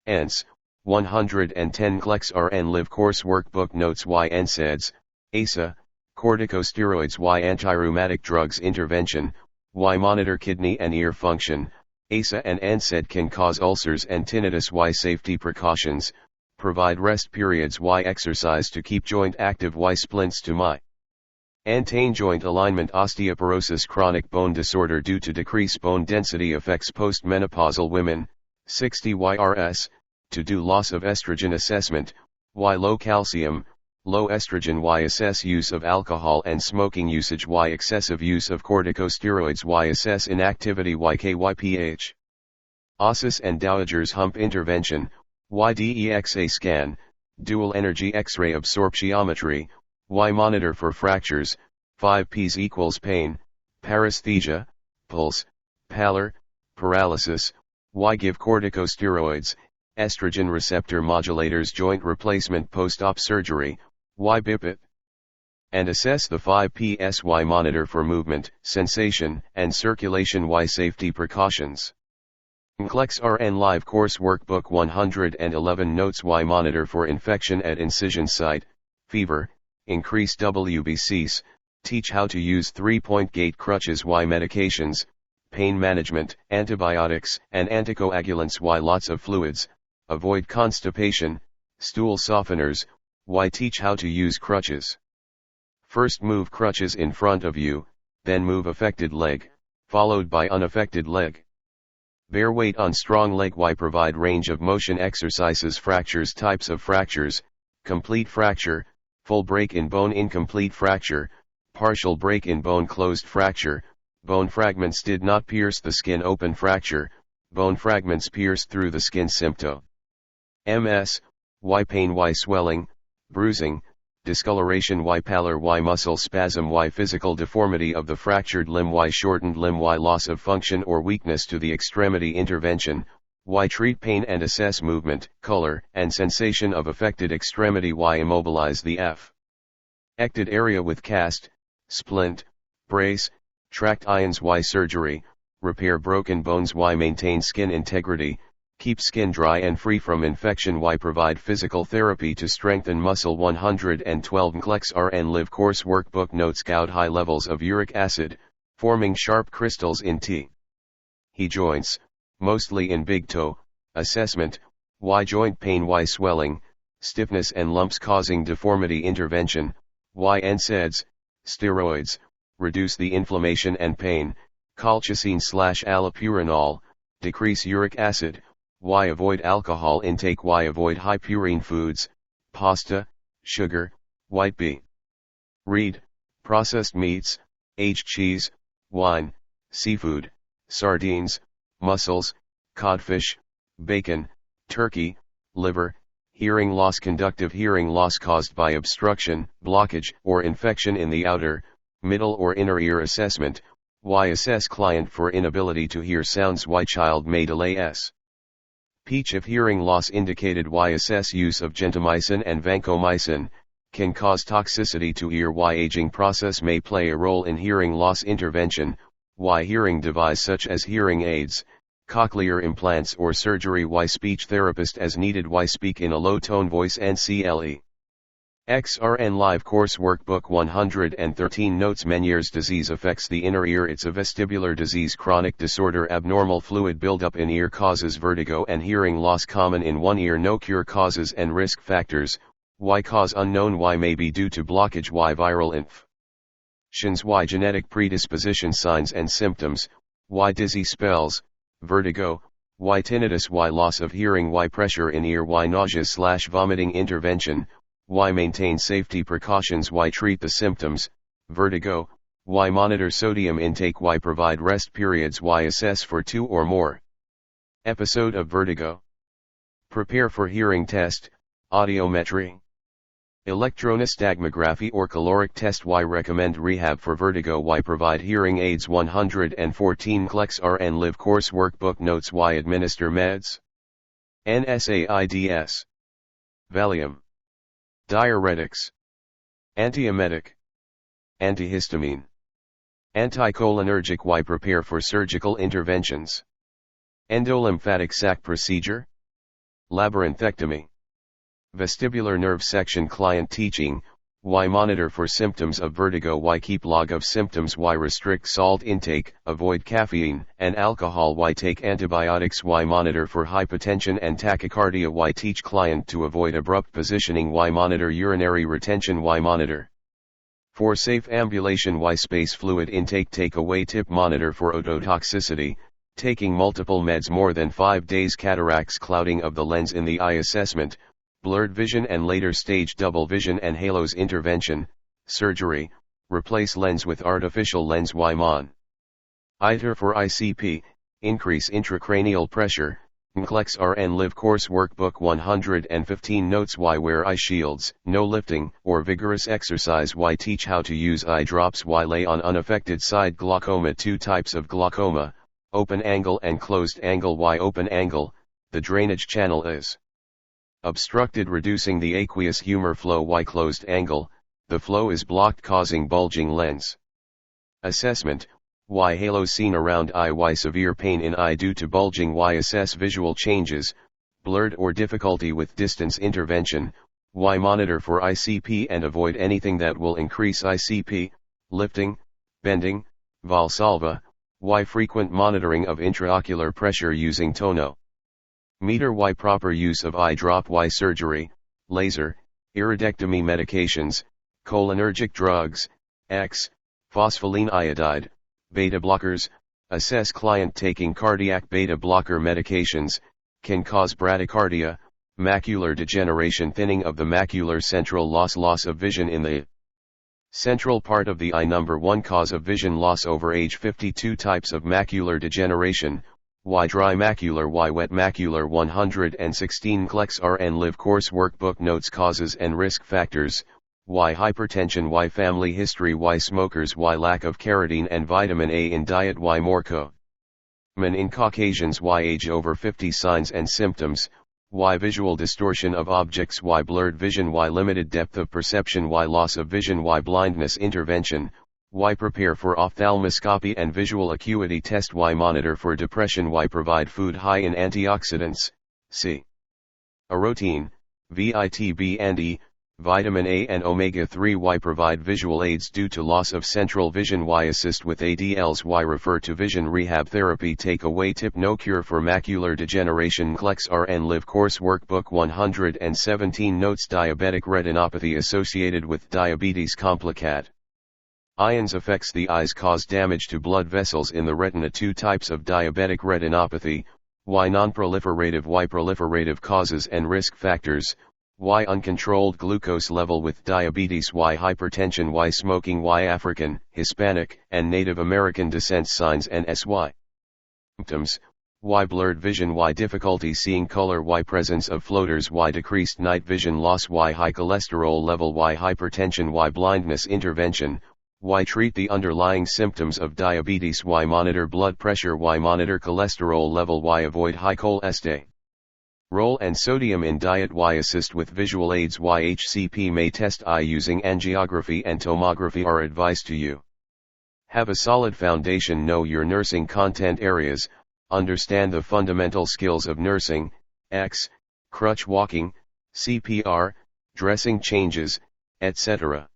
ENS, 110 Nclex-Rn Live Course Workbook Notes Y NSAIDs, ASA, corticosteroids Y antirheumatic drugs intervention, Y monitor kidney and ear function, ASA and NSAID can cause ulcers and tinnitus Y safety precautions, provide rest periods Y exercise to keep joint active Y splints to maintain joint alignment osteoporosis chronic bone disorder due to decreased bone density affects postmenopausal women, 60 YRS, to do loss of estrogen assessment, Y low calcium, low estrogen y assess use of alcohol and smoking usage y excessive use of corticosteroids y assess inactivity YKYPH. Ossis and Dowager's hump intervention, YDEXA scan, dual energy X-ray absorptiometry, Y monitor for fractures, 5 Ps equals pain, paresthesia, pulse, pallor, paralysis, Y give corticosteroids, estrogen receptor modulators joint replacement post-op surgery, Y BIPIT. And assess the 5 Ps Y monitor for movement, sensation, and circulation Y safety precautions. Nclex-Rn Live Course Workbook 111 Notes Y monitor for infection at incision site, fever, increase WBCs, teach how to use 3-point gate crutches Y medications, pain management, antibiotics, and anticoagulants Y lots of fluids, avoid constipation, stool softeners, Y teach how to use crutches. First move crutches in front of you, then move affected leg, followed by unaffected leg. Bear weight on strong leg Y provide range of motion exercises fractures types of fractures, complete fracture, full break in bone incomplete fracture, partial break in bone closed fracture, bone fragments did not pierce the skin open fracture, bone fragments pierced through the skin symptom. MS, Y pain Y swelling, bruising, discoloration Y pallor Y muscle spasm Y physical deformity of the fractured limb Y shortened limb Y loss of function or weakness to the extremity intervention, Y treat pain and assess movement, color, and sensation of affected extremity Y immobilize the affected area with cast, splint, brace, tract ions Y surgery, repair broken bones Y maintain skin integrity, keep skin dry and free from infection Y provide physical therapy to strengthen muscle 112 Nclex-Rn Live Course Workbook Notes Gout high levels of uric acid, forming sharp crystals in T. He joints, mostly in big toe, assessment, Y joint pain Y swelling, stiffness and lumps causing deformity intervention, Y NSAIDs, steroids, reduce the inflammation and pain, colchicine/allopurinol, decrease uric acid, Y avoid alcohol intake Y avoid high purine foods, pasta, sugar, white bee. Read, processed meats, aged cheese, wine, seafood, sardines, mussels, codfish, bacon, turkey, liver, hearing loss conductive hearing loss caused by obstruction, blockage, or infection in the outer, middle or inner ear assessment, Y assess client for inability to hear sounds Y child may delay speech if hearing loss indicated Y assess use of gentamicin and vancomycin, can cause toxicity to ear Y aging process may play a role in hearing loss intervention, Y hearing device such as hearing aids, cochlear implants or surgery Y speech therapist as needed Y speak in a low tone voice Nclex-Rn Live Course Workbook 113 Notes Meniere's disease affects the inner ear it's a vestibular disease chronic disorder abnormal fluid buildup in ear causes vertigo and hearing loss common in one ear no cure causes and risk factors, Y cause unknown Y may be due to blockage Y viral infections Y genetic predisposition signs and symptoms, Y dizzy spells, vertigo, Y tinnitus Y loss of hearing Y pressure in ear Y nausea/vomiting intervention, Y maintain safety precautions Y treat the symptoms, vertigo, Y monitor sodium intake Y provide rest periods Y assess for 2 or more episode of vertigo. Prepare for hearing test, audiometry, electronystagmography or caloric test Y recommend rehab for vertigo Y provide hearing aids 114 Nclex-Rn Live Course Workbook Notes Y administer meds, NSAIDs, Valium, diuretics, antiemetic, antihistamine, anticholinergic Y prepare for surgical interventions, endolymphatic sac procedure, labyrinthectomy, vestibular nerve section client teaching, Y monitor for symptoms of vertigo Y keep log of symptoms Y restrict salt intake, avoid caffeine and alcohol Y take antibiotics Y monitor for hypotension and tachycardia Y teach client to avoid abrupt positioning Y monitor urinary retention Y monitor for safe ambulation Y space fluid intake take away tip monitor for ototoxicity, taking multiple meds more than 5 days cataracts clouding of the lens in the eye assessment, blurred vision and later stage double vision and halos intervention, surgery, replace lens with artificial lens Mon. ITER for ICP, increase intracranial pressure, Nclex-Rn Live Course Workbook 115 Notes Why wear eye shields, no lifting or vigorous exercise Why teach how to use eye drops Why lay on unaffected side glaucoma 2 types of glaucoma, open angle and closed angle Why open angle, the drainage channel is obstructed reducing the aqueous humor flow Why closed angle, the flow is blocked causing bulging lens. Assessment, Why halos seen around eye Why severe pain in eye due to bulging Why assess visual changes, blurred or difficulty with distance intervention, Why monitor for ICP and avoid anything that will increase ICP, lifting, bending, Valsalva, Why frequent monitoring of intraocular pressure using tono meter Why proper use of eye drop Why surgery, laser, iridectomy medications, cholinergic drugs, X, phospholine iodide, beta blockers, assess client taking cardiac beta blocker medications, can cause bradycardia, macular degeneration thinning of the macular central loss of vision in the central part of the eye Number 1 cause of vision loss over age 52 types of macular degeneration, Why dry macular Why wet macular 116 Nclex-Rn Live Course Workbook Notes Causes and Risk Factors, Why hypertension Why family history Why smokers Why lack of carotene and vitamin A in diet Why more common in Caucasians Why age over 50 signs and symptoms, Why visual distortion of objects Why blurred vision Why limited depth of perception Why loss of vision Why blindness intervention, Why prepare for ophthalmoscopy and visual acuity test Why monitor for depression Why provide food high in antioxidants, C. Carotene, VITB and E, vitamin A and omega-3 Why provide visual aids due to loss of central vision Why assist with ADLs Why refer to vision rehab therapy Take away tip No cure for macular degeneration Nclex-Rn Live Course Workbook 117 Notes Diabetic retinopathy associated with diabetes complicat. Ions affects the eyes cause damage to blood vessels in the retina 2 types of diabetic retinopathy, Why non-proliferative Why proliferative causes and risk factors, Why uncontrolled glucose level with diabetes Why hypertension Why smoking Why African, Hispanic, and Native American descent signs and symptoms, Why blurred vision Why difficulty seeing color Why presence of floaters Why decreased night vision loss Why high cholesterol level Why hypertension Why blindness intervention, Why treat the underlying symptoms of diabetes Why monitor blood pressure Why monitor cholesterol level Why avoid high cholesterol and sodium in diet Why assist with visual aids Why HCP may test eye using angiography and tomography are advised to you. Have a solid foundation Know your nursing content areas, understand the fundamental skills of nursing, X, crutch walking, CPR, dressing changes, etc.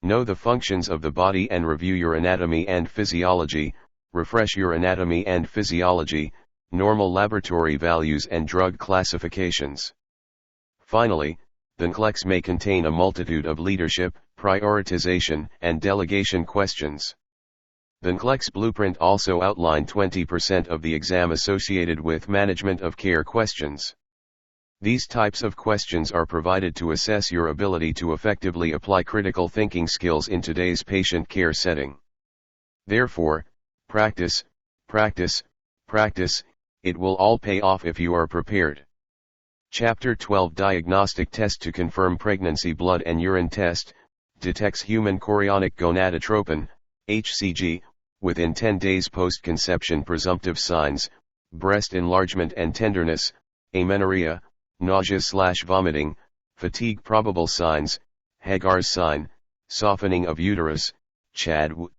Know the functions of the body and review your anatomy and physiology, refresh your anatomy and physiology, normal laboratory values and drug classifications. Finally, the Nclex may contain a multitude of leadership, prioritization, and delegation questions. The Nclex blueprint also outlined 20% of the exam associated with management of care questions. These types of questions are provided to assess your ability to effectively apply critical thinking skills in today's patient care setting. Therefore, practice, practice, practice, it will all pay off if you are prepared. Chapter 12 Diagnostic Test to confirm pregnancy Blood and urine test, detects human chorionic gonadotropin, HCG, within 10 days post-conception presumptive signs, breast enlargement and tenderness, amenorrhea, nausea/vomiting, fatigue probable signs, Hagar's sign, softening of uterus, Chadwick's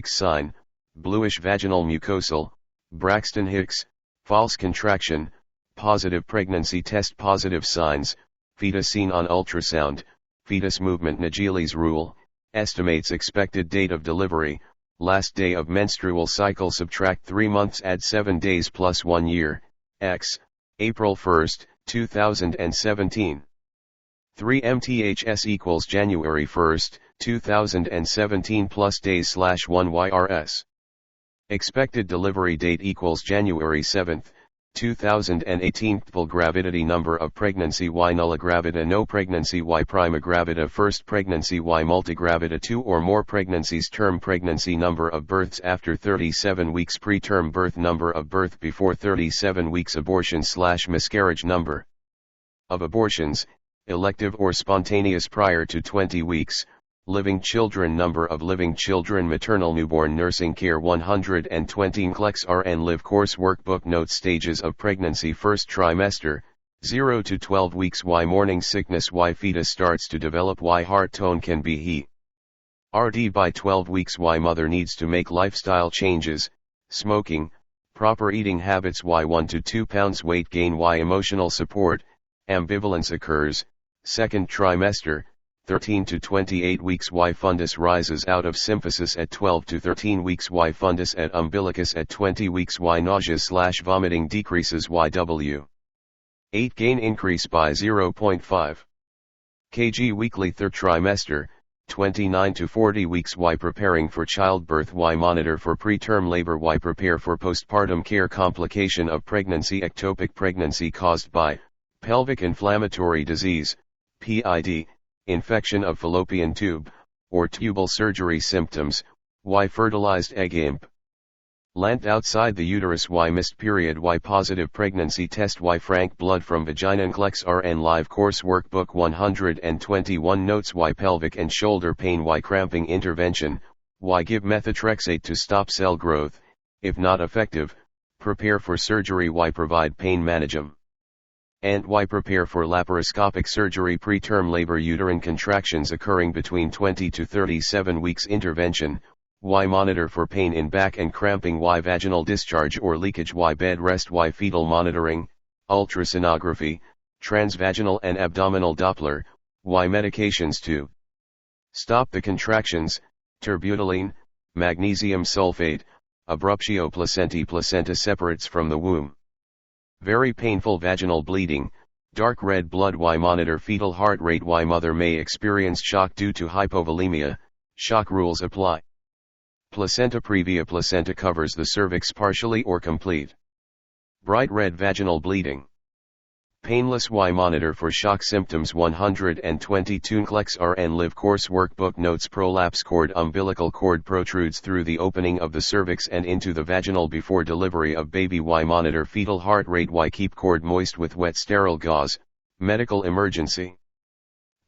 sign, bluish vaginal mucosal, Braxton Hicks, false contraction, positive pregnancy test positive signs, fetus seen on ultrasound, fetus movement Naegeli's rule, estimates expected date of delivery, last day of menstrual cycle subtract 3 months add 7 days plus 1 year, X, April 1, 2017. 3 MTHS equals January 1, 2017 plus days/1 YRS. Expected delivery date equals January 7, 2018 Full gravidity number of pregnancy Y nulla gravida no pregnancy Y prima gravida first pregnancy Y multigravida 2 or more pregnancies term pregnancy number of births after 37 weeks preterm birth number of birth before 37 weeks abortion/miscarriage number of abortions, elective or spontaneous prior to 20 weeks, living children number of living children maternal newborn nursing care 120 Nclex-Rn live course workbook notes stages of pregnancy first trimester, 0 to 12 weeks Y morning sickness Y fetus starts to develop Y heart tone can be he. RD by 12 weeks Y mother needs to make lifestyle changes, smoking, proper eating habits Y 1 to 2 pounds weight gain Y emotional support, ambivalence occurs, second trimester, 13 to 28 weeks Y fundus rises out of symphysis at 12 to 13 weeks Y fundus at umbilicus at 20 weeks Y nausea/vomiting decreases YW 8 gain increase by 0.5 kg weekly third trimester, 29 to 40 weeks Y preparing for childbirth Y monitor for preterm labor Y prepare for postpartum care complication of pregnancy ectopic pregnancy caused by pelvic inflammatory disease, PID, infection of fallopian tube, or tubal surgery symptoms, Y fertilized egg imp. Lant outside the uterus Y missed period Y positive pregnancy test Y frank blood from vagina Nclex-Rn live course workbook 121 notes Y pelvic and shoulder pain Y cramping intervention, Y give methotrexate to stop cell growth, if not effective, prepare for surgery Y provide pain management. And Y prepare for laparoscopic surgery preterm labor uterine contractions occurring between 20 to 37 weeks intervention, Y monitor for pain in back and cramping Y vaginal discharge or leakage Y bed rest Y fetal monitoring, ultrasonography, transvaginal and abdominal Doppler, Y medications to stop the contractions, terbutaline, magnesium sulfate, abruptio placentae placenta separates from the womb. Very painful vaginal bleeding, dark red blood Y monitor fetal heart rate Y mother may experience shock due to hypovolemia, shock rules apply. Placenta previa placenta covers the cervix partially or complete. Bright red vaginal bleeding. Painless Y monitor for shock symptoms 122 Nclex-Rn live course workbook notes prolapse cord umbilical cord protrudes through the opening of the cervix and into the vaginal before delivery of baby Y monitor fetal heart rate Y keep cord moist with wet sterile gauze, medical emergency.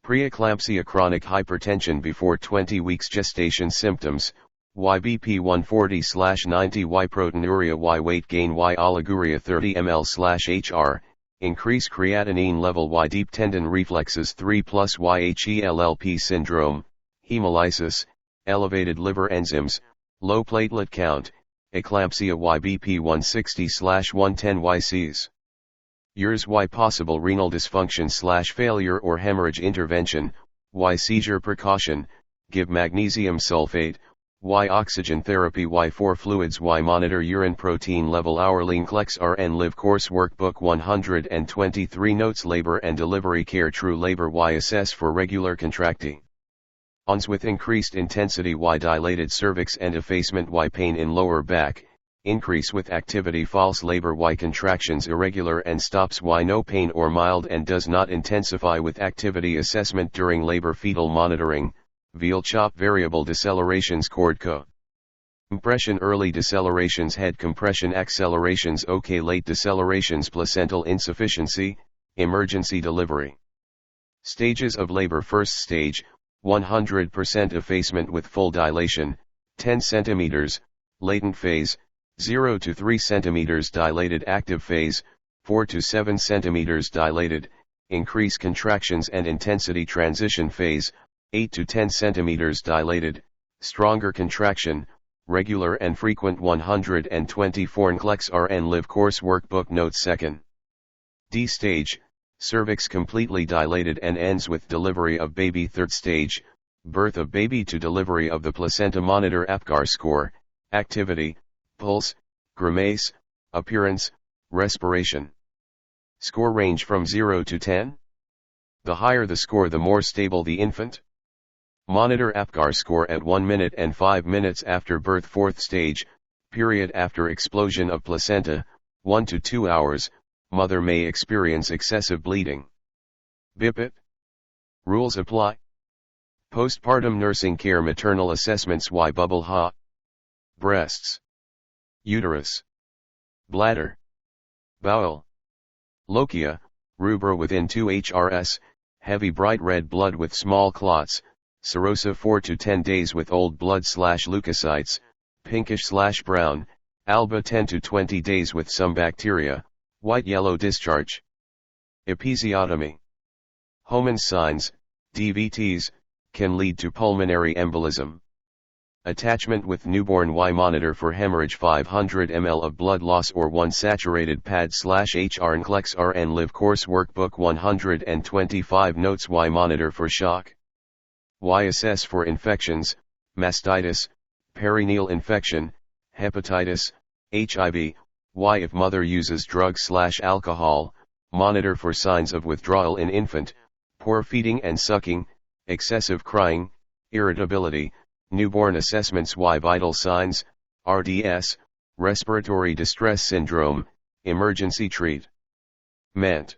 Preeclampsia chronic hypertension before 20 weeks gestation symptoms, Y BP 140/90 Y proteinuria Y weight gain Y oliguria 30 ml/hr, increase creatinine level Y deep tendon reflexes 3 plus Y HELLP syndrome, hemolysis, elevated liver enzymes, low platelet count, eclampsia Y BP 160/110 Y Cs. Years Y possible renal dysfunction/failure or hemorrhage intervention, Y seizure precaution, give magnesium sulfate, Y oxygen therapy Y for fluids Y monitor urine protein level hourly Nclex-Rn live course workbook 123 notes labor and delivery care true labor Y assess for regular contracting. ONS with increased intensity Y dilated cervix and effacement Y pain in lower back, increase with activity false labor Y contractions irregular and stops Y no pain or mild and does not intensify with activity assessment during labor fetal monitoring. Veal chop variable decelerations cord compression early decelerations head compression accelerations OK late decelerations placental insufficiency, emergency delivery. Stages of labor first stage, 100% effacement with full dilation, 10 cm, latent phase, 0 to 3 cm dilated active phase, 4 to 7 cm dilated, increase contractions and intensity transition phase, 8 to 10 cm dilated, stronger contraction, regular and frequent 124 Nclex-Rn live course workbook notes second. D stage, cervix completely dilated and ends with delivery of baby third stage, birth of baby to delivery of the placenta monitor APGAR score, activity, pulse, grimace, appearance, respiration. Score range from 0 to 10? The higher the score the more stable the infant. Monitor APGAR score at 1 minute and 5 minutes after birth fourth stage, period after explosion of placenta, 1 to 2 hours, mother may experience excessive bleeding. BIPIT. Rules apply. Postpartum nursing care maternal assessments: Y bubble ha. Breasts, uterus, bladder, bowel, lochia, rubra within 2 HRS, heavy bright red blood with small clots, serosa 4 to 10 days with old blood/leukocytes, pinkish/brown, alba 10 to 20 days with some bacteria, white-yellow discharge. Episiotomy. Homan's signs, DVTs, can lead to pulmonary embolism. Attachment with newborn Y monitor for hemorrhage: 500 ml of blood loss or 1 saturated pad/HR. Nclex-Rn Live Course Workbook 125 notes. Y monitor for shock. Y assess for infections: mastitis, perineal infection, hepatitis, HIV. Y if mother uses drugs/alcohol, monitor for signs of withdrawal in infant, poor feeding and sucking, excessive crying, irritability. Newborn assessments: Y vital signs, RDS, respiratory distress syndrome, emergency treat. MENT.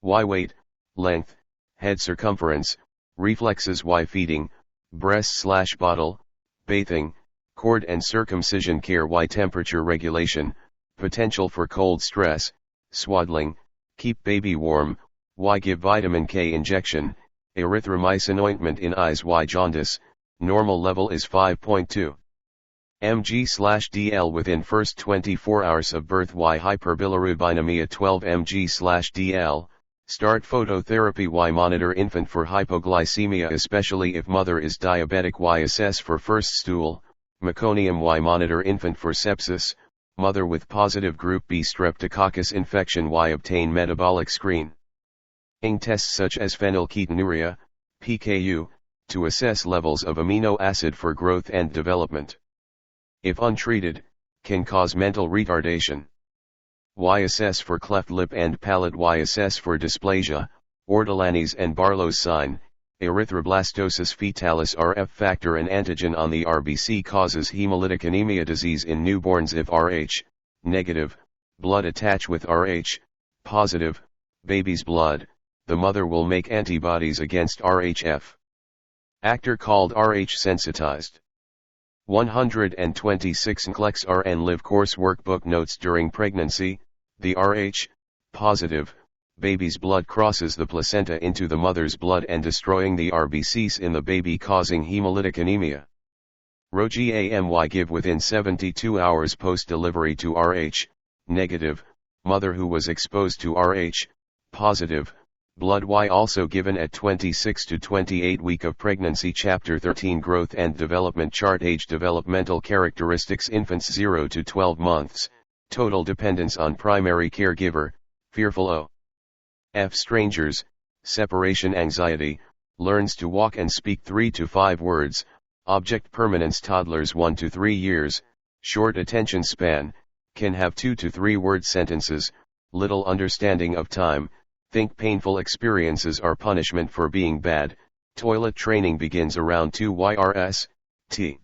Y weight, length, head circumference, reflexes: Y feeding, breast/bottle, bathing, cord and circumcision care. Y temperature regulation, potential for cold stress, swaddling, keep baby warm. Y give vitamin K injection, erythromycin ointment in eyes. Y jaundice, normal level is 5.2 mg/dl within first 24 hours of birth. Y hyperbilirubinemia, 12 mg/dl, start phototherapy. Y monitor infant for hypoglycemia especially if mother is diabetic. Y assess for first stool, meconium. Y monitor infant for sepsis, mother with positive group B streptococcus infection. Y obtain metabolic screen. ING tests such as phenylketonuria, PKU, to assess levels of amino acid for growth and development. If untreated, can cause mental retardation. Y assess for cleft lip and palate. Y assess for dysplasia, Ortolani's and Barlow's sign, erythroblastosis fetalis. RF factor, an antigen on the RBC, causes hemolytic anemia disease in newborns. If Rh, negative, blood attach with Rh, positive, baby's blood, the mother will make antibodies against RHF. Actor called Rh sensitized. 126 Nclex-Rn Live Course Workbook notes: during pregnancy, the Rh, positive, baby's blood crosses the placenta into the mother's blood and destroying the RBCs in the baby, causing hemolytic anemia. RhoGAMY give within 72 hours post-delivery to Rh, negative, mother who was exposed to Rh, positive, blood. Y also given at 26 to 28 week of pregnancy. Chapter 13 Growth and Development Chart. Age, developmental characteristics: infants 0 to 12 months, total dependence on primary caregiver, fearful of strangers, separation anxiety, learns to walk and speak 3 to 5 words, object permanence. Toddlers 1 to 3 years, short attention span, can have 2 to 3 word sentences, little understanding of time, think painful experiences are punishment for being bad. Toilet training begins around 2 YRS, T.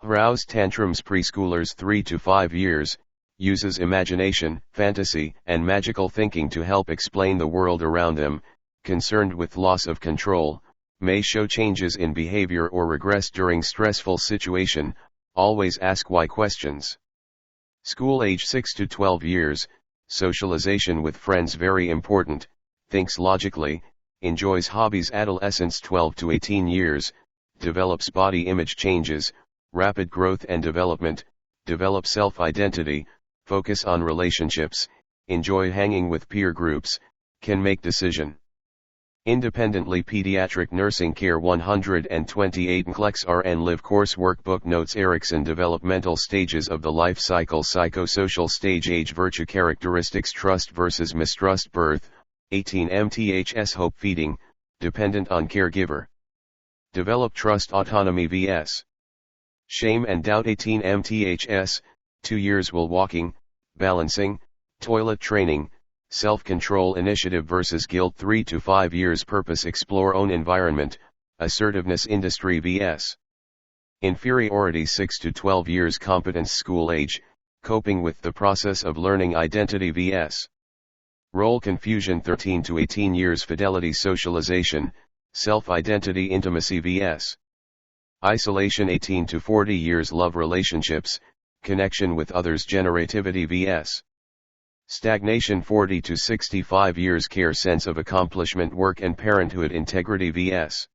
Arouse tantrums. Preschoolers 3 to 5 years, uses imagination, fantasy, and magical thinking to help explain the world around them, concerned with loss of control, may show changes in behavior or regress during stressful situation, always ask why questions. School age 6 to 12 years, socialization with friends very important, thinks logically, enjoys hobbies. Adolescence 12 to 18 years, develops body image changes, rapid growth and development, develop self-identity, focus on relationships, enjoy hanging with peer groups, can make decision independently. Pediatric nursing care. 128 Nclex-Rn Live Course Workbook notes: Erickson developmental stages of the life cycle, psychosocial stage, age, virtue characteristics, trust versus mistrust, birth, 18 mths, hope, feeding, dependent on caregiver, develop trust, autonomy vs shame and doubt, 18 mths, 2 years will walking, balancing, toilet training, self-control, initiative versus guilt, 3 to 5 years, purpose, explore own environment, assertiveness, industry vs inferiority, 6 to 12 years, competence. School age, coping with the process of learning identity vs. Role confusion 13 to 18 years fidelity socialization, self-identity intimacy vs. Isolation 18 to 40 years love relationships, connection with others generativity vs. Stagnation 40 to 65 years care sense of accomplishment work and parenthood integrity vs.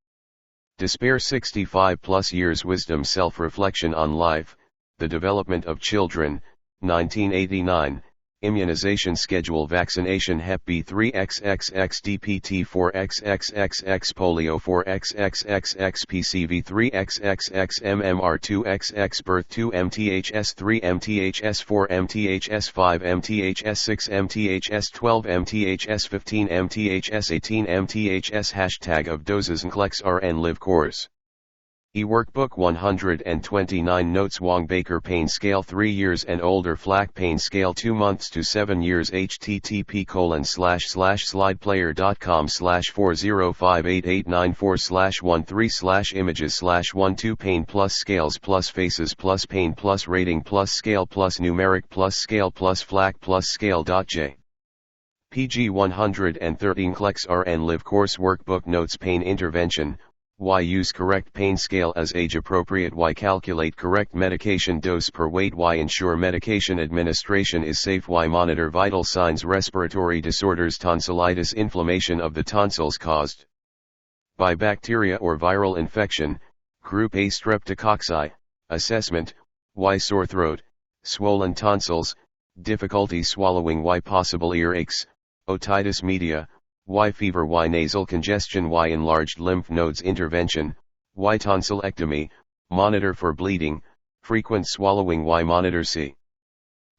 Despair 65 plus years wisdom self-reflection on life, the development of children, 1989, immunization schedule vaccination Hep B 3XXX DPT 4XXXX polio 4XXXX PCV 3XXX MMR 2XX birth 2 MTHS 3 MTHS 4 MTHS 5 MTHS 6 MTHS 12 MTHS 15 MTHS 18 MTHS Hashtag of doses Nclex-Rn live course. E-Workbook 129 Notes Wong Baker Pain Scale 3 years and older Flack Pain Scale 2 months to 7 years http://slideplayer.com/4058894/13/images/12 pain plus scales plus faces plus pain plus rating plus scale plus numeric plus scale plus Flack plus scale.j. PG 113 Nclex-Rn Live Course Workbook Notes Pain Intervention. Why use correct pain scale as age appropriate? Why calculate correct medication dose per weight? Why ensure medication administration is safe? Why monitor vital signs? Respiratory disorders, tonsillitis, inflammation of the tonsils caused by bacteria or viral infection, group A streptococci, assessment. Why sore throat, swollen tonsils, difficulty swallowing? Why possible earaches, otitis media? Why fever? Why nasal congestion? Why enlarged lymph nodes? Intervention. Why tonsillectomy, monitor for bleeding, frequent swallowing? Why monitor C.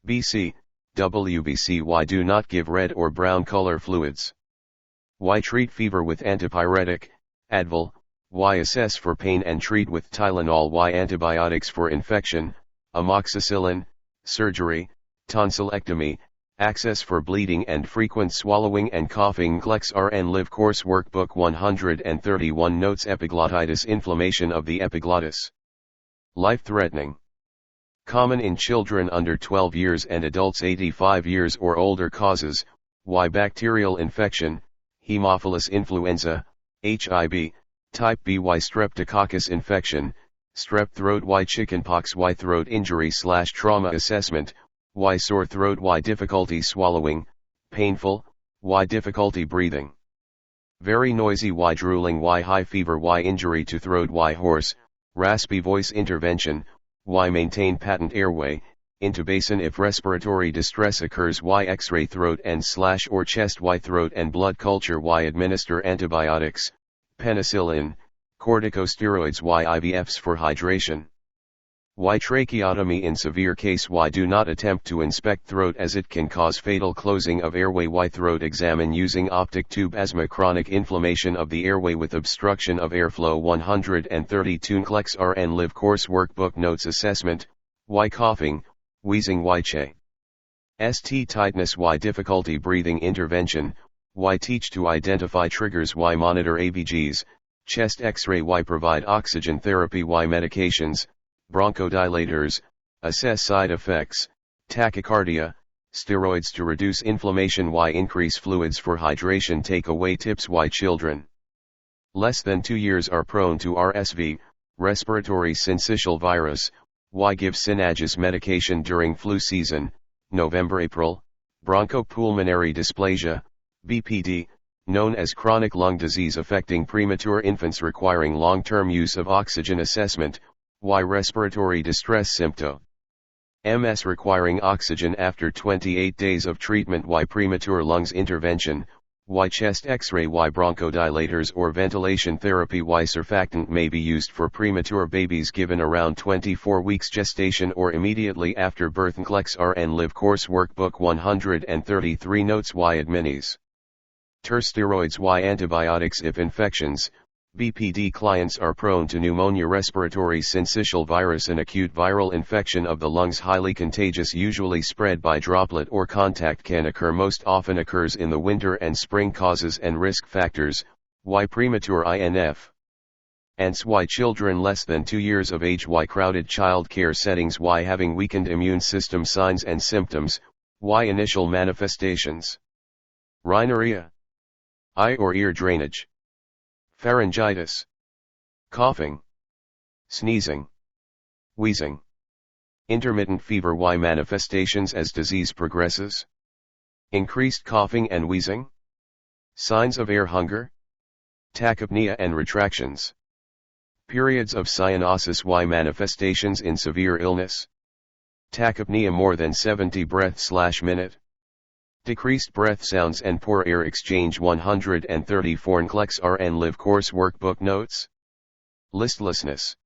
BC, WBC? Why do not give red or brown color fluids? Why treat fever with antipyretic, Advil? Why assess for pain and treat with Tylenol? Why antibiotics for infection, amoxicillin, surgery, tonsillectomy, access for bleeding and frequent swallowing and coughing? Nclex-Rn Live Course Workbook 131 Notes Epiglottitis inflammation of the epiglottis. Life-threatening. Common in children under 12 years and adults 85 years or older. Causes. Why bacterial infection, Haemophilus influenza, HIV, type B. Why streptococcus infection, strep throat? Why chickenpox? Why throat injury/trauma? Assessment. Why sore throat? Why difficulty swallowing, painful? Why difficulty breathing? Very noisy? Why drooling? Why high fever? Why injury to throat? Why hoarse, raspy voice? Intervention. Why maintain patent airway, intubation if respiratory distress occurs? Why X-ray throat and/or chest? Why throat and blood culture? Why administer antibiotics, penicillin, corticosteroids? Why IVFs for hydration? Why tracheotomy in severe case? Why do not attempt to inspect throat as it can cause fatal closing of airway? Why throat examine using optic tube? Asthma, chronic inflammation of the airway with obstruction of airflow. 132 Nclex-Rn Live Course Workbook Notes Assessment. Why coughing, wheezing? Why chest tightness? Why difficulty breathing? Intervention. Why teach to identify triggers? Why monitor ABGs, chest X-ray? Why provide oxygen therapy? Why medications, bronchodilators, assess side effects, tachycardia, steroids to reduce inflammation? Why increase fluids for hydration? Take away tips. Why children less than 2 years are prone to RSV, respiratory syncytial virus? Why give Synagis medication during flu season, November-April? Bronchopulmonary dysplasia, BPD, known as chronic lung disease affecting premature infants requiring long-term use of oxygen. Assessment. Why respiratory distress symptom, MS requiring oxygen after 28 days of treatment? Why premature lungs? Intervention. Why chest X-ray? Why bronchodilators or ventilation therapy? Why surfactant may be used for premature babies given around 24 weeks gestation or immediately after birth? Nclex-Rn Live Course Workbook 133 Notes. Why administer steroids? Why antibiotics if infections, BPD clients are prone to pneumonia, respiratory syncytial virus, an acute viral infection of the lungs, highly contagious, usually spread by droplet or contact, can occur, most often occurs in the winter and spring. Causes and risk factors. Why premature INF, Ants why children less than 2 years of age why crowded child care settings why having weakened immune system signs and symptoms, why initial manifestations. Rhinorrhea. Eye or ear drainage. Pharyngitis. Coughing. Sneezing. Wheezing. Intermittent fever why manifestations as disease progresses. Increased coughing and wheezing. Signs of air hunger. Tachypnea and retractions. Periods of cyanosis why manifestations in severe illness. Tachypnea more than 70 breaths/minute. Decreased breath sounds and poor air exchange 134 Nclex-Rn Live Course Workbook Notes. Listlessness.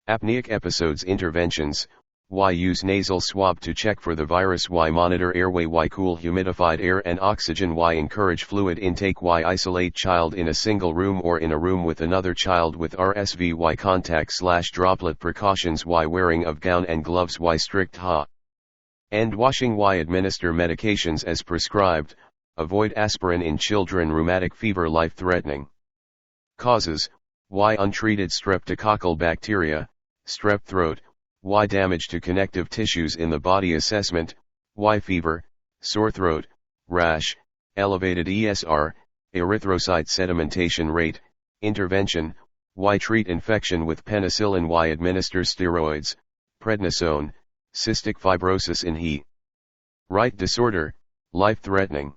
Apneic episodes interventions, why use nasal swab to check for the virus why monitor airway why cool humidified air and oxygen why encourage fluid intake why isolate child in a single room or in a room with another child with RSV why contact/droplet precautions why wearing of gown and gloves why strict hand washing why administer medications as prescribed, avoid aspirin in children rheumatic fever life-threatening. Causes, why untreated streptococcal bacteria, strep throat, why damage to connective tissues in the body assessment, why fever, sore throat, rash, elevated ESR, erythrocyte sedimentation rate, intervention, why treat infection with penicillin why administer steroids, prednisone, cystic fibrosis in he. Right disorder, life-threatening.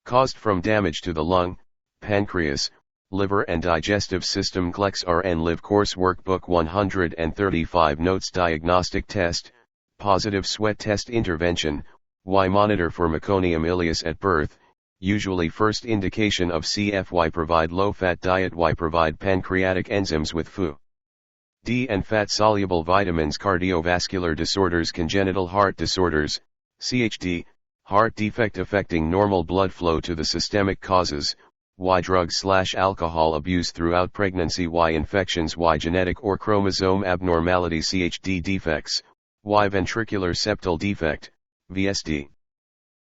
Caused from damage to the lung, pancreas, liver and digestive system Nclex-Rn Live Course Workbook 135 Notes Diagnostic Test, Positive Sweat Test Intervention, why monitor for meconium ileus at birth, usually first indication of CF why provide low-fat diet why provide pancreatic enzymes with Fu-D and fat-soluble vitamins cardiovascular disorders congenital heart disorders, CHD, heart defect affecting normal blood flow to the systemic causes, why drugs/alcohol abuse throughout pregnancy why infections why genetic or chromosome abnormality CHD defects, why ventricular septal defect, VSD,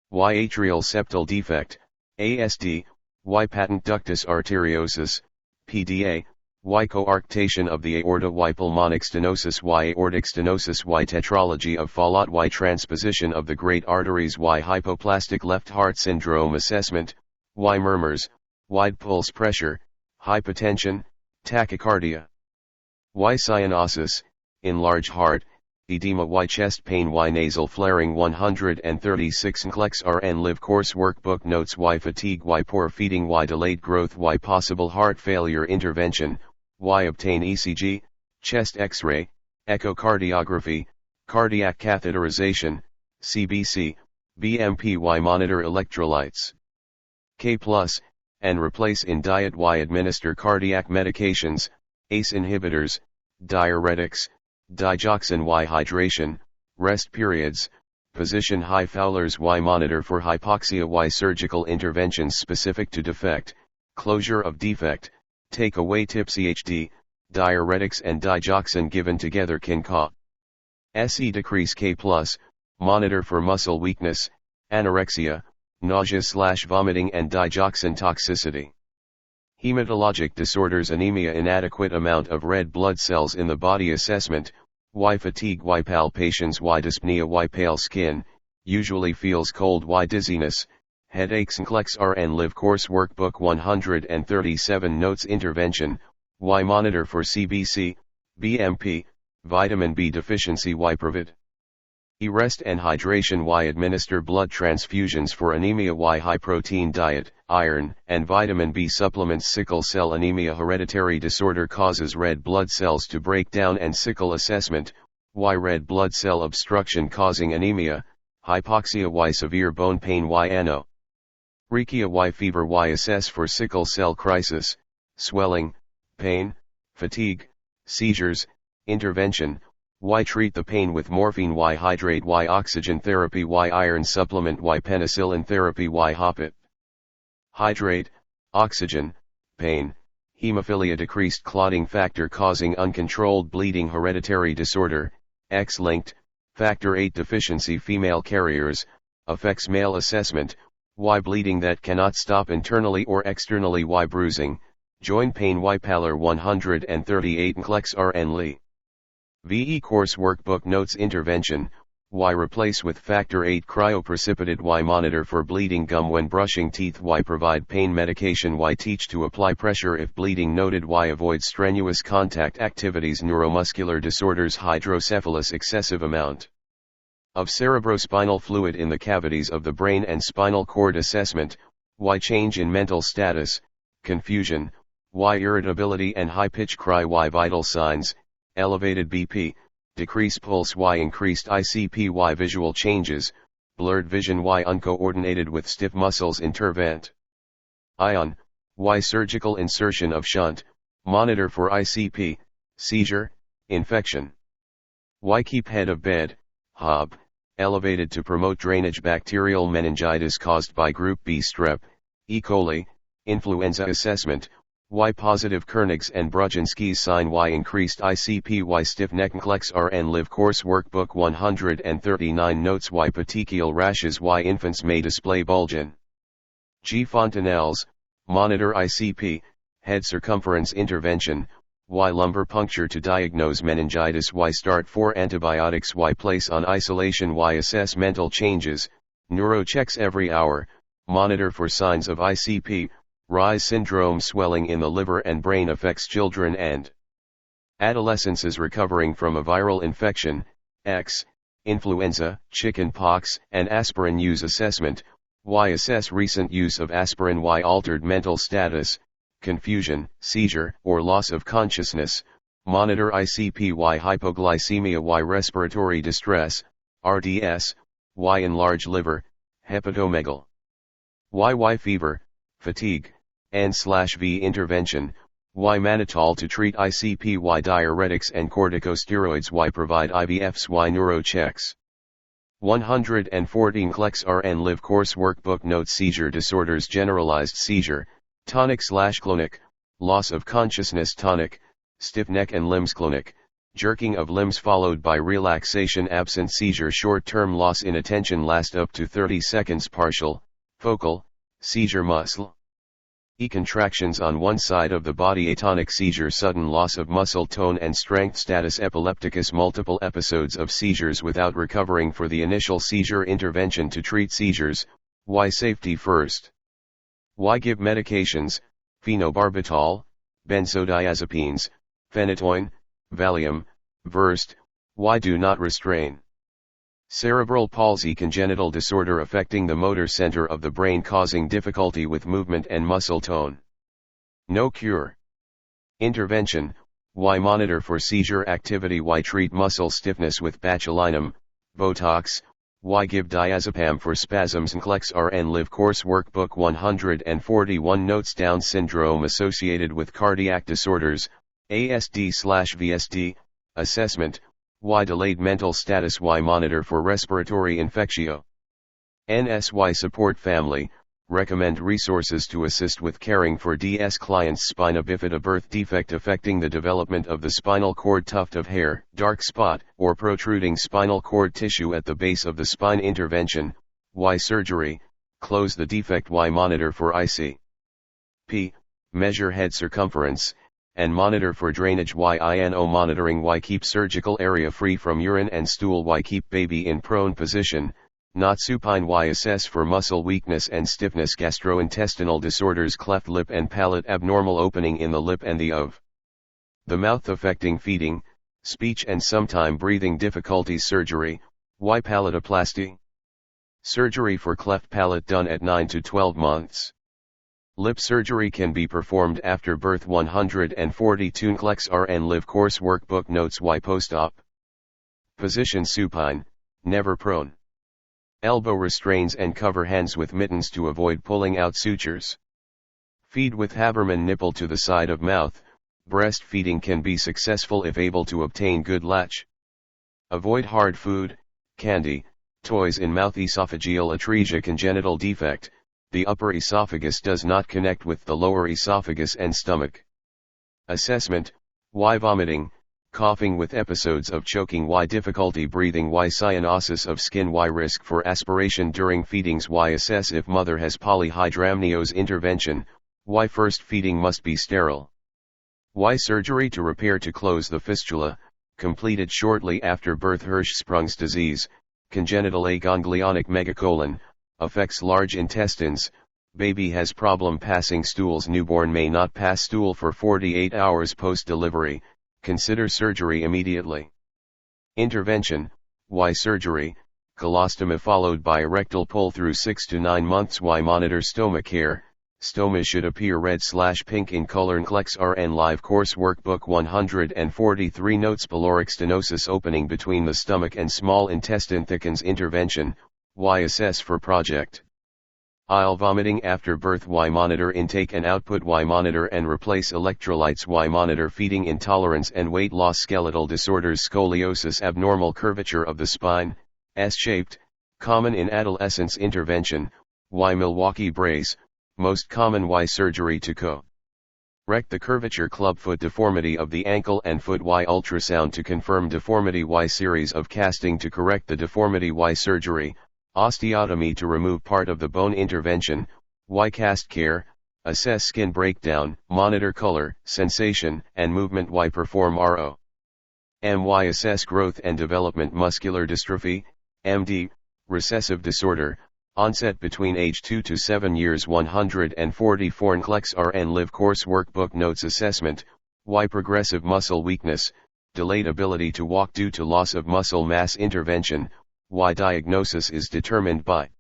why atrial septal defect, ASD, why patent ductus arteriosus, PDA, why coarctation of the aorta why pulmonic stenosis why aortic stenosis why tetralogy of Fallot why transposition of the great arteries why hypoplastic left heart syndrome assessment, why murmurs, wide pulse pressure, hypotension, tachycardia. Why cyanosis, enlarged heart, edema why chest pain why nasal flaring 136 Nclex-Rn Live Course Workbook Notes why fatigue why poor feeding why delayed growth why possible heart failure intervention, why obtain ECG, chest X-ray, echocardiography, cardiac catheterization, CBC, BMP why monitor electrolytes. K+, and replace in diet why administer cardiac medications, ACE inhibitors, diuretics, digoxin why hydration, rest periods, position high Fowler's why monitor for hypoxia why surgical interventions specific to defect, closure of defect, take away tip CHD, diuretics and digoxin given together can cause SE decrease K+, monitor for muscle weakness, anorexia, nausea/vomiting and digoxin toxicity. Hematologic disorders anemia inadequate amount of red blood cells in the body assessment, why fatigue why palpitations why dyspnea why pale skin, usually feels cold why dizziness, headaches Nclex-Rn Live Course Workbook 137 Notes Intervention, why monitor for CBC, BMP, vitamin B deficiency why provide rest and hydration why administer blood transfusions for anemia why high protein diet, iron and vitamin B supplements sickle cell anemia hereditary disorder causes red blood cells to break down and sickle assessment, why red blood cell obstruction causing anemia, hypoxia why severe bone pain why anorexia why fever why assess for sickle cell crisis, swelling, pain, fatigue, seizures, intervention, why treat the pain with morphine why hydrate why oxygen therapy why iron supplement why penicillin therapy why hydrate, oxygen, pain, hemophilia decreased clotting factor causing uncontrolled bleeding hereditary disorder, X-linked, factor 8 deficiency female carriers, affects male assessment, why bleeding that cannot stop internally or externally why bruising, Joint pain y pallor 138 Nclex-Rn Li. VE course workbook notes intervention, y replace with factor 8 cryoprecipitate y monitor for bleeding gum when brushing teeth y provide pain medication y teach to apply pressure if bleeding noted y avoid strenuous contact activities neuromuscular disorders hydrocephalus excessive amount of cerebrospinal fluid in the cavities of the brain and spinal cord assessment, y change in mental status, confusion, y irritability and high-pitch cry y vital signs, elevated BP, decreased pulse y increased ICP y visual changes, blurred vision y uncoordinated with stiff muscles intervent. Ion, y surgical insertion of shunt, monitor for ICP, seizure, infection. Y keep head of bed, HOB, elevated to promote drainage bacterial meningitis caused by group B strep, E. coli, influenza assessment, Y positive Kernig's and Brudzinski's sign Y increased ICP Y stiff neck Nclex-Rn live course workbook 139 notes Y petechial rashes Y infants may display bulgin. G. Fontanelles, monitor ICP, head circumference intervention, Y lumbar puncture to diagnose meningitis Y start 4 antibiotics Y place on isolation Y assess mental changes, neurochecks every hour, monitor for signs of ICP, Rise syndrome swelling in the liver and brain affects children and adolescents recovering from a viral infection, X, influenza, chicken pox, and aspirin use assessment, Y assess recent use of aspirin Y altered mental status, confusion, seizure, or loss of consciousness, monitor ICP Y hypoglycemia Y respiratory distress, RDS, Y enlarged liver, hepatomegaly. Y fever, fatigue, N/V intervention, Y mannitol to treat ICP Y diuretics and corticosteroids Y provide IVFs Y neurochecks. 114 Nclex-Rn live course workbook notes seizure disorders generalized seizure, tonic/clonic, loss of consciousness tonic, stiff neck and limbs clonic, jerking of limbs followed by relaxation absent seizure short-term loss in attention last up to 30 seconds partial, focal, seizure muscle. E contractions on one side of the body atonic seizure sudden loss of muscle tone and strength status epilepticus multiple episodes of seizures without recovering for the initial seizure intervention to treat seizures, Y safety first. Y give medications, phenobarbital, benzodiazepines, phenytoin, Valium, Versed, Y do not restrain. Cerebral palsy congenital disorder affecting the motor center of the brain causing difficulty with movement and muscle tone. No cure. Intervention, Y monitor for seizure activity Y treat muscle stiffness with botulinum, Botox, Y give diazepam for spasms Nclex-Rn live course workbook 141 notes Down syndrome associated with cardiac disorders, ASD/VSD, assessment, Y delayed mental status Y monitor for respiratory infectio. NSY support family, recommend resources to assist with caring for DS client's spina bifida birth defect affecting the development of the spinal cord tuft of hair, dark spot, or protruding spinal cord tissue at the base of the spine intervention, Y surgery, close the defect Y monitor for IC. Measure head circumference, and monitor for drainage YINO monitoring Y keep surgical area free from urine and stool Y keep baby in prone position, not supine Y assess for muscle weakness and stiffness gastrointestinal disorders cleft lip and palate abnormal opening in the lip and the mouth affecting feeding, speech and sometime breathing difficulties surgery, Y palatoplasty. Surgery for cleft palate done at 9 to 12 months. Lip surgery can be performed after birth 142 Nclex-Rn live course workbook notes Y post-op. Position supine, never prone. Elbow restrains and cover hands with mittens to avoid pulling out sutures. Feed with Haberman nipple to the side of mouth, breastfeeding can be successful if able to obtain good latch. Avoid hard food, candy, toys in mouth esophageal atresia congenital defect. The upper esophagus does not connect with the lower esophagus and stomach. Assessment, Y vomiting, coughing with episodes of choking Y difficulty breathing Y cyanosis of skin Y risk for aspiration during feedings Y assess if mother has polyhydramnios intervention, Why first feeding must be sterile. Why surgery to repair to close the fistula, completed shortly after birth. Hirschsprung's disease, congenital aganglionic megacolon, affects large intestines, baby has problem passing stools. Newborn may not pass stool for 48 hours post-delivery, consider surgery immediately. Intervention, why surgery, colostomy followed by rectal pull through 6 to 9 months. Why monitor stoma care, stoma should appear red/pink in color. Nclex-Rn live course workbook 143 notes. Pyloric stenosis opening between the stomach and small intestine thickens. Intervention, why assess for project. Bile vomiting after birth. Why monitor intake and output. Why monitor and replace electrolytes. Why monitor feeding intolerance and weight loss. Skeletal disorders, scoliosis, abnormal curvature of the spine, S-shaped, common in adolescence. Intervention, why Milwaukee brace, most common. Why surgery to correct the curvature. Clubfoot deformity of the ankle and foot. Why ultrasound to confirm deformity. Why series of casting to correct the deformity. Why surgery, osteotomy to remove part of the bone. Intervention, why cast care, assess skin breakdown, monitor color, sensation, and movement. Why perform RO. Why assess growth and development. Muscular dystrophy, MD, recessive disorder, onset between age 2 to 7 years. 144 Nclex-Rn live course workbook notes. Assessment, why progressive muscle weakness, delayed ability to walk due to loss of muscle mass. Intervention, why diagnosis is determined by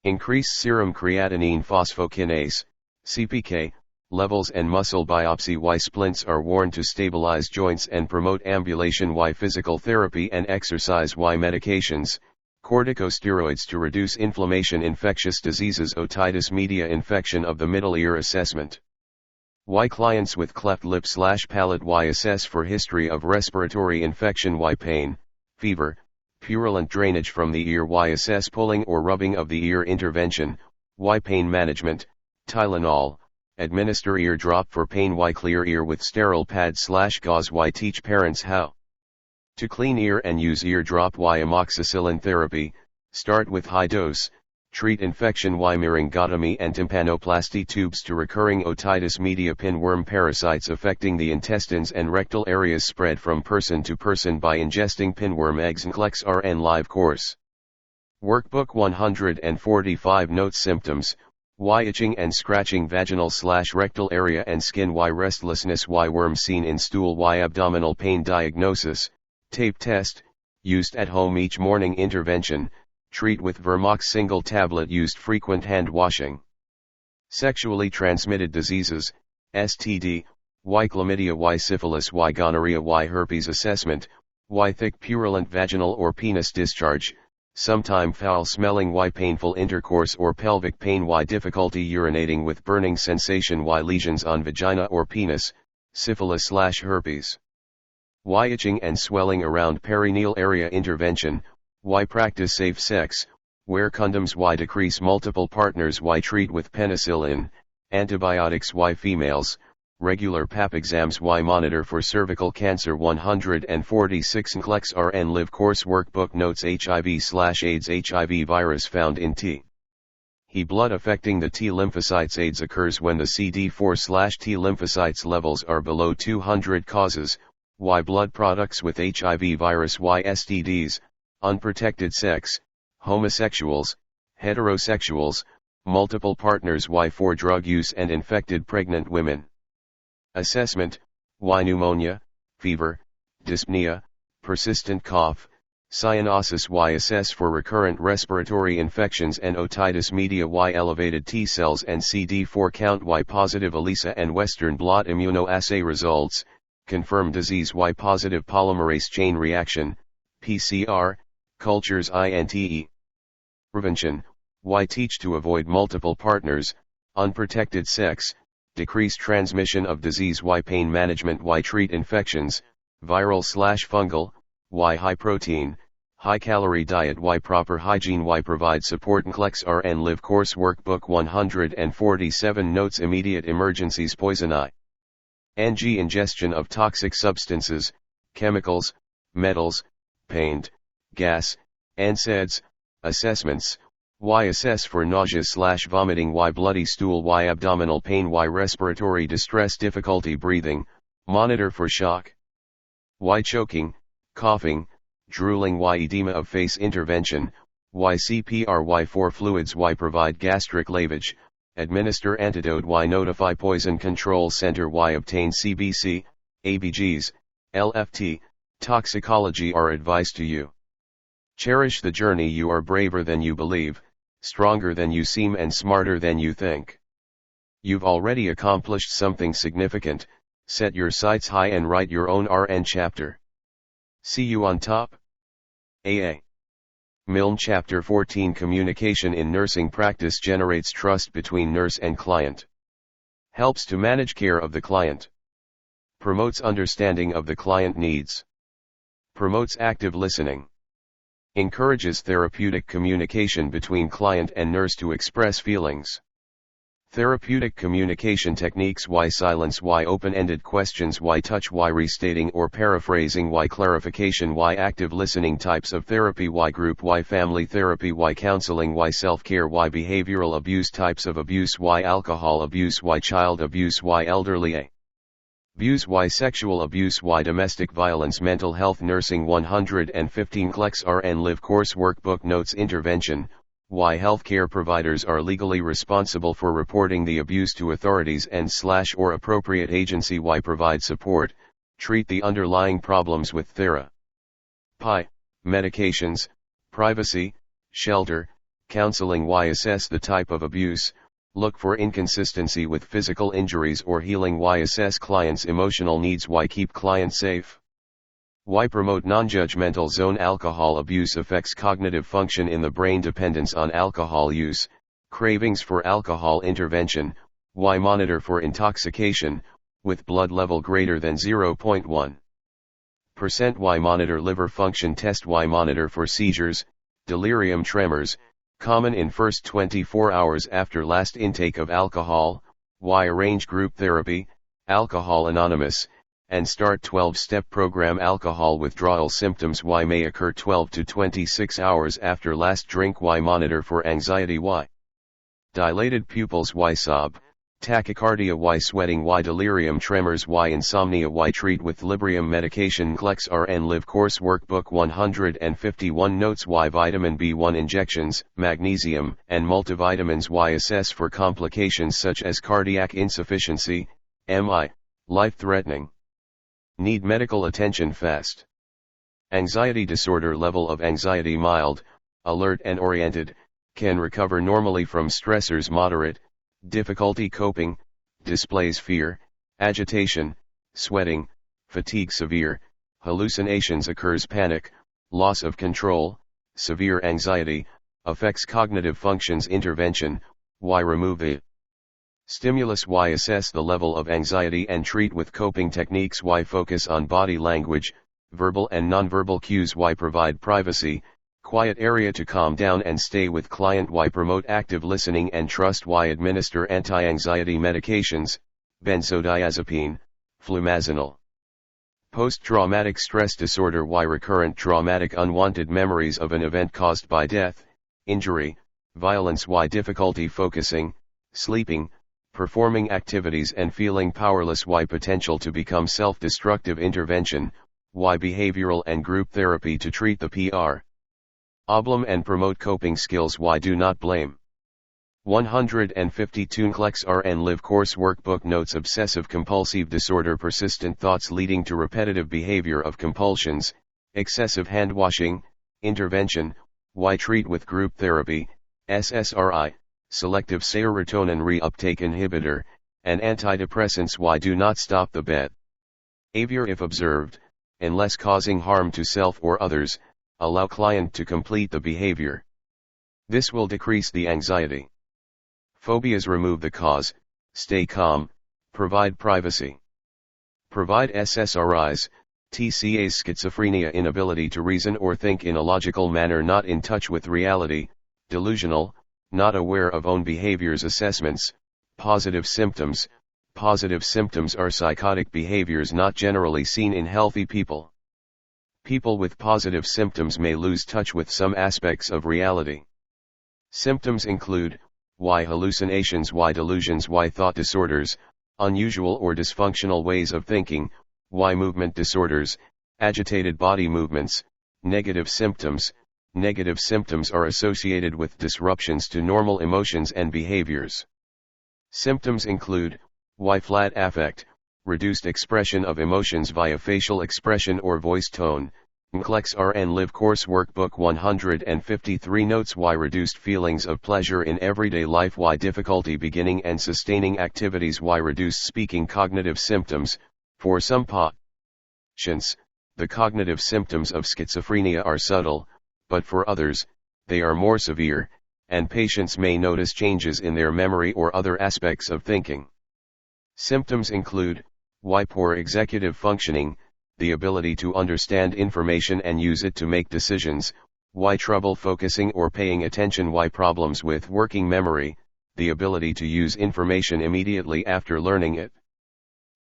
increased serum creatinine phosphokinase, CPK, levels and muscle biopsy. Why splints are worn to stabilize joints and promote ambulation. Why physical therapy and exercise. Why medications, corticosteroids to reduce inflammation. Infectious diseases, otitis media, infection of the middle ear. Assessment, why clients with cleft lip/palate. Why assess for history of respiratory infection. Why pain, fever, purulent drainage from the ear. Why assess pulling or rubbing of the ear. Intervention, why pain management, Tylenol, administer ear drop for pain. Why clear ear with sterile pad/gauze. Why teach parents how to clean ear and use ear drop. Why amoxicillin therapy, start with high dose, treat infection. Why myringotomy and tympanoplasty tubes to recurring otitis media. Pinworm parasites affecting the intestines and rectal areas spread from person to person by ingesting pinworm eggs. Nclex-Rn live course workbook 145 notes. Symptoms, why itching and scratching vaginal/rectal area and skin. Why restlessness. Why worm seen in stool. Why abdominal pain. Diagnosis, tape test, used at home each morning. Intervention, treat with Vermox single tablet used. Frequent hand washing. Sexually transmitted diseases, STD, why chlamydia. Why syphilis. Why gonorrhea. Why herpes. Assessment, why thick purulent vaginal or penis discharge, sometime foul smelling. Why painful intercourse or pelvic pain. Why difficulty urinating with burning sensation. Why lesions on vagina or penis, syphilis/herpes. Why itching and swelling around perineal area. Intervention, why practice safe sex, wear condoms. Why decrease multiple partners. Why treat with penicillin, antibiotics. Why females, regular pap exams. Why monitor for cervical cancer. 146 Nclex-Rn live course workbook notes. HIV/AIDS. HIV virus found in T blood affecting the T lymphocytes. AIDS occurs when the CD4/T lymphocytes levels are below 200. Causes, why blood products with HIV virus. Why STDs, unprotected sex, homosexuals, heterosexuals, multiple partners. Why for drug use and infected pregnant women. Assessment, why pneumonia, fever, dyspnea, persistent cough, cyanosis. Why assess for recurrent respiratory infections and otitis media. Why elevated T cells and CD4 count. Why positive ELISA and Western blot immunoassay results, confirm disease. Why positive polymerase chain reaction, PCR, cultures INTE. Prevention, why teach to avoid multiple partners, unprotected sex, decrease transmission of disease. Why pain management. Why treat infections, viral/fungal, why high protein, high calorie diet. Why proper hygiene. Why provide support. Nclex-Rn live course workbook 147 notes. Immediate emergencies. Poison ing, ingestion of toxic substances, chemicals, metals, paint, gas, NSAIDs. Assessments, Y assess for nausea/vomiting, Y bloody stool, Y abdominal pain, Y respiratory distress, difficulty breathing, monitor for shock. Y choking, coughing, drooling, Y edema of face, intervention, Y CPR, Y for fluids, Y provide gastric lavage, administer antidote, Y notify poison control center, Y obtain CBC, ABGs, LFT, toxicology are advised to you. Cherish the journey, you are braver than you believe, stronger than you seem, and smarter than you think. You've already accomplished something significant. Set your sights high and write your own RN chapter. See you on top. AA. Milne Chapter 14. Communication in nursing practice generates trust between nurse and client. Helps to manage care of the client. Promotes understanding of the client needs. Promotes active listening. Encourages therapeutic communication between client and nurse to express feelings. Therapeutic communication techniques: Y silence, Y open-ended questions, Y touch, Y restating or paraphrasing, Y clarification, Y active listening. Types of therapy: Y group, Y family therapy, Y counseling, Y self-care, Y behavioral abuse. Types of abuse: Y alcohol abuse, Y child abuse, Y elderly abuse, Y sexual abuse, Y domestic violence. Mental health nursing 115 Nclex-Rn Live Course Workbook Notes. Intervention: Why healthcare providers are legally responsible for reporting the abuse to authorities and/or appropriate agency. Why provide support, treat the underlying problems with therapy, medications, privacy, shelter, counseling. Why assess the type of abuse, look for inconsistency with physical injuries or healing. Why assess clients' emotional needs. Why keep clients safe. Why promote non-judgmental zone. Alcohol abuse affects cognitive function in the brain. Dependence on alcohol use, cravings for alcohol. Intervention: Why monitor for intoxication, with blood level greater than 0.1%. Why monitor liver function test. Why monitor for seizures, delirium tremors, common in first 24 hours after last intake of alcohol. Why arrange group therapy, Alcohol Anonymous, and start 12-step program. Alcohol withdrawal symptoms: Why may occur 12 to 26 hours after last drink. Why monitor for anxiety. Why dilated pupils. Why sob, tachycardia. Why sweating. Why delirium tremors. Why insomnia. Why treat with Librium medication. Nclex-Rn Live Course Workbook 151 Notes. Why vitamin B1 injections, magnesium, and multivitamins. Why assess for complications such as cardiac insufficiency, MI, life-threatening. Need medical attention fast. Anxiety disorder. Level of anxiety: mild, alert and oriented, can recover normally from stressors. Moderate, difficulty coping, displays fear, agitation, sweating, fatigue. Severe, hallucinations occurs. Panic, loss of control, severe anxiety, affects cognitive functions. Intervention: Why remove the stimulus. Why assess the level of anxiety and treat with coping techniques. Why focus on body language, verbal and nonverbal cues. Why provide privacy, quiet area to calm down and stay with client. Why promote active listening and trust. Why administer anti-anxiety medications, benzodiazepine, flumazenil. Post-traumatic stress disorder. Why recurrent traumatic unwanted memories of an event caused by death, injury, violence. Why difficulty focusing, sleeping, performing activities and feeling powerless. Why potential to become self-destructive. Intervention: Why behavioral and group therapy to treat the problem and promote coping skills. Why do not blame. 152 Nclex-Rn Live Course Workbook Notes. Obsessive compulsive disorder: persistent thoughts leading to repetitive behavior of compulsions, excessive hand washing. Intervention: Why treat with group therapy, SSRI, selective serotonin reuptake inhibitor, and antidepressants. Why do not stop the behavior if observed, unless causing harm to self or others. Allow client to complete the behavior. This will decrease the anxiety. Phobias: remove the cause, stay calm, provide privacy. Provide SSRIs, TCAs. Schizophrenia: inability to reason or think in a logical manner, not in touch with reality, delusional, not aware of own behaviors. Assessments: positive symptoms. Positive symptoms are psychotic behaviors not generally seen in healthy people. People with positive symptoms may lose touch with some aspects of reality. Symptoms include, Y hallucinations, Y delusions, Y thought disorders, unusual or dysfunctional ways of thinking, Y movement disorders, agitated body movements, negative symptoms. Negative symptoms are associated with disruptions to normal emotions and behaviors. Symptoms include, Y flat affect, reduced expression of emotions via facial expression or voice tone. Nclex-Rn Live Course Workbook 153 Notes. Y reduced feelings of pleasure in everyday life. Y difficulty beginning and sustaining activities. Y reduced speaking. Cognitive symptoms. For some patients, the cognitive symptoms of schizophrenia are subtle, but for others, they are more severe, and patients may notice changes in their memory or other aspects of thinking. Symptoms include, Y poor executive functioning, the ability to understand information and use it to make decisions. Y trouble focusing or paying attention. Y problems with working memory, the ability to use information immediately after learning it.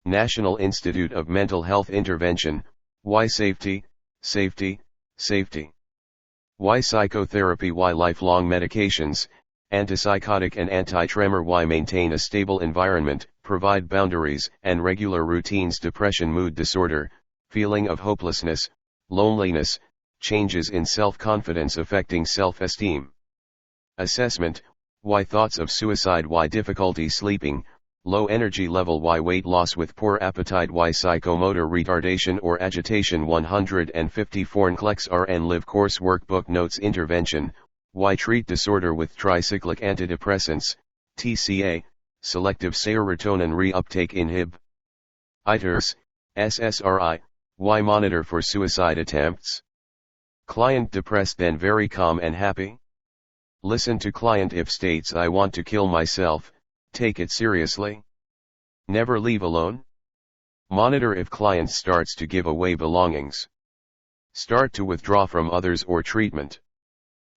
National Institute of Mental Health Intervention. Y safety, safety, safety. Y psychotherapy. Y lifelong medications, antipsychotic and anti-tremor. Y maintain a stable environment, provide boundaries and regular routines. Depression, mood disorder, feeling of hopelessness, loneliness, changes in self-confidence affecting self-esteem. Assessment. Y thoughts of suicide. Y difficulty sleeping, low energy level. Y weight loss with poor appetite. Y psychomotor retardation or agitation. 154 Nclex-Rn Live Course Workbook Notes. Intervention. Y treat disorder with tricyclic antidepressants, TCA, selective serotonin reuptake inhibitors, SSRI. Y monitor for suicide attempts. Client depressed then very calm and happy? Listen to client if states I want to kill myself, take it seriously. Never leave alone. Monitor if client starts to give away belongings. Start to withdraw from others or treatment.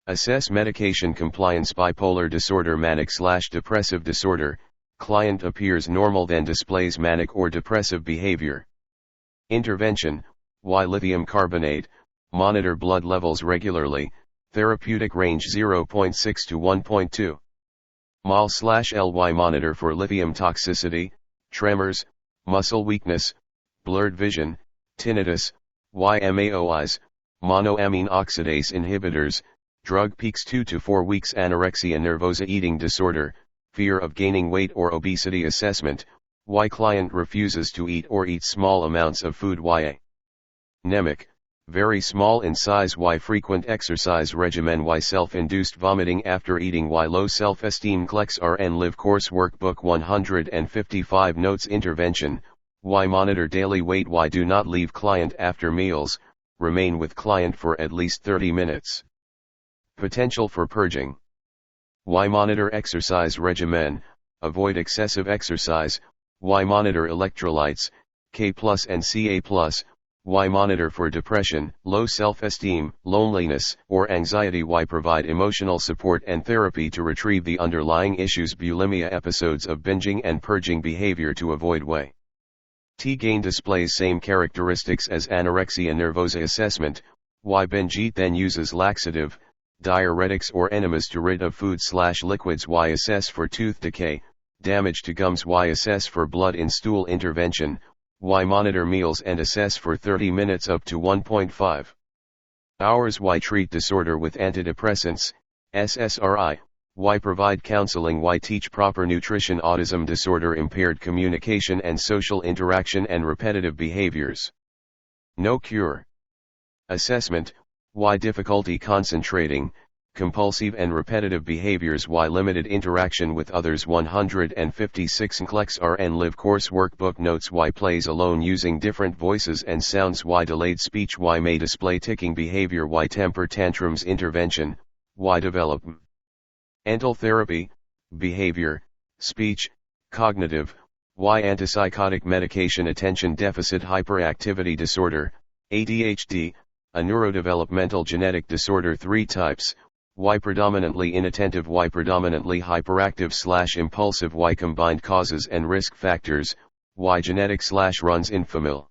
Assess medication compliance. Bipolar disorder, manic/depressive disorder, client appears normal then displays manic or depressive behavior. Intervention. Y lithium carbonate, monitor blood levels regularly, therapeutic range 0.6 to 1.2 mol/Ly. Monitor for lithium toxicity, tremors, muscle weakness, blurred vision, tinnitus. Y MAOIs, monoamine oxidase inhibitors, drug peaks 2 to 4 weeks. Anorexia nervosa, eating disorder, fear of gaining weight or obesity. Assessment. Y client refuses to eat or eats small amounts of food. Y anemic, very small in size. Y frequent exercise regimen. Y self-induced vomiting after eating. Y low self-esteem. Nclex-Rn Live Course Workbook 155 Notes. Intervention. Y monitor daily weight. Y do not leave client after meals, remain with client for at least 30 minutes. Potential for purging. Y monitor exercise regimen, avoid excessive exercise. Y monitor electrolytes, K+ and Ca+. Y monitor for depression, low self-esteem, loneliness, or anxiety. Y provide emotional support and therapy to retrieve the underlying issues. Bulimia, episodes of binging and purging behavior to avoid weight gain. Displays same characteristics as anorexia nervosa. Assessment. Y binge eat then uses laxative, diuretics or enemas to rid of food/liquids. Y assess for tooth decay, damage to gums. Y assess for blood in stool. Intervention. Y monitor meals and assess for 30 minutes up to 1.5 hours. Y treat disorder with antidepressants, SSRI. Y provide counseling. Y teach proper nutrition. Autism disorder, impaired communication and social interaction and repetitive behaviors. No cure. Assessment. Y difficulty concentrating, compulsive and repetitive behaviors. Y limited interaction with others. 156 Nclex-Rn Live Course Workbook Notes. Y plays alone using different voices and sounds. Y delayed speech. Y may display ticking behavior. Y temper tantrums. Intervention. Y developmental therapy, behavior, speech, cognitive. Y antipsychotic medication. Attention deficit hyperactivity disorder, ADHD, a neurodevelopmental genetic disorder. 3 types. Y predominantly inattentive. Y predominantly hyperactive/impulsive. Y combined causes and risk factors. Y genetic/runs in family.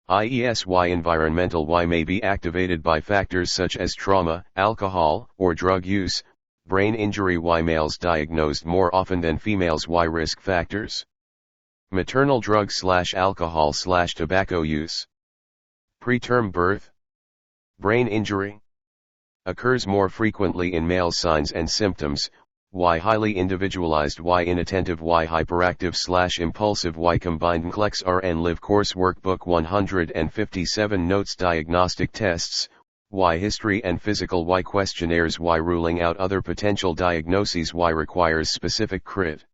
IES. Y environmental. Y may be activated by factors such as trauma, alcohol or drug use, Brain injury. Why males diagnosed more often than females. Why risk factors. Maternal drug/alcohol/tobacco use. Preterm birth. Brain injury occurs more frequently in males. Signs and symptoms. Why highly individualized. Why inattentive. Why hyperactive/impulsive. Why combined. Nclex-Rn Live Course Workbook 157 Notes. Diagnostic tests. Why history and physical. Why questionnaires. Why ruling out other potential diagnoses. Why requires specific crit.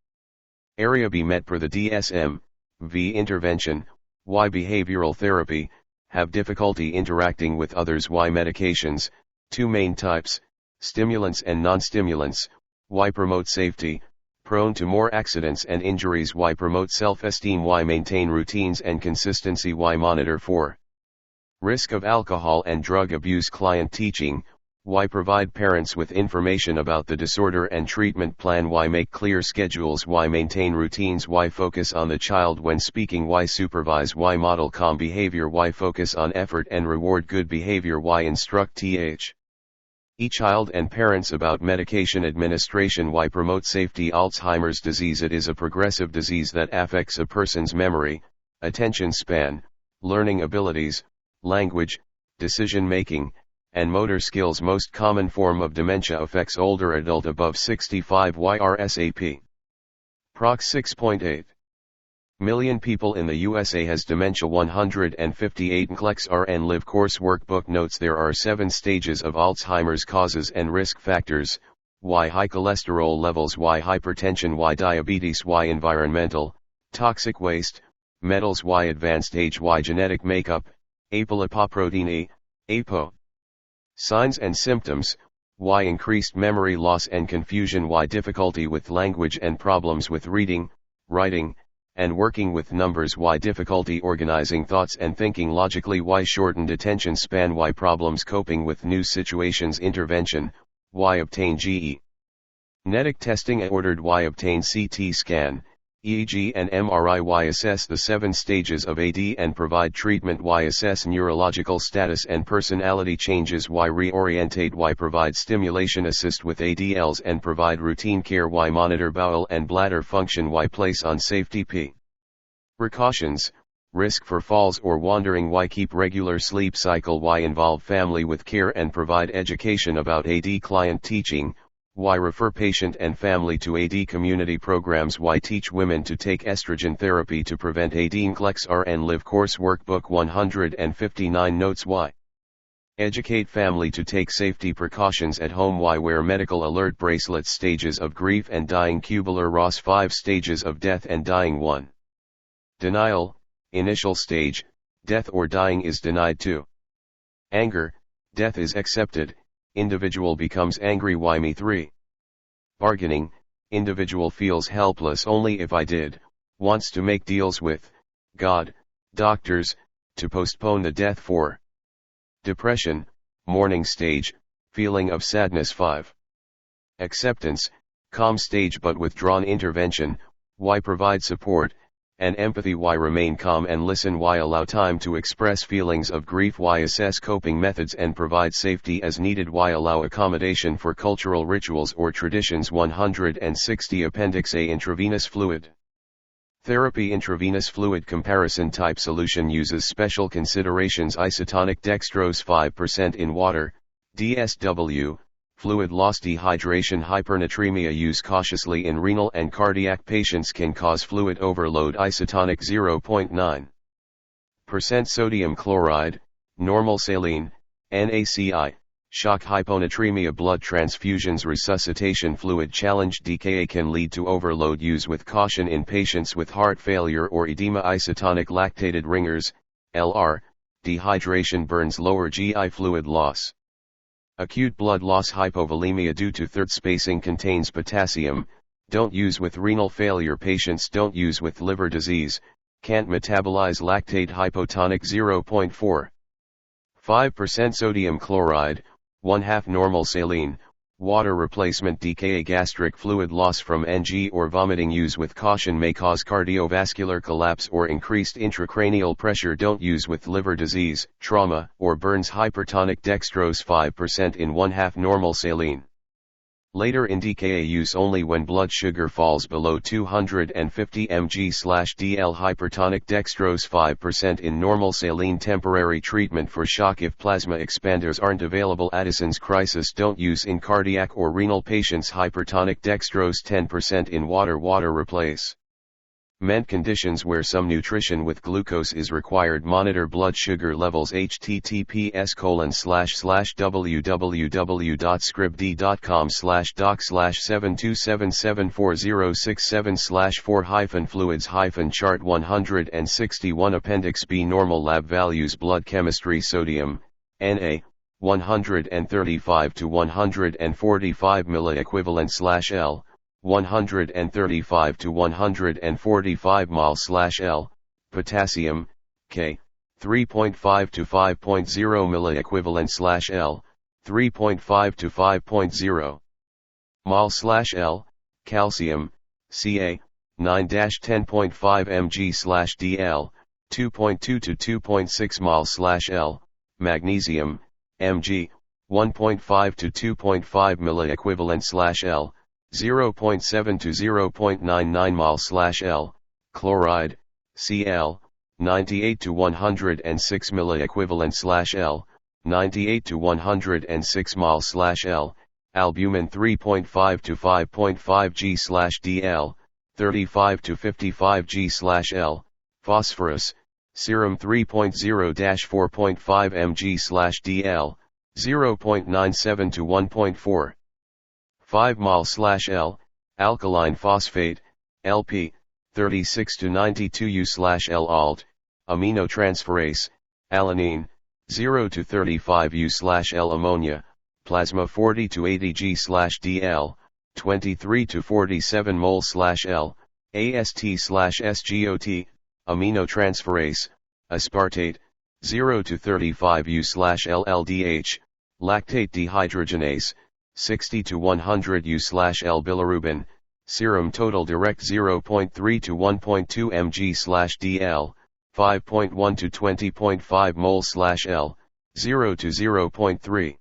Area be met per the DSM-V intervention. Why behavioral therapy have difficulty interacting with others. Why medications, two main types, stimulants and non-stimulants. Why promote safety, prone to more accidents and injuries. Why promote self-esteem. Why maintain routines and consistency. Why monitor for risk of alcohol and drug abuse. Client teaching. Why provide parents with information about the disorder and treatment plan. Why make clear schedules. Why maintain routines. Why focus on the child when speaking. Why supervise. Why model calm behavior. Why focus on effort and reward good behavior. Why instruct each child and parents about medication administration. Why promote safety. Alzheimer's disease. It is a progressive disease that affects a person's memory, attention span, learning abilities, language, decision making, and motor skills. Most common form of dementia affects older adult above 65. YRSAP. Prox 6.8 million people in the USA has dementia. 158 Nclex-Rn Live Course Workbook Notes. There are 7 stages of Alzheimer's. Causes and risk factors. Why high cholesterol levels. Why hypertension. Why diabetes. Why environmental, toxic waste, metals. Why advanced age. Why genetic makeup, apolipoprotein E, APO. Signs and symptoms. Why increased memory loss and confusion. Why difficulty with language and problems with reading, writing, and working with numbers. Why difficulty organizing thoughts and thinking logically. Why shortened attention span. Why problems coping with new situations. Intervention. Why obtain genetic testing ordered. Why obtain CT scan, EEG and MRI. Why assess the 7 stages of AD and provide treatment. Why assess neurological status and personality changes. Why reorientate. Why provide stimulation. Assist with ADLs and provide routine care. Why monitor bowel and bladder function. Why place on safety precautions, risk for falls or wandering. Why keep regular sleep cycle. Why involve family with care and provide education about AD. Client teaching. Why refer patient and family to AD community programs. Why teach women to take estrogen therapy to prevent AD. Nclex-Rn Live Course Workbook 159 Notes. Why educate family to take safety precautions at home. Why wear medical alert bracelets. Stages of grief and dying. Kubler-Ross 5 stages of death and dying. 1. Denial, initial stage, death or dying is denied. 2. Anger, death is accepted, individual becomes angry. Why me? 3. Bargaining, individual feels helpless only if I did, wants to make deals with God, doctors, to postpone the death. 4. Depression, mourning stage, feeling of sadness. 5. Acceptance, calm stage but withdrawn. Intervention. Why provide support and empathy. Why remain calm and listen. Why allow time to express feelings of grief. Why assess coping methods and provide safety as needed. Why allow accommodation for cultural rituals or traditions. 160 Appendix A. Intravenous fluid therapy. Intravenous fluid comparison. Type solution uses special considerations. Isotonic dextrose 5% in water, DSW. Fluid loss. Dehydration. Hypernatremia. Use cautiously in renal and cardiac patients. Can cause fluid overload. Isotonic 0.9% sodium chloride, normal saline, NaCl. Shock. Hyponatremia. Blood transfusions. Resuscitation. Fluid challenge. DKA can lead to overload. Use with caution in patients with heart failure or edema. Isotonic lactated ringers, LR. Dehydration burns lower GI fluid loss. Acute blood loss. Hypovolemia due to third spacing contains potassium. Don't use with renal failure patients. Don't use with liver disease. Can't metabolize lactate. Hypotonic 0.45% sodium chloride, 1/2 normal saline. Water replacement. DKA. Gastric fluid loss from NG or vomiting. Use with caution. May cause cardiovascular collapse or increased intracranial pressure. Don't use with liver disease, trauma, or burns. Hypertonic dextrose 5% in 1/2 normal saline. Later in DKA use only when blood sugar falls below 250 mg/dl. Hypertonic dextrose 5% in normal saline. Temporary treatment for shock if plasma expanders aren't available. Addison's crisis don't use in cardiac or renal patients. Hypertonic dextrose 10% in water. Replace. Meant conditions where some nutrition with glucose is required. Monitor blood sugar levels. https://www.scribd.com/doc/727740674-fluids-chart 161 Appendix B Normal lab values. Blood chemistry. Sodium, Na, 135 to 145 milliequivalent/L, 135 to 145 mol/L, potassium, K, 3.5 to 5.0 milliequivalent/L, 3.5 to 5.0 mol/L, calcium, Ca, 9-10.5 mg/dl, 2.2 to 2.6 mol/L, magnesium, Mg, 1.5 to 2.5 milliequivalent/L, 0.7 to 0.99 mol/L, chloride, Cl, 98 to 106 milliequivalent/L, 98 to 106 mol/L, albumin 3.5 to 5.5 g/dl, 35 to 55 g/L, phosphorus, serum 3.0-4.5 mg/dl, 0.97 to 1.4 5 mol/L, alkaline phosphate, LP, 36 to 92 U/L alt, aminotransferase, alanine, 0 to 35 U/L ammonia, plasma 40 to 80 g/dl, 23 to 47 mol/L, AST/SGOT, aminotransferase, aspartate, 0 to 35 U/L LDH, lactate dehydrogenase, 60 to 100 U/L bilirubin, serum total direct 0.3 to 1.2 mg/dl, 5.1 to 20.5 mol/L, 0 to 0.3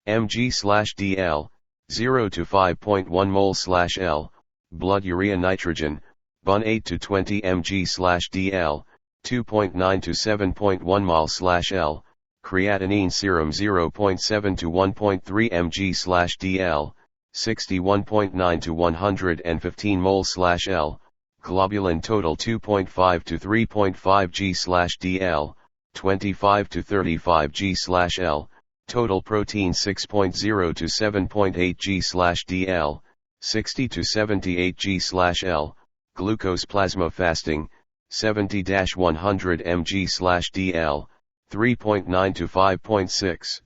mg/dl, 0 to 5.1 mol/L, blood urea nitrogen, Bun 8 to 20 mg/dl, 2.9 to 7.1 mol/L, creatinine serum 0.7 to 1.3 mg/dl, 61.9 to 115 mol/L, globulin total 2.5 to 3.5 g/dl, 25 to 35 g/L, total protein 6.0 to 7.8 g/dl, 60 to 78 g/L, glucose plasma fasting, 70-100 mg/dl, 3.9 to 5.6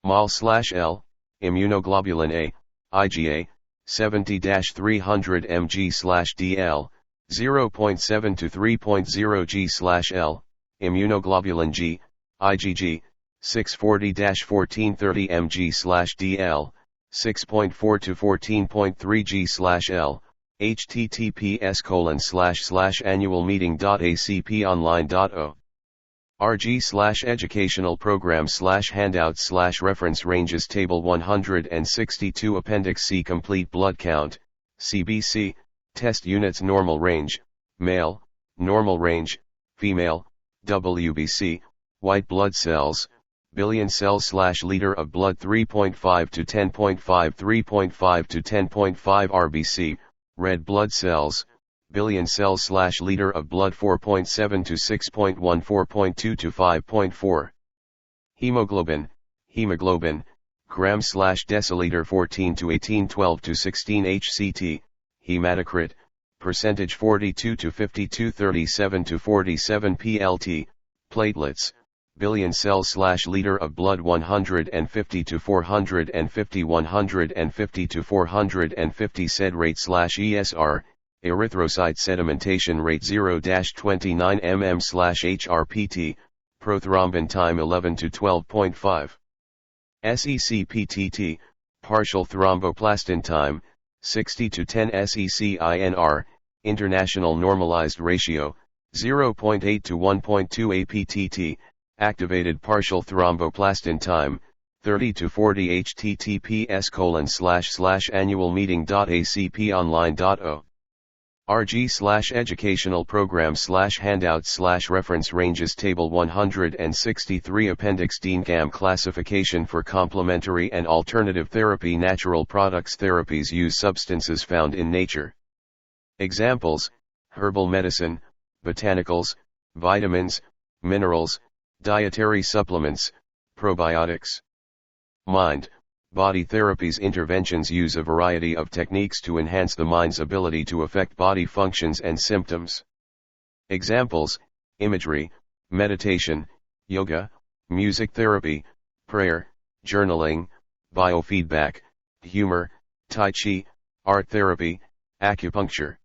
mol/L, immunoglobulin A, IgA, 70-300 mg/dl, 0.7 to 3.0 g/L, immunoglobulin G, IgG, 640-1430 mg/dl, 6.4 to 14.3 g/L, https://annualmeeting.ac/p-online.org/educational-programs/handouts/reference ranges table 162 Appendix C complete blood count, CBC, test units normal range, male, normal range, female, WBC, white blood cells, billion cells/liter of blood 3.5 to 10.5 3.5 to 10.5 RBC, red blood cells, billion cells/liter of blood 4.7 to 6.1 4.2 to 5.4. Hemoglobin, gram/deciliter 14 to 18 12 to 16 HCT, hematocrit, percentage 42 to 52 37 to 47 PLT, platelets, billion cells/liter of blood 150 to 450 150 to 450 sed rate/ESR, erythrocyte sedimentation rate 0-29 mm/HRPT, prothrombin time 11 to 12.5. SEC-PTT, partial thromboplastin time, 60 to 10 SEC-INR, international normalized ratio, 0.8 to 1.2 APTT, activated partial thromboplastin time, 30 to 40 https://annualmeeting.acp.online.org/educational-program/handouts/reference ranges table 163 appendix D Ncam classification for complementary and alternative therapy natural products therapies use substances found in nature. Examples: herbal medicine, botanicals, vitamins, minerals, dietary supplements, probiotics. Mind, body therapies interventions use a variety of techniques to enhance the mind's ability to affect body functions and symptoms. Examples: imagery, meditation, yoga, music therapy, prayer, journaling, biofeedback, humor, tai chi, art therapy, acupuncture.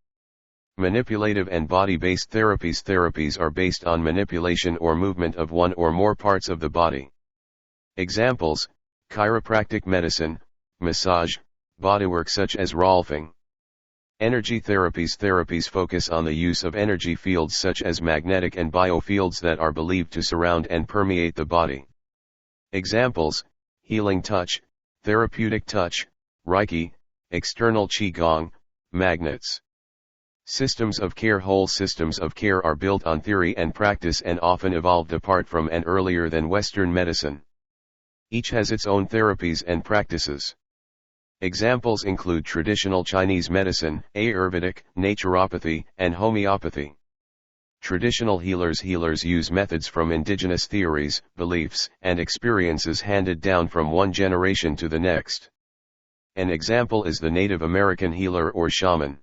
Manipulative and body-based therapies are based on manipulation or movement of one or more parts of the body. Examples: chiropractic medicine, massage, bodywork such as rolfing. Energy therapies focus on the use of energy fields such as magnetic and biofields that are believed to surround and permeate the body. Examples: healing touch, therapeutic touch, Reiki, external Qigong, magnets. Systems of care whole systems of care are built on theory and practice and often evolved apart from and earlier than Western medicine. Each has its own therapies and practices. Examples include traditional Chinese medicine, Ayurvedic, naturopathy, and homeopathy. Traditional healers use methods from indigenous theories, beliefs, and experiences handed down from one generation to the next. An example is the Native American healer or shaman.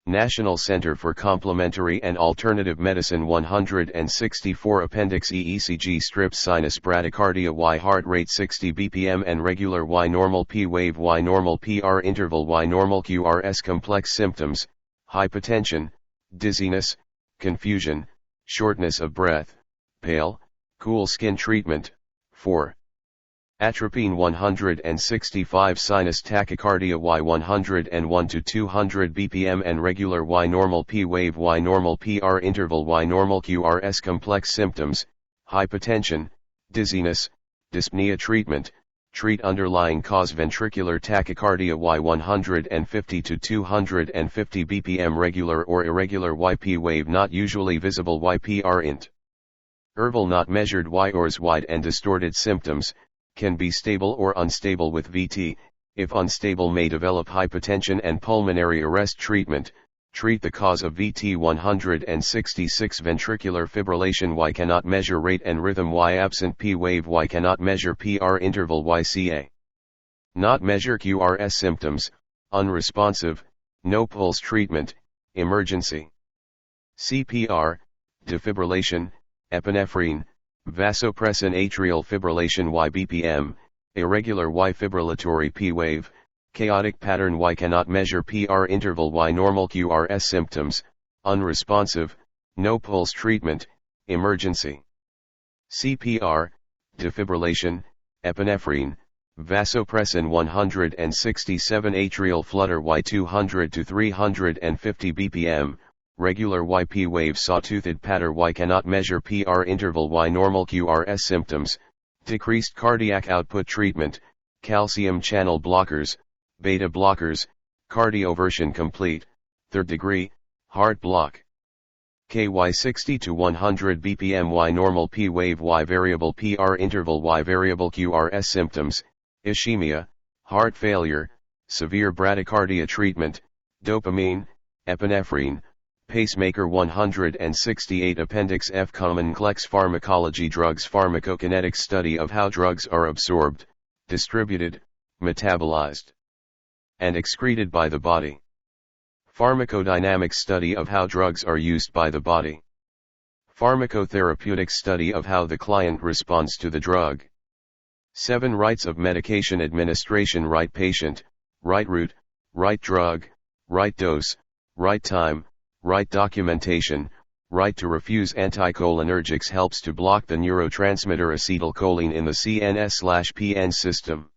National Center for Complementary and Alternative Medicine 164 Appendix E ECG strips sinus bradycardia Y heart rate 60 bpm and regular Y normal P wave Y normal PR interval Y normal QRS complex symptoms, hypotension, dizziness, confusion, shortness of breath, pale, cool skin treatment. 4. Atropine 165 sinus tachycardia Y 101 to 200 bpm and regular Y normal P wave Y normal PR interval Y normal QRS complex symptoms, hypotension, dizziness, dyspnea treatment. Treat underlying cause ventricular tachycardia Y 150 to 250 bpm regular or irregular YP wave not usually visible YPR int. Interval not measured Y-ors wide and distorted symptoms, can be stable or unstable with VT, if unstable may develop hypotension and pulmonary arrest treatment. Treat the cause of VT 166 ventricular fibrillation Y cannot measure rate and rhythm Y absent P wave Y cannot measure PR interval YCA. Not measure QRS symptoms, unresponsive, no pulse treatment, emergency. CPR, defibrillation, epinephrine, vasopressin atrial fibrillation Y BPM, irregular Y fibrillatory P wave, chaotic pattern Y cannot measure PR interval Y normal QRS symptoms, unresponsive, no pulse treatment, emergency. CPR, defibrillation, epinephrine, vasopressin 167 atrial flutter Y 200 to 350 bpm, regular YP wave sawtoothed patter Y cannot measure PR interval Y normal QRS symptoms, decreased cardiac output treatment, calcium channel blockers, beta blockers, cardioversion complete, third degree, heart block. KY 60 to 100 bpm Y normal P wave Y variable PR interval Y variable QRS symptoms, ischemia, heart failure, severe bradycardia treatment, dopamine, epinephrine, pacemaker 168 Appendix F Common Nclex Pharmacology Drugs Pharmacokinetics study of how drugs are absorbed, distributed, metabolized, and excreted by the body. Pharmacodynamics study of how drugs are used by the body. Pharmacotherapeutics study of how the client responds to the drug. 7 Rights of medication administration: right patient, right route, right drug, right dose, right time, right documentation. Right to refuse anticholinergics helps to block the neurotransmitter acetylcholine in the CNS/PN system.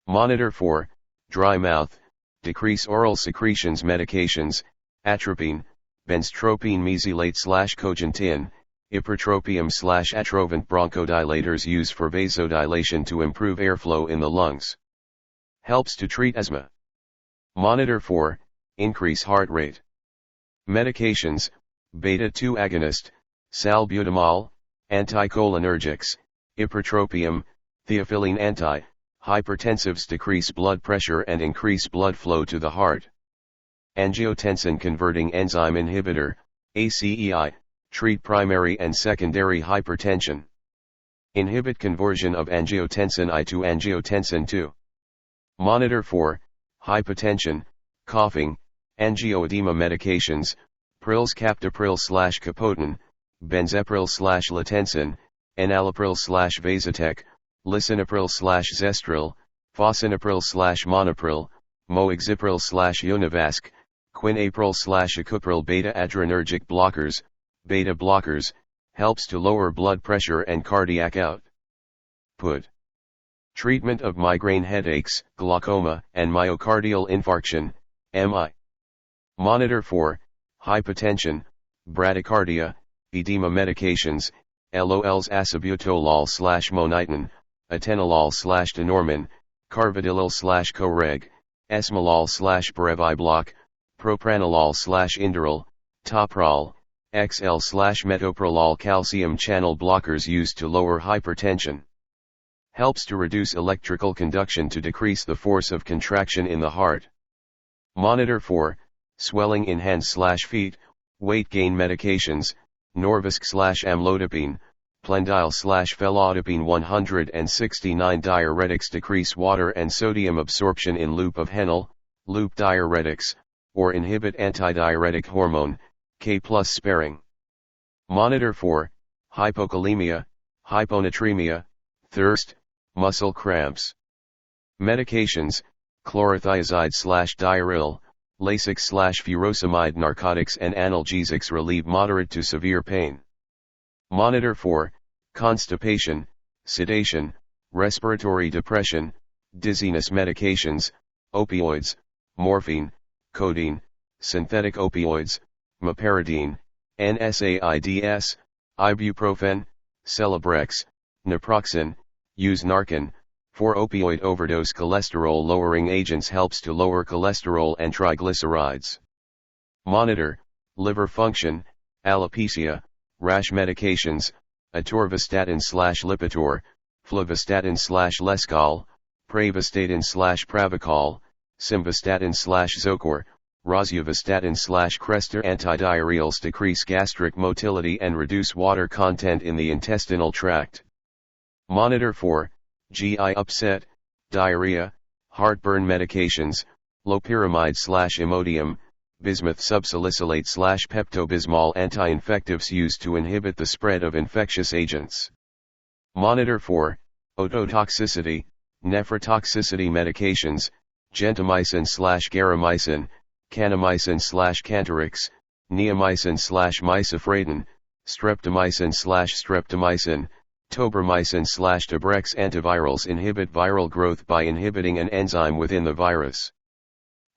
Monitor for dry mouth, decrease oral secretions. Medications: atropine, benztropine mesylate/cogentin, Ipratropium/atrovent bronchodilators used for vasodilation to improve airflow in the lungs. Helps to treat asthma. Monitor for, increase heart rate. Medications, beta-2 agonist, salbutamol, anticholinergics, ipratropium, theophylline anti-hypertensives decrease blood pressure and increase blood flow to the heart. Angiotensin converting enzyme inhibitor, ACEI, treat primary and secondary hypertension. Inhibit conversion of angiotensin I to angiotensin II. Monitor for, hypotension, coughing, angioedema medications, prils captopril/capoten, benzapril/latensin, enalapril/vasotec, lisinopril/zestril, fosinapril/monopril, moaxipril/univasc, quinapril/acupril. Beta-adrenergic blockers, beta blockers, helps to lower blood pressure and cardiac output. Treatment of migraine headaches, glaucoma, and myocardial infarction, MI. Monitor for, hypotension, bradycardia, edema medications, LOLs acebutolol/monitin, atenolol/denormin, carvedilol/coreg, esmolol/breviblock, propranolol/inderal, toprol, XL/metoprolol. Calcium channel blockers used to lower hypertension. Helps to reduce electrical conduction to decrease the force of contraction in the heart. Monitor for, swelling in hands/feet, weight gain medications, Norvasc/amlodipine, Plendil/felodipine. 169 diuretics decrease water and sodium absorption in loop of Henle, loop diuretics, or inhibit antidiuretic hormone, K+ sparing. Monitor for, hypokalemia, hyponatremia, thirst, muscle cramps. Medications, chlorothiazide/diaryl, Lasix/furosemide. Narcotics and analgesics relieve moderate to severe pain. Monitor for, constipation, sedation, respiratory depression, dizziness. Medications, opioids, morphine, codeine, synthetic opioids, meperidine, NSAIDs, ibuprofen, Celebrex, naproxen, use Narcan. For opioid overdose. Cholesterol-lowering agents helps to lower cholesterol and triglycerides. Monitor, liver function, alopecia, rash. Medications, atorvastatin/Lipitor, fluvastatin/Lescal, pravastatin/Pravachol, simvastatin/Zocor, rosuvastatin/Crestor. Antidiarrheals decrease gastric motility and reduce water content in the intestinal tract. Monitor for, GI upset, diarrhea, heartburn. Medications, loperamide/Imodium, bismuth subsalicylate/Pepto-Bismol. Anti-infectives used to inhibit the spread of infectious agents. Monitor for, ototoxicity, nephrotoxicity. Medications, gentamicin/garamicin, kanamycin/Cantorix, neomycin/Misafredin, streptomycin/Streptomycin, tobramycin/Tobrex. Antivirals inhibit viral growth by inhibiting an enzyme within the virus.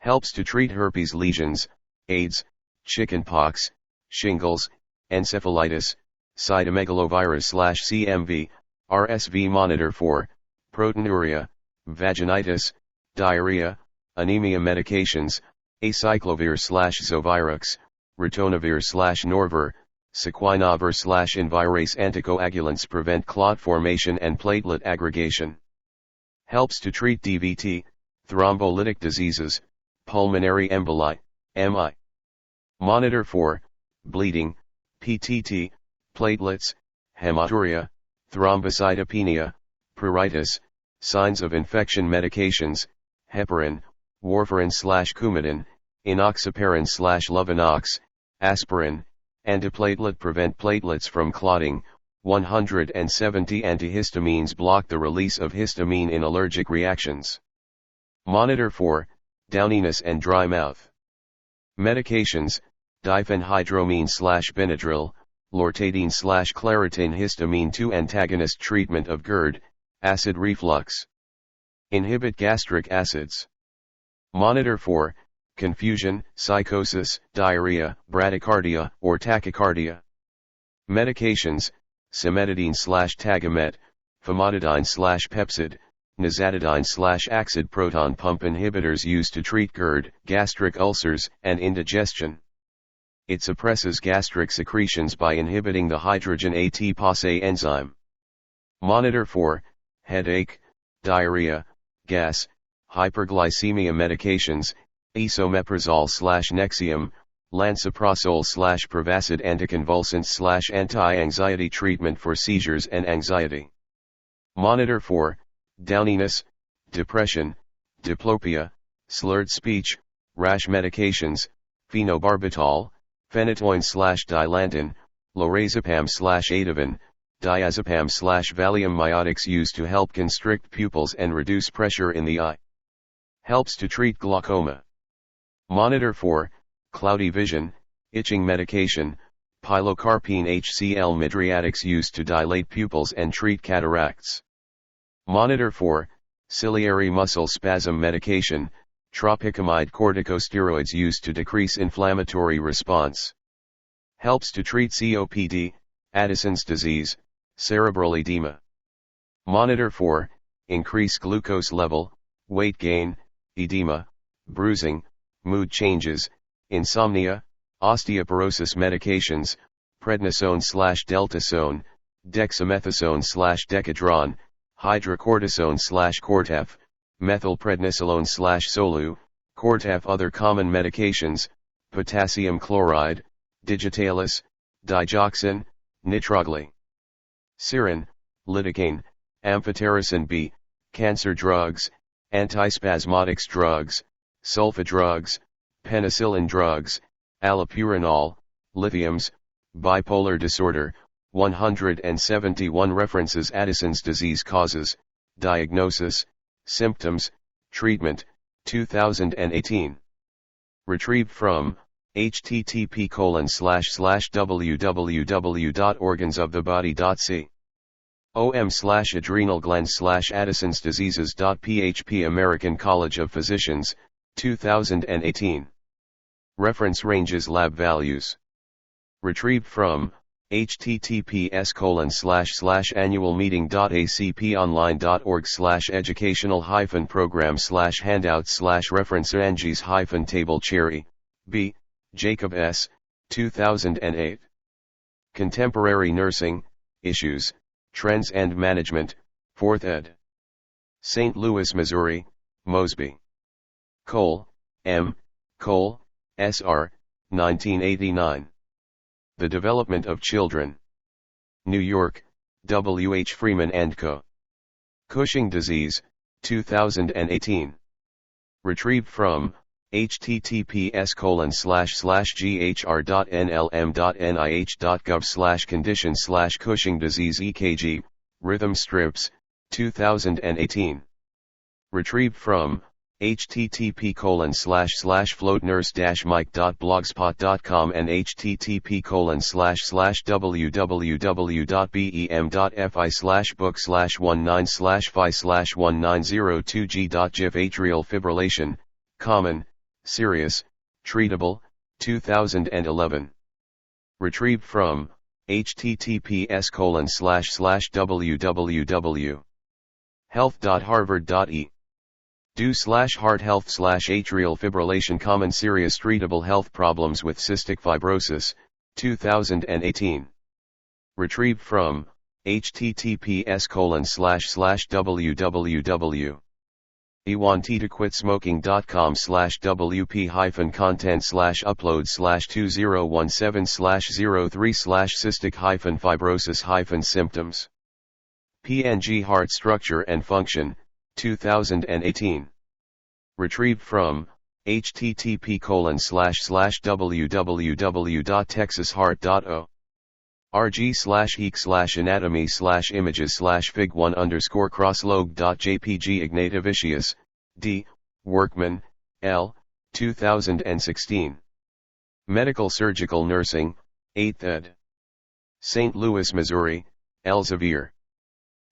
Helps to treat herpes lesions, AIDS, chickenpox, shingles, encephalitis, cytomegalovirus/CMV, RSV. Monitor for, proteinuria, vaginitis, diarrhea, anemia. Medications, acyclovir/Zovirux, ritonavir/Norvir, sequinavir/Envirase. Anticoagulants prevent clot formation and platelet aggregation. Helps to treat DVT, thrombolytic diseases, pulmonary emboli, MI. Monitor for, bleeding, PTT, platelets, hematuria, thrombocytopenia, pruritus, signs of infection. Medications, heparin, warfarin/Coumadin, enoxaparin/Lovenox, aspirin, antiplatelet prevent platelets from clotting. 170 antihistamines block the release of histamine in allergic reactions. Monitor for, downiness and dry mouth. Medications, diphenhydramine/Benadryl, lortadine/Claritin. Histamine 2 antagonist. Treatment of GERD, acid reflux. Inhibit gastric acids. Monitor for, confusion, psychosis, diarrhea, bradycardia, or tachycardia. Medications: cimetidine/tagamet, famotidine/pepsid, nizatidine/axid proton pump inhibitors used to treat GERD, gastric ulcers, and indigestion. It suppresses gastric secretions by inhibiting the hydrogen ATPase enzyme. Monitor for headache, diarrhea, gas, hyperglycemia. Medications: esomeprazole/Nexium, lansoprazole/Prevacid. Anticonvulsants/anti-anxiety treatment for seizures and anxiety. Monitor for downiness, depression, diplopia, slurred speech, rash. Medications: phenobarbital, phenytoin/dilantin, lorazepam/Ativan, diazepam/Valium. Miotics used to help constrict pupils and reduce pressure in the eye. Helps to treat glaucoma. Monitor for cloudy vision, itching. Medication: pilocarpine HCl. Mydriatics used to dilate pupils and treat cataracts. Monitor for ciliary muscle spasm. Medication: tropicamide. Corticosteroids used to decrease inflammatory response. Helps to treat COPD, Addison's disease, cerebral edema. Monitor for increased glucose level, weight gain, edema, bruising, mood changes, insomnia, osteoporosis. Medications: prednisone/deltasone, dexamethasone/decadron, hydrocortisone/Cortef, methylprednisolone/Solu, Cortef. Other common medications: potassium chloride, digitalis, digoxin, nitroglic Rn, lidocaine, amphotericin B, cancer drugs, antispasmodics drugs, sulfa drugs, penicillin drugs, allopurinol, lithiums, bipolar disorder. 171 references. Addison's disease causes, diagnosis, symptoms, treatment, 2018. Retrieved from http://www.organsofthebody.com OM/adrenal glands/Addison's diseases.php American College of Physicians, 2018. Reference ranges. Lab values. Retrieved from https://annualmeeting.acp.online.org/educational-program/handouts/reference. Table B, Jacob S., 2008. Contemporary Nursing, Issues, Trends and Management, 4th ed. St. Louis, Missouri, Mosby. Cole, M., Cole, S.R., 1989. The Development of Children. New York, W. H. Freeman & Co. Cushing Disease, 2018. Retrieved from https://ghr.nlm.nih.gov/conditions/Cushing disease EKG, Rhythm Strips, 2018. Retrieved from http://floatnurse-mike.blogspot.com and http://www.bem.fi/book/19/fi/1902g.gif. Atrial fibrillation, common, serious, treatable, 2011. Retrieved from https://www.health.harvard.edu/heart health/atrial fibrillation, common, serious, treatable health problems with cystic fibrosis, 2018. Retrieved from https://wp-content/upload/2017/03/cystic-fibrosis-symptoms. PNG Heart Structure and Function, 2018. Retrieved from http://www.texashart.org/rg/heek/anatomy/images/fig1_crosslog.jpg. Ignatavicius, D., Workman, L., 2016. Medical Surgical Nursing, 8th ed. St. Louis, Missouri, Elsevier.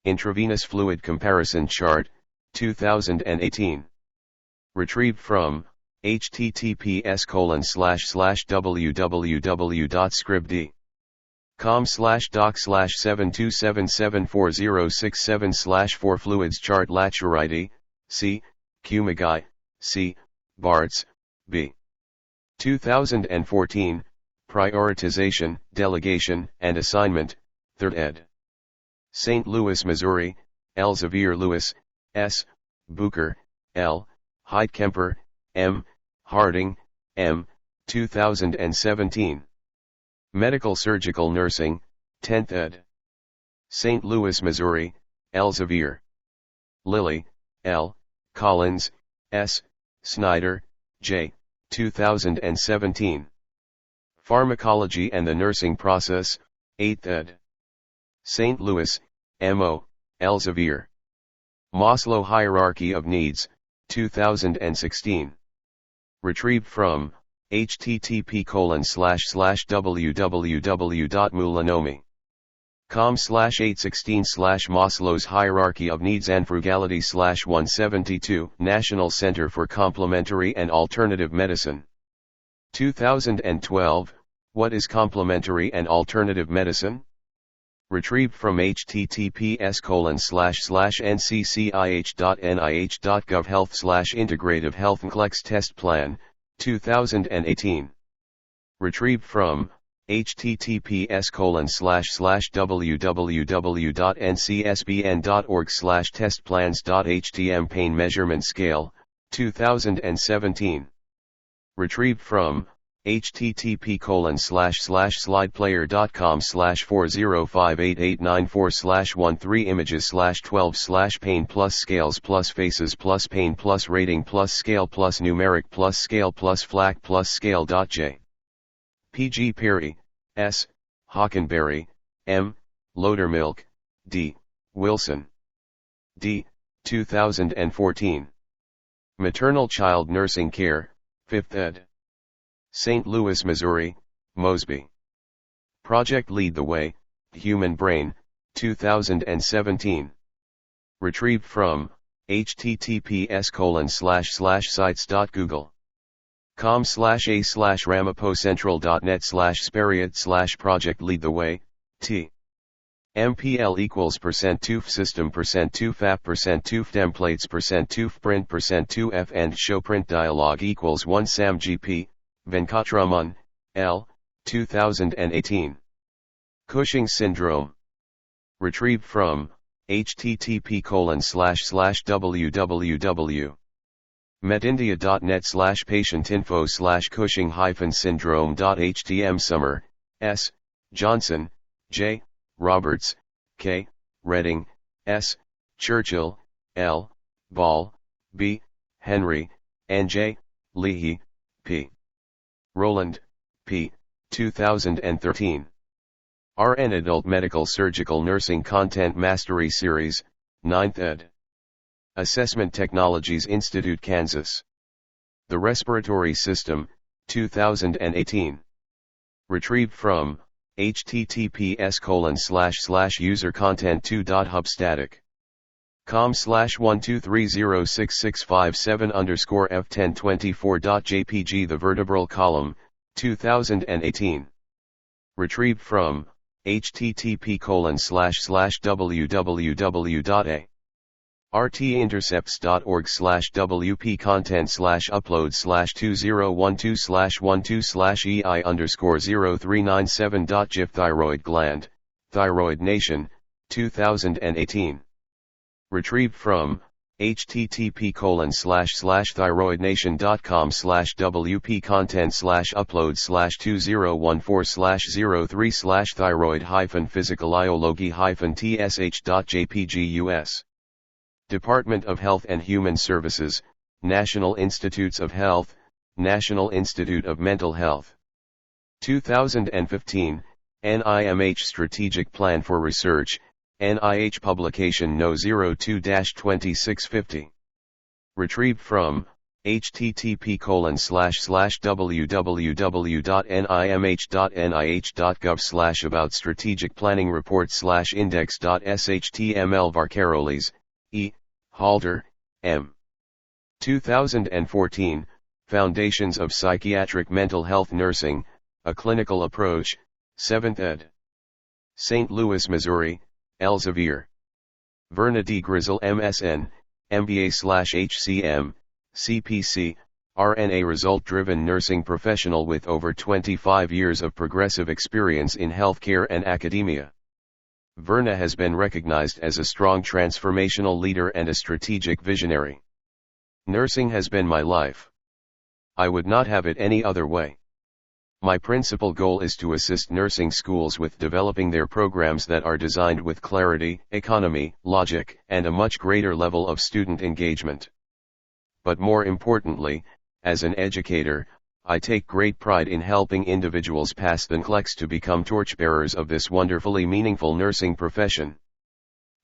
Intravenous Fluid Comparison Chart, 2018. Retrieved from https://www.scribd. com/doc/7277406/4 fluids chart Laturite, C. Kumagai, C. Bartz, B. 2014, Prioritization, Delegation, and Assignment, 3rd ed. St. Louis, Missouri, Elsevier Lewis, S. Bucher, L. Heitkemper, M. Harding, M. 2017. Medical Surgical Nursing, 10th ed. St. Louis, Missouri, Elsevier. Lilly, L. Collins, S. Snyder, J. 2017. Pharmacology and the Nursing Process, 8th ed. St. Louis, M.O., Elsevier. Maslow Hierarchy of Needs, 2016. Retrieved from http://www.mulanomy.com/816/Maslow's Hierarchy of Needs and Frugality/172 National Center for Complementary and Alternative Medicine. 2012, What is Complementary and Alternative Medicine? Retrieved from https://nccih.nih.gov/Health/Integrative Health Nclex Test Plan, 2018. Retrieved from https://www.ncsbn.org/testplans.htm Pain Measurement Scale, 2017. Retrieved from http://slideplayer.com/4058894/13 images/12/pain plus scales plus faces plus pain plus rating plus scale plus numeric plus scale plus FLAC plus scale.j. P.G. Perry, S. Hockenberry, M. Lodermilk, D. Wilson. D. 2014. Maternal Child Nursing Care, 5th ed. St. Louis, Missouri, Mosby. Project Lead the Way, Human Brain, 2017. Retrieved from https://site.google.com/a/ramapocentral.net/spariot/project lead the way, T. MPL equals %2f system %2f app %2f templates %2f print %2f and show print dialog equals 1 Sam GP, Venkatraman, L. 2018. Cushing's syndrome. Retrieved from http://www.metindia.net/patientinfo/cushing-syndrome.htm Summer, S. Johnson, J. Roberts, K. Redding, S. Churchill, L. Ball, B. Henry, and J. Leahy, P. Rowland, P. 2013. RN Adult Medical Surgical Nursing Content Mastery Series, 9th ed. Assessment Technologies Institute, Kansas. The Respiratory System, 2018. Retrieved from https://usercontent2.hubstatic.com/123066557_f1024.jpg The Vertebral Column, 2018. Retrieved from http://wp-content/upload/2012/12/ei_0397.gif Thyroid Gland, Thyroid Nation, 2018. Retrieved from http://thyroidnation.com/wp-content/upload/2014/03/thyroid-physical-iology-tsh.jpg Department of Health and Human Services, National Institutes of Health, National Institute of Mental Health. 2015, NIMH Strategic Plan for Research, NIH Publication No. 02-2650. Retrieved from http://www.nimh.nih.gov/about strategic planning report/index.html Varcaroles, E. Halder, M. 2014, Foundations of Psychiatric Mental Health Nursing, A Clinical Approach, 7th ed. St. Louis, Missouri, Elsevier. Verna D. Grizzle, MSN, MBA/HCM, CPC, RNA result-driven nursing professional with over 25 years of progressive experience in healthcare and academia. Verna has been recognized as a strong transformational leader and a strategic visionary. Nursing has been my life. I would not have it any other way. My principal goal is to assist nursing schools with developing their programs that are designed with clarity, economy, logic, and a much greater level of student engagement. But more importantly, as an educator, I take great pride in helping individuals pass the Nclex to become torchbearers of this wonderfully meaningful nursing profession.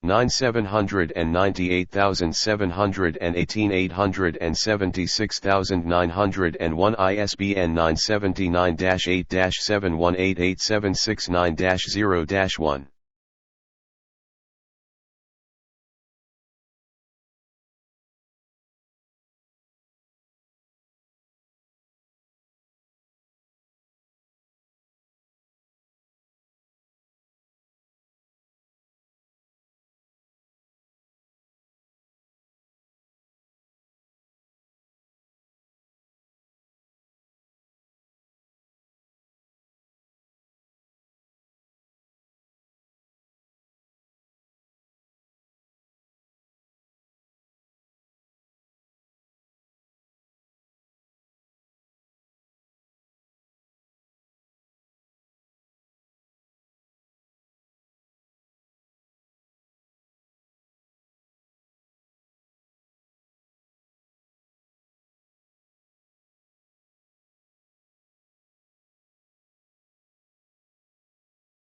9,798,718 876,901 ISBN 979-8-71887669-0-1